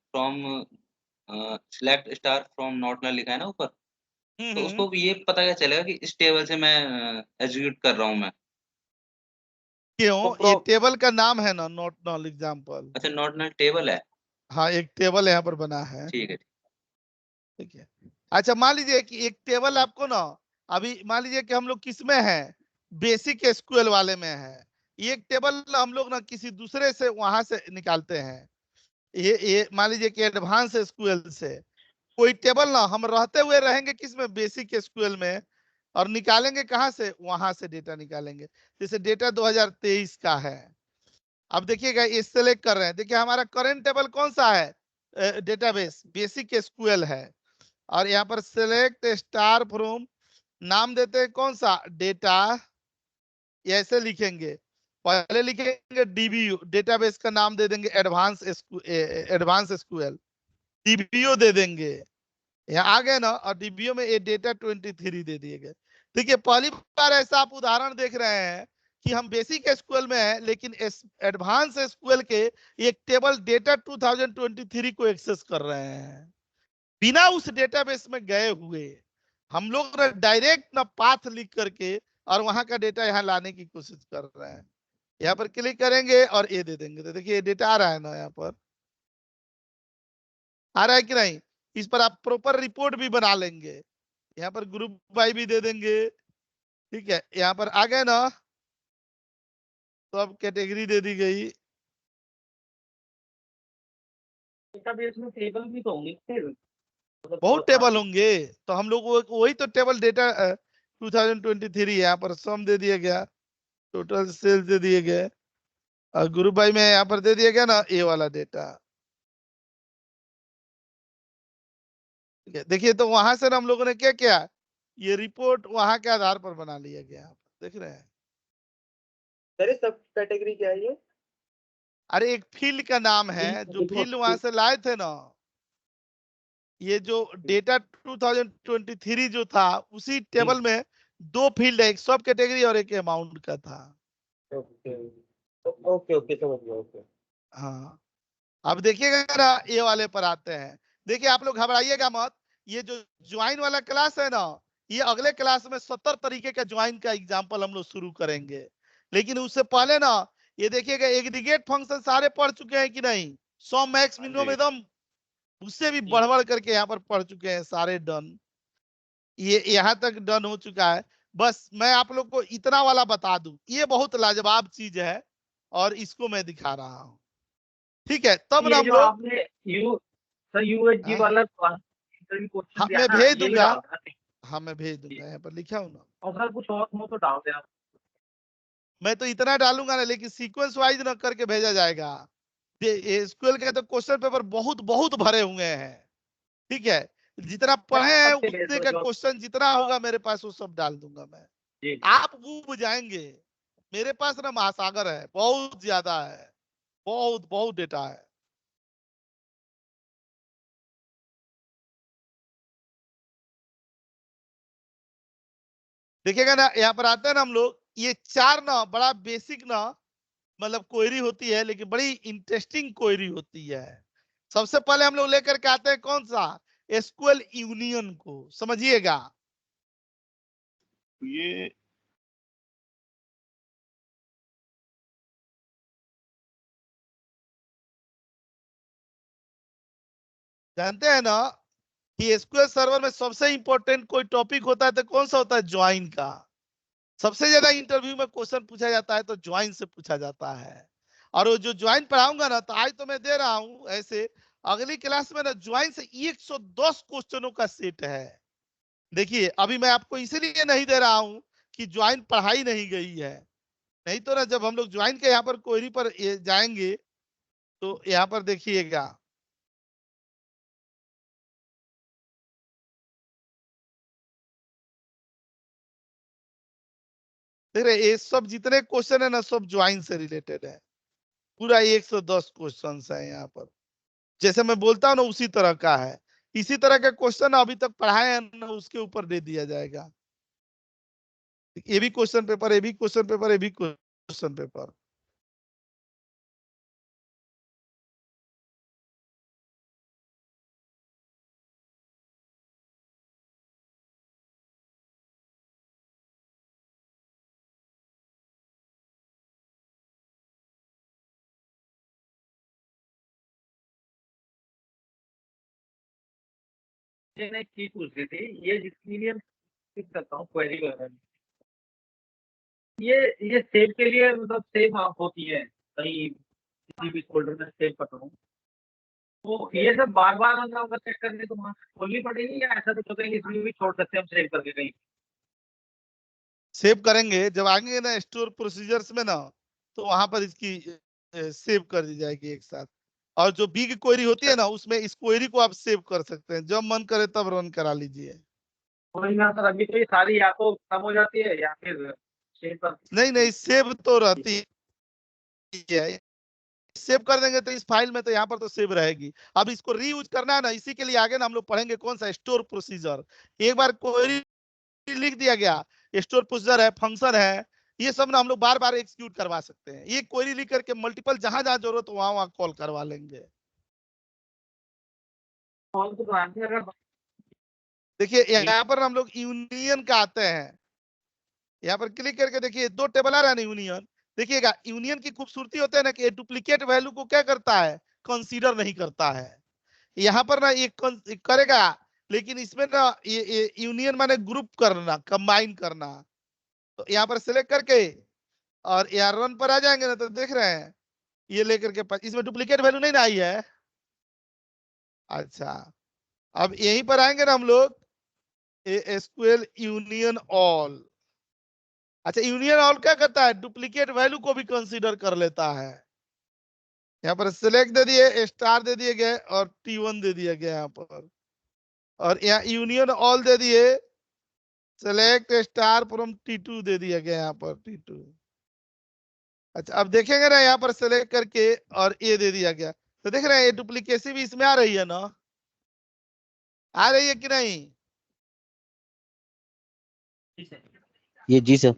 star from not null लिखा है ना ऊपर, तो उसको ये पता क्या चलेगा कि इस टेबल से मैं एग्जीक्यूट कर रहा हूँ मैं? क्यों? ये टेबल का नाम है ना, नोट नॉल एग्जाम्पल। अच्छा, नॉट नल टेबल है। हाँ, एक टेबल यहाँ पर बना है। ठीक है। ठीक है। अच्छा, मान लीजिए कि एक टेबल आपको ना, अभी मान लीजिए कि हम लोग किस में है, बेसिक एसक्यूएल वाले में है। एक टेबल हम लोग ना किसी दूसरे से वहां से निकालते हैं। ये मान लीजिए कि एडवांस एसक्यूएल से कोई टेबल ना हम रहते हुए रहेंगे किसमें, बेसिक एसक्यूएल में, और निकालेंगे कहां से, वहां से डेटा निकालेंगे। जैसे डेटा 2023 का है। अब देखिएगा, ये सेलेक्ट कर रहे हैं। देखिए हमारा करंट टेबल कौन सा है, डेटाबेस बेसिक एसक्यूएल है। और यहाँ पर सिलेक्ट स्टार फ्रॉम, नाम देते हैं कौन सा, डेटा। ऐसे लिखेंगे, पहले लिखेंगे डीबीयू, डेटाबेस का नाम दे देंगे एडवांस एसक्यूएल, डीबीयू दे देंगे। यहाँ आ गए ना, और डीबीयू में ये डेटा 23 दे दिए गए। देखिए पहली बार ऐसा आप उदाहरण देख रहे हैं कि हम बेसिक एसक्यूएल में है, लेकिन एडवांस एसक्यूएल के एक टेबल डेटा 2023 को एक्सेस कर रहे हैं बिना उस डेटाबेस में गए हुए। हम लोग डायरेक्ट ना पाथ लिख करके और वहां का डेटा यहाँ लाने की कोशिश कर रहे हैं। यहाँ पर क्लिक करेंगे और ये दे देंगे, तो देखिए डेटा आ रहा है ना, यहाँ पर आ रहा है कि नहीं। इस पर आप प्रॉपर रिपोर्ट भी बना लेंगे। यहाँ पर ग्रुप बाय भी दे देंगे। ठीक है, यहाँ पर आ गए ना, तो अब कैटेगरी दे दी गई। डेटाबेस में टेबल भी तो होंगे फिर, मतलब बहुत टेबल होंगे, तो हम लोग वही तो टेबल डेटा 2023 यहाँ पर सम दे दिया गया, टोटल सेल्स दे दिए गए, और ग्रुप बाय में यहाँ पर दे दिया गया ना ये वाला डेटा। ठीक है, देखिए तो वहां से ना हम लोगों ने क्या किया, ये रिपोर्ट वहां के आधार पर बना लिया गया। देख रहे हैं, सर सब कैटेगरी क्या है ये? अरे एक फील्ड का नाम है, जो फील्ड वहां से लाए थे ना, ये जो डेटा 2023 जो था, उसी टेबल में दो फील्ड है, एक सब कैटेगरी और एक अमाउंट का था। ओके ओके ओके, समझ गया। ओके हाँ, अब देखिएगा ना, ये वाले पर आते हैं। देखिए आप लोग घबराइएगा मत, ये जो ज्वाइन वाला क्लास है ना, ये अगले क्लास में 70 तरीके का ज्वाइन का एग्जाम्पल हम लोग शुरू करेंगे। लेकिन उससे पहले ना, ये देखिएगा एग्रीगेट फंक्शन सारे पढ़ चुके हैं कि नहीं, सम मैक्स मिनिमम एकदम उससे भी बढ़ बढ़ करके यहाँ पर पढ़ चुके हैं सारे, डन। ये यहाँ तक डन हो चुका है। बस मैं आप लोग को इतना वाला बता दूं, ये बहुत लाजवाब चीज है और इसको मैं दिखा रहा हूँ। ठीक है, तब ना ये हम जो लोग, आपने यूएसजी वाला इंटरव्यू क्वेश्चन हाँ दिया मैं ना, भेज ये भी दूंगा, डाल देना। हाँ मैं भेज दूंगा, यहाँ पर लिखा हूँ ना। और सर कुछ और हो तो डाल देना। मैं तो इतना डालूंगा ना, लेकिन सीक्वेंस वाइज ना करके भेजा जाएगा। एसक्यूएल के तो क्वेश्चन पेपर बहुत बहुत भरे हुए हैं। ठीक है, जितना पढ़े हैं उतने का क्वेश्चन जितना होगा मेरे पास वो सब डाल दूंगा मैं। आप डूब जाएंगे, मेरे पास ना महासागर है, बहुत ज्यादा है, बहुत बहुत डेटा है। देखिएगा ना, यहाँ पर आते हैं ना हम लोग, ये चार ना बड़ा बेसिक ना मतलब क्वेरी होती है, लेकिन बड़ी इंटरेस्टिंग क्वेरी होती है। सबसे पहले हम लोग लेकर के आते हैं कौन सा, एसक्यूएल यूनियन को, समझिएगा। ये जानते हैं ना कि एसक्यूएल सर्वर में सबसे इंपॉर्टेंट कोई टॉपिक होता है तो कौन सा होता है, ज्वाइन का। सबसे ज्यादा इंटरव्यू में क्वेश्चन पूछा जाता है तो ज्वाइन से पूछा जाता है। और वो जो ज्वाइन पढ़ाऊंगा ना, तो आज तो मैं दे रहा हूं ऐसे, अगली क्लास में ना ज्वाइन से 110 क्वेश्चनों का सेट है। देखिए अभी मैं आपको इसीलिए नहीं दे रहा हूं कि ज्वाइन पढ़ाई नहीं गई है, नहीं तो ना जब हम लोग ज्वाइन के यहाँ पर क्वेरी पर जाएंगे तो यहाँ पर देखिएगा, देख रहे ये सब जितने क्वेश्चन है ना, सब ज्वाइन से रिलेटेड है। पूरा 110 क्वेश्चन है यहाँ पर, जैसे मैं बोलता हूँ ना उसी तरह का है। इसी तरह का क्वेश्चन अभी तक पढ़ाए हैं ना, उसके ऊपर दे दिया जाएगा। ये भी क्वेश्चन पेपर, ये भी क्वेश्चन पेपर, ये भी क्वेश्चन पेपर। मैंने एक चीज पूछ रही थी, ये जितनी भी हम फिक्स करता हूँ क्वेरी वगैरह, ये सेव के लिए मतलब सेव होती है कहीं किसी भी फोल्डर में सेव कर रहा हूँ, तो ये सब बार बार मतलब अगर चेक करने तो वहाँ खोलनी पड़ेगी, या ऐसा कुछ होता है कि इसमें भी छोड़ सकते हैं हम सेव करके कहीं? सेव करेंगे जब आएंगे ना स्टोर प्रोसीजर्स में ना, तो वहां पर इसकी सेव कर दी जाएगी एक साथ। और जो बिग क्वेरी होती है ना, उसमें इस क्वेरी को आप सेव कर सकते हैं, जब मन करे तब रन करा लीजिए। कोई ना सर, अभी तो ये सारी या तो खत्म हो जाती है या फिर सेव कर। नहीं सेव तो रहती है, सेव कर देंगे तो इस फाइल में, तो यहाँ पर तो सेव रहेगी। अब इसको रीयूज करना है ना, इसी के लिए आगे ना हम लोग पढ़ेंगे कौन सा स्टोर प्रोसीजर। एक बार क्वेरी लिख दिया गया, स्टोर प्रोसीजर है, फंक्शन है, ये सब ना हम लोग बार बार एग्जीक्यूट करवा सकते हैं। ये क्वेरी लिख करके मल्टीपल जहां जहां जरूरत वहां वहां कॉल करवा लेंगे। देखिए यहाँ पर हम लोग यूनियन का आते हैं, यहाँ पर क्लिक करके देखिए 2 टेबल आ रहा है ना यूनियन। देखिएगा यूनियन की खूबसूरती होता है ना कि डुप्लीकेट वैल्यू को क्या करता है, कंसीडर नहीं करता है। यहाँ पर ना ये करेगा, लेकिन इसमें ना ये यूनियन माने ग्रुप करना, कंबाइन करना। तो यहाँ पर सिलेक्ट करके और यहाँ रन पर आ जाएंगे ना, तो देख रहे हैं ये लेकर के इसमें डुप्लीकेट वैल्यू नहीं ना आई है। अच्छा, अब यहीं पर आएंगे ना हम लोग, एसक्यूएल यूनियन ऑल। अच्छा, यूनियन ऑल क्या करता है, डुप्लीकेट वैल्यू को भी कंसीडर कर लेता है। यहाँ पर सिलेक्ट दे दिए, स्टार दे दिए गए और T1 दे दिया गया यहाँ पर, और यहाँ यूनियन ऑल दे दिए, सेलेक्ट स्टार फ्रॉम T2 दे दिया गया यहाँ पर T2। अच्छा, अब देखेंगे ना यहाँ पर सेलेक्ट करके और ये दे दिया गया, तो देख रहे हैं ये डुप्लीकेसी भी इसमें आ रही है ना, आ रही है कि नहीं? ये जी सर।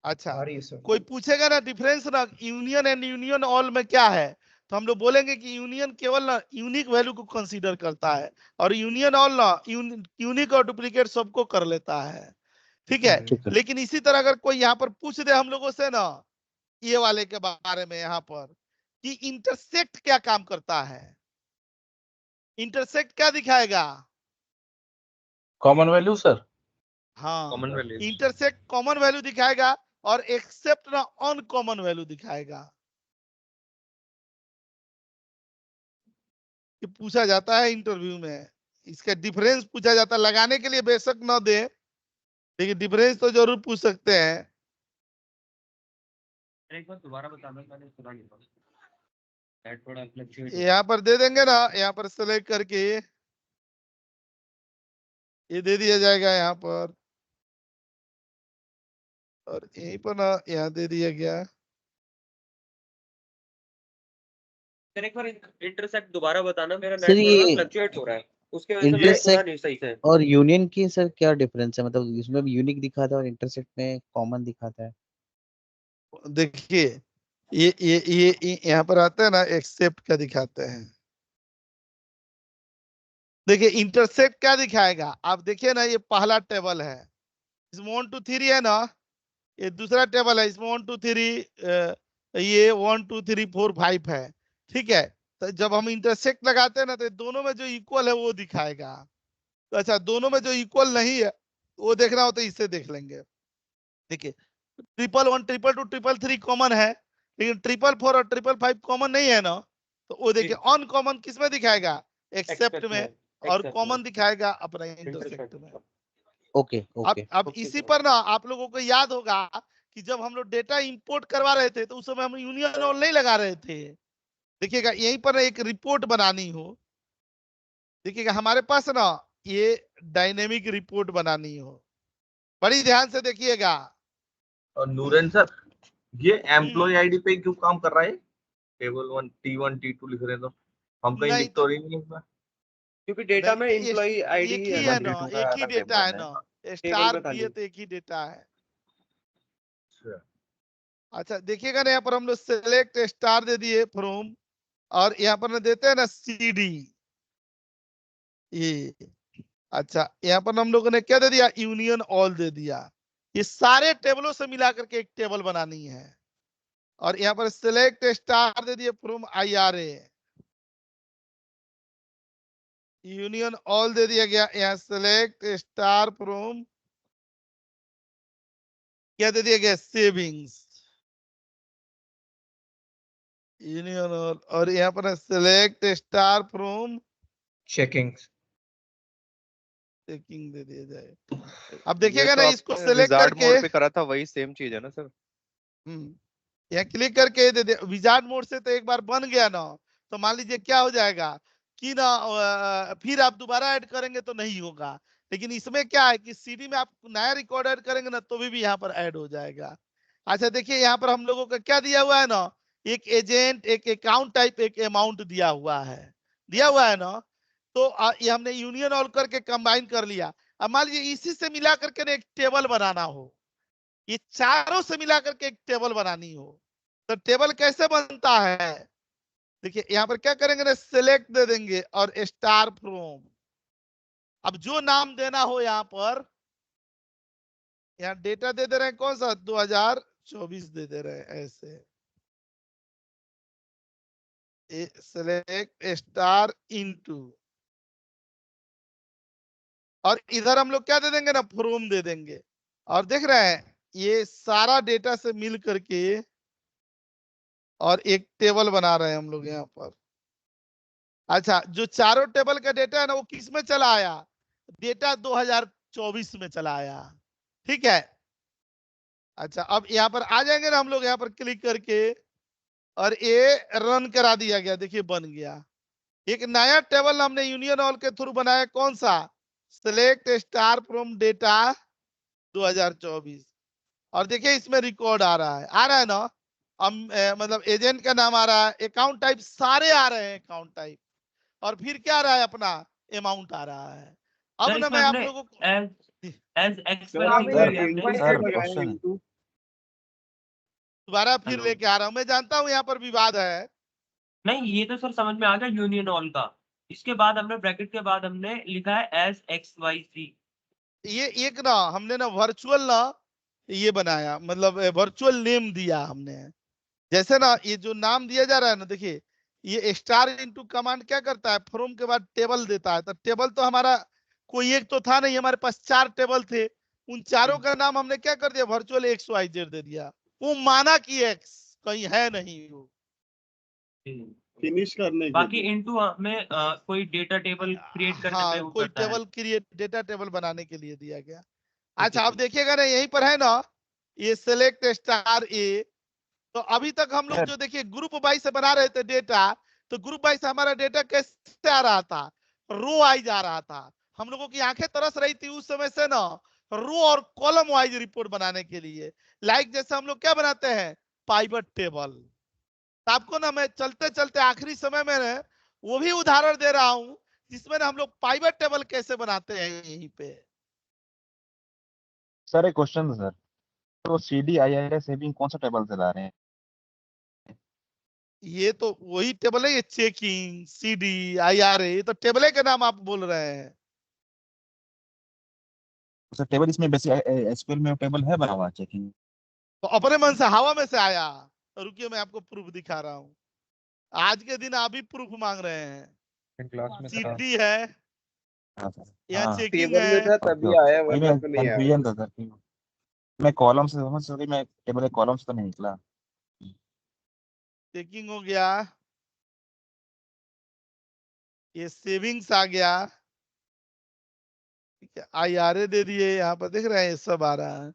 अच्छा, कोई पूछेगा ना डिफरेंस ना यूनियन एंड यूनियन ऑल में क्या है, तो हम लोग बोलेंगे कि यूनियन केवल ना यूनिक वैल्यू को कंसीडर करता है, और यूनियन ऑल ना यूनिक और डुप्लीकेट सबको कर लेता है। ठीक है, लेकिन इसी तरह अगर कोई यहाँ पर पूछ दे हम लोगों से ना ये वाले के बारे में, यहाँ पर कि इंटरसेक्ट क्या काम करता है, इंटरसेक्ट क्या दिखाएगा? Common value sir. हाँ, common value. Intersect common value दिखाएगा और एक्सेप्ट ना अनकॉमन वैल्यू दिखाएगा। ये पूछा जाता है इंटरव्यू में, इसका डिफरेंस पूछा जाता है, लगाने के लिए बेशक ना दे, लेकिन डिफरेंस तो जरूर पूछ सकते हैं। एक बार दोबारा बता दो, मैंने सुना नहीं था। थोड़ा फ्लक्चुएट यहाँ पर दे देंगे ना, यहाँ पर सेलेक्ट करके ये दे दिया जाएगा यहाँ पर, और यहीं पर ना यहाँ दे दिया गया। सर एक बार इंटरसेक्ट दोबारा बताना, मेरा सर नेट थोड़ा ये फ्लक्चुएट हो रहा है, उसके वजह से मैंने सुना नहीं सही से। इंटरसेक्ट और यूनियन की सर क्या डिफरेंस है, मतलब इसमें यूनिक दिखाता है और इंटरसेक्ट में कॉमन दिखाता है। देखिए ये यहाँ पर आता है ना, एक्सेप्ट का दिखाते हैं। देखिए इंटरसेक्ट क्या दिखाएगा, आप देखिए ना, ये पहला टेबल है, इसमें 1 2 3 है ना, ये दूसरा टेबल है, इसमें 1 2 3 ये 1 2 3 4 5 है। ठीक है, तो जब हम इंटरसेक्ट लगाते हैं ना, तो दोनों में जो इक्वल है वो दिखाएगा। तो अच्छा, दोनों में जो इक्वल नहीं है वो देखना हो तो इससे देख लेंगे। देखिए 111 222 333 कॉमन है, लेकिन 444 और 555 कॉमन नहीं है ना, तो वो देखिए अनकॉमन किसमें दिखाएगा, एक्सेप्ट में, और कॉमन दिखाएगा अपना इंटरसेक्ट में। ओके अब इसी पर ना आप लोगों को याद होगा कि जब हम लोग डेटा इंपोर्ट करवा रहे थे, तो उस समय हम यूनियन ऑल नहीं लगा रहे थे। देखिएगा यहीं पर एक रिपोर्ट बनानी हो, देखिएगा हमारे पास ना ये डायनेमिक रिपोर्ट बनानी हो, बड़ी ध्यान से देखिएगा। और नूरन सर, ये एम्प्लॉय आईडी पे क्यों काम कर रहा है? टेबल 1 T1 T2 लिख रहे हैं, तो हम कहीं लिख तो रही नहीं इसमें, क्योंकि डेटा में एम्प्लॉय आईडी एक ही है ना, एक ही डेटा है ना, स्टार दिए तो एक ही डेटा है। अच्छा देखिएगा ना, यहाँ पर हम लोग सेलेक्ट स्टार दे दिए फ्रॉम, और यहाँ पर ना देते हैं ना CD ये। अच्छा, यहाँ पर हम लोगों ने क्या दे दिया, यूनियन ऑल दे दिया। ये सारे टेबलों से मिला करके एक टेबल बनानी है, और यहाँ पर सेलेक्ट स्टार दे दिए from IRA। Union all they दिया गया, यहाँ सेलेक्ट स्टार फ्रॉम क्या दे दिया गया, सेविंग्स, यूनियन ऑल, और यहाँ पर select star from checking checking दे दिया जाए। अब देखिएगा ये ना, तो इसको आपने सेलेक्ट विजार्ड करके मोड पे करा था, वही सेम चीज है ना सर? यहाँ क्लिक करके दे दे, विजार्ड मोड से तो एक बार बन गया ना, तो मान लीजिए क्या हो जाएगा कि ना फिर आप दोबारा ऐड करेंगे तो नहीं होगा, लेकिन इसमें क्या है कि सीडी में आप नया रिकॉर्ड ऐड करेंगे ना तो भी यहाँ पर ऐड हो जाएगा। अच्छा देखिए यहाँ पर हम लोगों का क्या दिया हुआ है ना, एक एजेंट, एक अकाउंट टाइप, एक अमाउंट दिया हुआ है ना, तो ये हमने यूनियन ऑल करके कंबाइन कर लिया। अब मान लीजिए इसी से मिला करके ना एक टेबल बनाना हो, ये चारों से मिला करके एक टेबल बनानी हो, तो टेबल कैसे बनता है, देखिए यहाँ पर क्या करेंगे ना, सिलेक्ट दे देंगे और स्टार फ्रॉम, अब जो नाम देना हो यहाँ पर, यहाँ डेटा दे दे रहे हैं कौन सा, 2024 दे दे रहे हैं ऐसे, सिलेक्ट स्टार इनटू, और इधर हम लोग क्या दे देंगे ना, फ्रॉम दे देंगे, और देख रहे हैं ये सारा डेटा से मिल करके और एक टेबल बना रहे हैं हम लोग यहाँ पर। अच्छा जो चारों टेबल का डेटा है ना वो किस में चला आया, डेटा 2024 में चला आया, ठीक है। अच्छा अब यहाँ पर आ जाएंगे ना हम लोग, यहाँ पर क्लिक करके और ये रन करा दिया गया, देखिए बन गया एक नया टेबल हमने यूनियन ऑल के थ्रू बनाया, कौन सा, सिलेक्ट स्टार फ्रॉम डेटा 2024, और देखिए इसमें रिकॉर्ड आ रहा है ना, मतलब एजेंट का नाम आ रहा है, अकाउंट टाइप सारे आ रहे हैं अकाउंट टाइप, और फिर क्या आ रहा है अपना अमाउंट आ रहा है। अब ना मैं आप लोगों को दोबारा फिर लेके आ रहा हूँ, मैं जानता हूँ यहाँ पर विवाद है। नहीं ये तो सर समझ में आ गया यूनियन ऑल का, इसके बाद हमने ब्रैकेट के बाद हमने लिखा है एज XYZ। ये एक ना हमने ना वर्चुअल ना ये बनाया, मतलब वर्चुअल नेम दिया हमने, जैसे ना ये जो नाम दिया जा रहा है ना, देखिए ये स्टार इनटू कमांड क्या करता है, फ्रॉम के बाद टेबल देता है, तो टेबल तो हमारा कोई एक तो था नहीं, हमारे पास 4 टेबल थे, उन चारों का नाम हमने क्या कर दिया, वर्चुअल XYZ दे दिया, वो माना कि एक्स कहीं है नहीं वो, फिनिश करने के बाकी लिए। इनटू में कोई डेटा टेबल क्रिएट करने पे हाँ वो कोई करता है। टेबल क्रिएट, डेटा टेबल बनाने के लिए दिया गया। अच्छा अब देखिएगा ना यहीं पर है ना, ये सिलेक्ट स्टार ए, तो अभी तक हम लोग जो देखिए ग्रुप वाइज से बना रहे थे डेटा, तो ग्रुप वाइज हमारा डेटा कैसे आ रहा था, रो वाइज आ रहा था, हम लोगों की आंखें तरस रही थी उस समय से ना रो और कॉलम वाइज रिपोर्ट बनाने के लिए, लाइक जैसे हम लोग क्या बनाते हैं, पाइवट टेबल। तो आपको ना मैं चलते चलते आखिरी समय में ना वो भी उदाहरण दे रहा हूं जिसमें ना हम लोग पाइवट टेबल कैसे बनाते हैं यहीं पे। सर एक क्वेश्चन था सर, तो CDIR सेविंग कौन सा टेबल से ला रहे हैं? ये तो वही टेबल है, ये चेकिंग CDIRA, ये तो टेबल के नाम आप बोल रहे हैं। सर टेबल इसमें बेसिक SQL में टेबल है बना हुआ चेकिंग? तो अपने मन से हवा में से आया, रुकिए मैं आपको प्रूफ दिखा रहा हूँ, आज के दिन आप ही प्रूफ मांग रहे हैं, क्लास में CD है हाँ सर, यहाँ हाँ चेकिंग टेबल में है, था ओके तभी ओके, आया वही वरना मैं तो नहीं आया। कंफ्यूजन था सर कि मैं कॉलम से समझ सॉरी, मैं टेबल के कॉलम से तो नहीं निकला। चेकिंग हो गया, ये सेविंग्स आ गया, ठीक है, IRA दे दिए, यहाँ पर देख रहे हैं ये सब आ रहा है।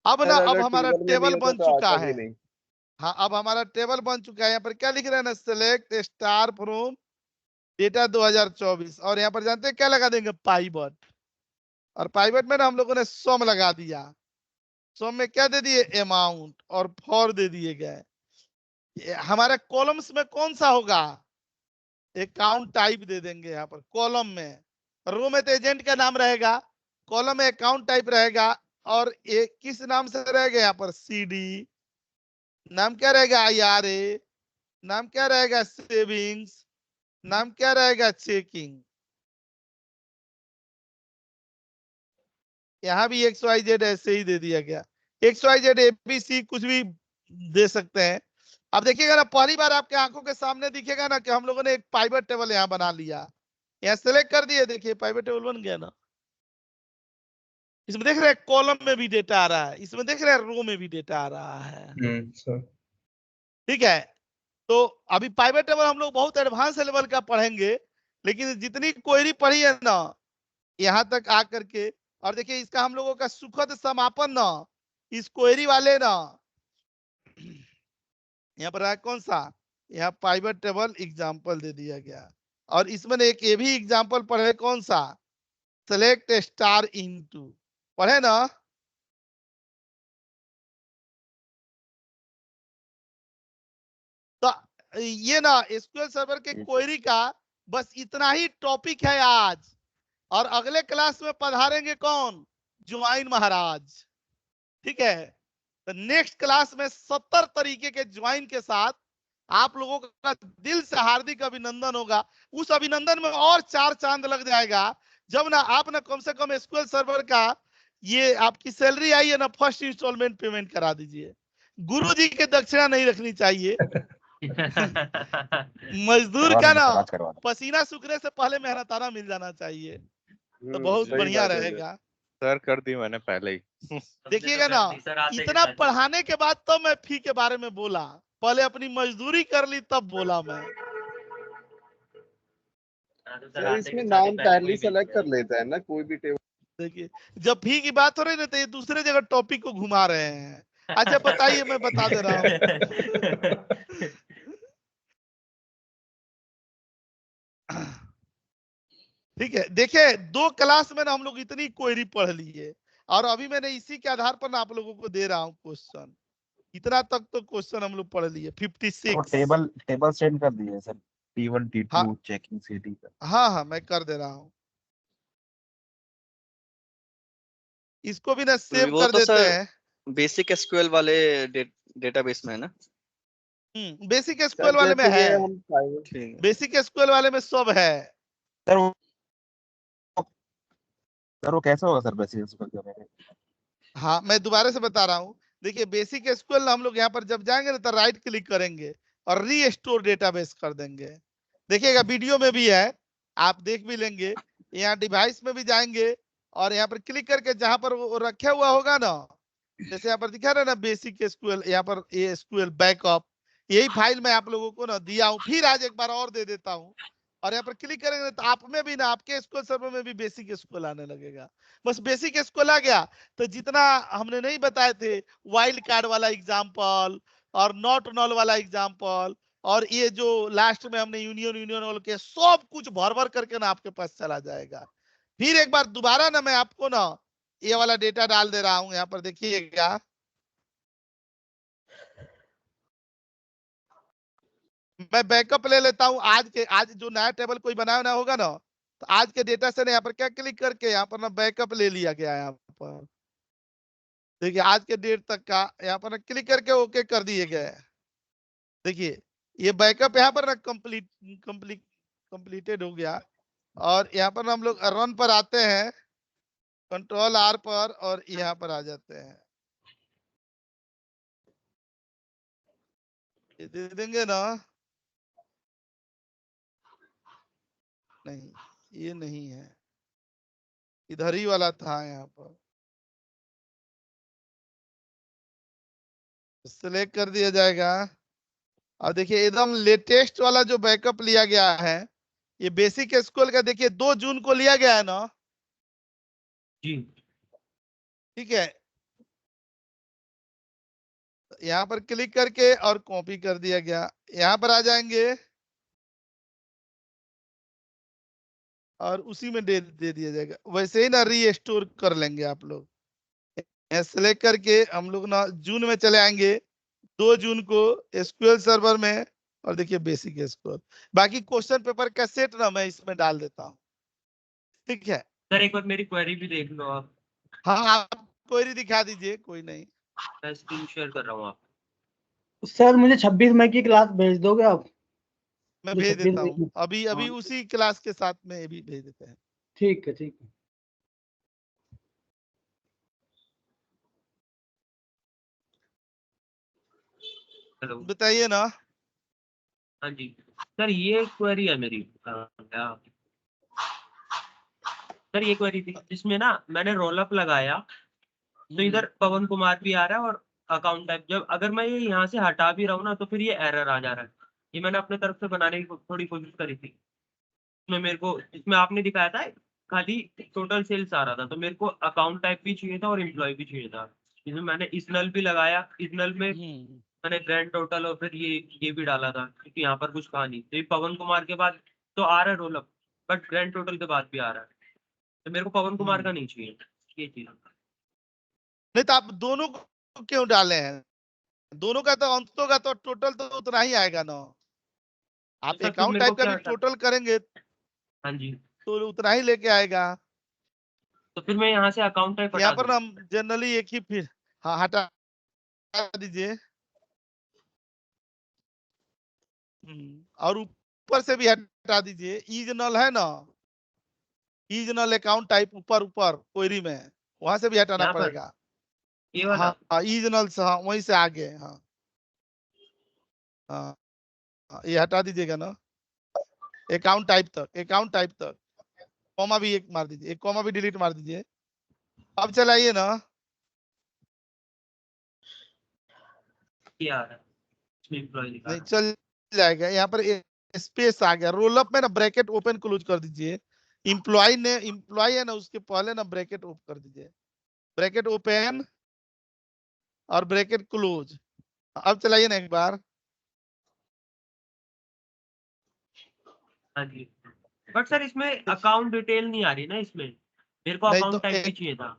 अब ना सर अब अगर हमारा टेबल में नहीं टेबल होता बन तो चुका आता है, भी नहीं। हाँ अब हमारा टेबल बन चुका है, यहाँ पर क्या लिख रहे हैं ना, सेलेक्ट स्टार फ्रॉम डेटा 2024, और यहाँ पर जानते हैं क्या लगा देंगे, पाइवट, और पाइवट में ना हम लोगों ने सम लगा दिया, सम में क्या दे दिए, अमाउंट, और फॉर दे दिए गए। हमारे कॉलम्स में कौन सा होगा, अकाउंट टाइप दे देंगे यहाँ पर कॉलम में, रो में तो एजेंट का नाम रहेगा, कॉलम में अकाउंट टाइप रहेगा, और एक किस नाम से रहेगा यहाँ पर, CD, नाम क्या रहेगा, IRA, नाम क्या रहेगा, सेविंग्स, नाम क्या रहेगा, चेकिंग। यहाँ भी XYZ ऐसे ही दे दिया गया, XYZ ABC कुछ भी दे सकते हैं। अब देखिएगा ना पहली बार आपके आंखों के सामने दिखेगा ना कि हम लोगों ने एक पाइवट टेबल यहाँ बना लिया, यहाँ सेलेक्ट कर दिए, देखिए पाइवेट टेबल बन गया ना। इसमें देख रहे हैं कॉलम में भी डेटा आ रहा है, इसमें देख रहे हैं रो में भी डेटा आ रहा है। ठीक है, तो अभी पाइवेट टेबल हम लोग बहुत एडवांस लेवल का पढ़ेंगे, लेकिन जितनी क्वेरी पढ़ी है ना यहाँ तक आकर के, और देखिए इसका हम लोगों का सुखद समापन ना इस क्वेरी वाले ना, यहाँ पर कौन सा, यहाँ पाइवेट टेबल एग्जाम्पल दे दिया गया, और इसमें एक ये भी एग्जाम्पल पढ़े, कौन सा, सेलेक्ट स्टार इनटू, पढ़े ना। तो ये ना एसक्यूएल सर्वर के क्वेरी का बस इतना ही टॉपिक है आज, और अगले क्लास में पधारेंगे कौन, जुआइन महाराज। ठीक है, तो नेक्स्ट क्लास में 70 तरीके के ज्वाइन के साथ आप लोगों का दिल से हार्दिक अभिनंदन होगा। उस अभिनंदन में और 4 चांद लग जाएगा जब ना आप ना कम से कम एसक्यूएल सर्वर का ये आपकी सैलरी आई है ना, फर्स्ट इंस्टॉलमेंट पेमेंट करा दीजिए। गुरु जी के दक्षिणा नहीं रखनी चाहिए। मजदूर का ना पसीना सूखने से पहले मेहनताना मिल जाना चाहिए, तो बहुत बढ़िया रहेगा। सर कर दी मैंने पहले ही। देखिएगा ना, इतना पढ़ाने के बाद तो मैं फी के बारे में बोला, पहले अपनी मजदूरी कर ली तब बोला मैं। सर इसमें नाम टैली सेलेक्ट कर लेता है ना कोई भी टेबल। देखिए जब फी की बात हो रही है ना, तो ये दूसरे जगह टॉपिक को घुमा रहे हैं। अच्छा बताइए, मैं बता दे रहा हूँ। ठीक है, देखिए 2 क्लास में ना हम लोग इतनी क्वेरी पढ़ लिए, और अभी मैंने इसी के आधार पर ना आप लोगों को दे रहा हूँ क्वेश्चन। इतना तक तो क्वेश्चन हम लोग पढ़ लिए। 56 टेबल सेंड कर दिए सर, T1 T2 हाँ, चेकिंग सीटी का। हाँ मैं कर दे रहा हूँ। इसको भी ना सेव वो कर तो देते सर हैं। बेसिक एसक्यूएल वाले डेटाबेस में है ना। बेसिक एसक्यूएल वाले में है, बेसिक एसक्यूएल वाले में सब है। सर वो कैसे होगा सर बेसिक एसक्यूएल में? हाँ मैं दोबारा से बता रहा हूँ। देखिए बेसिक एसक्यूएल हम लोग यहाँ पर जब जाएंगे ना, तो राइट क्लिक करेंगे और रीस्टोर डेटाबेस कर देंगे। देखिएगा वीडियो में भी है, आप देख भी लेंगे। यहाँ डिवाइस में भी जाएंगे और यहाँ पर क्लिक करके जहां पर वो रखा हुआ होगा ना, जैसे यहाँ पर दिखा रहा है ना बेसिक एसक्यूएल, यहाँ पर एसक्यूएल बैकअप, यही फाइल मैं आप लोगों को ना दिया हूँ, फिर आज एक बार और दे देता हूँ। और यहाँ पर क्लिक करेंगे तो आप में भी ना, आपके एसक्यूएल सर्वर में भी बेसिक एसक्यूएल आने लगेगा। बस बेसिक एसक्यूएल आ गया तो जितना हमने नहीं बताए थे, वाइल्ड कार्ड वाला एग्जाम्पल और नॉट नॉल वाला एग्जाम्पल, और ये जो लास्ट में हमने यूनियन वाले के, सब कुछ भर भर करके ना आपके पास चला जाएगा। फिर एक बार दोबारा ना मैं आपको ना ये वाला डेटा डाल दे रहा हूं, यहाँ पर देखिएगा। मैं बैकअप ले लेता हूं आज जो नया टेबल कोई बनाया ना होगा ना, तो आज के डेटा से ना यहाँ पर क्या क्लिक करके यहाँ पर ना बैकअप ले लिया गया है। यहाँ पर देखिए आज के डेट तक का यहाँ पर ना क्लिक करके ओके कर दिए गए। देखिए ये बैकअप यहाँ पर ना कंप्लीटेड हो गया। और यहाँ पर हम लोग रन पर आते हैं, कंट्रोल R पर, और यहाँ पर आ जाते हैं। ये दे देंगे ना, नहीं ये नहीं है, इधर ही वाला था। यहाँ पर सिलेक्ट कर दिया जाएगा। और देखिए एकदम लेटेस्ट वाला जो बैकअप लिया गया है, ये बेसिक एसक्यूएल का, देखिए 2 जून को लिया गया है ना जी। ठीक है, यहाँ पर क्लिक करके और कॉपी कर दिया गया। यहाँ पर आ जाएंगे और उसी में दे दिया जाएगा। वैसे ही ना रीस्टोर कर लेंगे आप लोग। सेलेक्ट करके हम लोग ना जून में चले आएंगे, 2 जून को एसक्यूएल सर्वर में, और देखिए बेसिक एसक्यूएल। बाकी क्वेश्चन पेपर का सेट ना मैं इसमें डाल देता हूँ। ठीक है सर एक बार मेरी क्वेरी भी देख लो आप। हाँ आप क्वेरी दिखा दीजिए, कोई नहीं। मैं स्क्रीन शेयर कर रहा हूँ आप। सर मुझे 26 मई की क्लास भेज दोगे आप? मैं भेज देता हूँ अभी उसी क्लास के साथ में ये भी भेज देते हैं। ठीक है ठीक है। हेलो बताइए ना। हाँ जी सर, ये क्वेरी है मेरी। क्या सर ये क्वेरी थी जिसमें ना मैंने रोल अप लगाया तो इधर पवन कुमार भी आ रहा है और अकाउंट टाइप, जब अगर मैं ये यहाँ से हटा भी रहा हूँ ना तो फिर ये एरर आ जा रहा है। ये मैंने अपने तरफ से बनाने की थोड़ी कोशिश करी थी, इसमें मेरे को, इसमें आपने दिखाया था खाली टोटल सेल्स आ रहा था, तो मेरे को अकाउंट टाइप भी चाहिए था और एम्प्लॉय भी चाहिए था। इसमें मैंने इजनल भी लगाया, इजनल में मैंने ग्रैंड टोटल और फिर ये भी डाला था क्योंकि यहाँ पर कुछ कहा नहीं। तो ये पवन कुमार के बाद तो आ रहा है roll up, but grand total के बाद भी आ रहा है, तो मेरे को पवन कुमार का नहीं चाहिए ये चीज। नहीं तो आप दोनों को क्यों डाले हैं? दोनों का तो अंतों का तो टोटल तो उतना ही आएगा ना। आप सर, फिर अकाउंट मेरे टाइप को का क्या भी टोटल करेंगे हाँ जी, तो उतना ही लेके आएगा। तो फिर मैं यहाँ से अकाउंट टाइप यहाँ हटा पर दूं। हम जनरली एक ही फिर हाँ हटा दीजिए। और ऊपर से भी हटा दीजिए। ईजनल है ना, ईजनल अकाउंट टाइप ऊपर ऊपर क्वेरी में, वहां से भी हटाना यहाँ पर पड़ेगा। ये वाला हाँ ईजनल से, हाँ वहीं से आगे। हाँ हाँ हाँ, ये हटा दीजिएगा ना अकाउंट टाइप तक, अकाउंट टाइप तक। कॉमा भी एक मार दीजिए, एक कॉमा भी डिलीट मार दीजिए। अब चलाइए ना। ये आ रहा है, इसमें एम्प्लॉय लिखा नहीं है। चल जाएगा। यहाँ पर स्पेस आ गया, रोल अप में ना ब्रैकेट ओपन क्लोज कर दीजिए। इम्प्लॉय ने, इम्प्लॉय है ना उसके पहले ना ब्रैकेट ओपन कर दीजिए, ब्रैकेट ओपन और ब्रैकेट क्लोज। अब चलाइए ना एक बार। हाँ जी, बट सर इसमें अकाउंट डिटेल नहीं आ रही ना, इसमें मेरे को नहीं तो अकाउंट टाइप भी चाहिए था।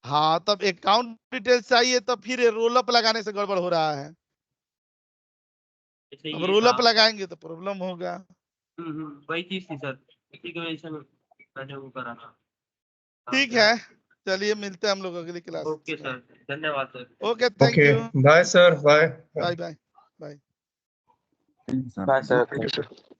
हाँ तब अकाउंट डिटेल चाहिए, तब फिर रोल अप लगाने से गड़बड़ हो रहा है। जैसे अब ये रोल था। अप लगाएंगे तो प्रॉब्लम होगा। वही चीज थी सर, इसी की वजह से मैंने वो करा था। ठीक है, चलिए मिलते हैं हम लोग अगली क्लास ओके में। सर, धन्यवाद sir. Okay thank okay you, bye sir, bye bye bye bye. Bye sir.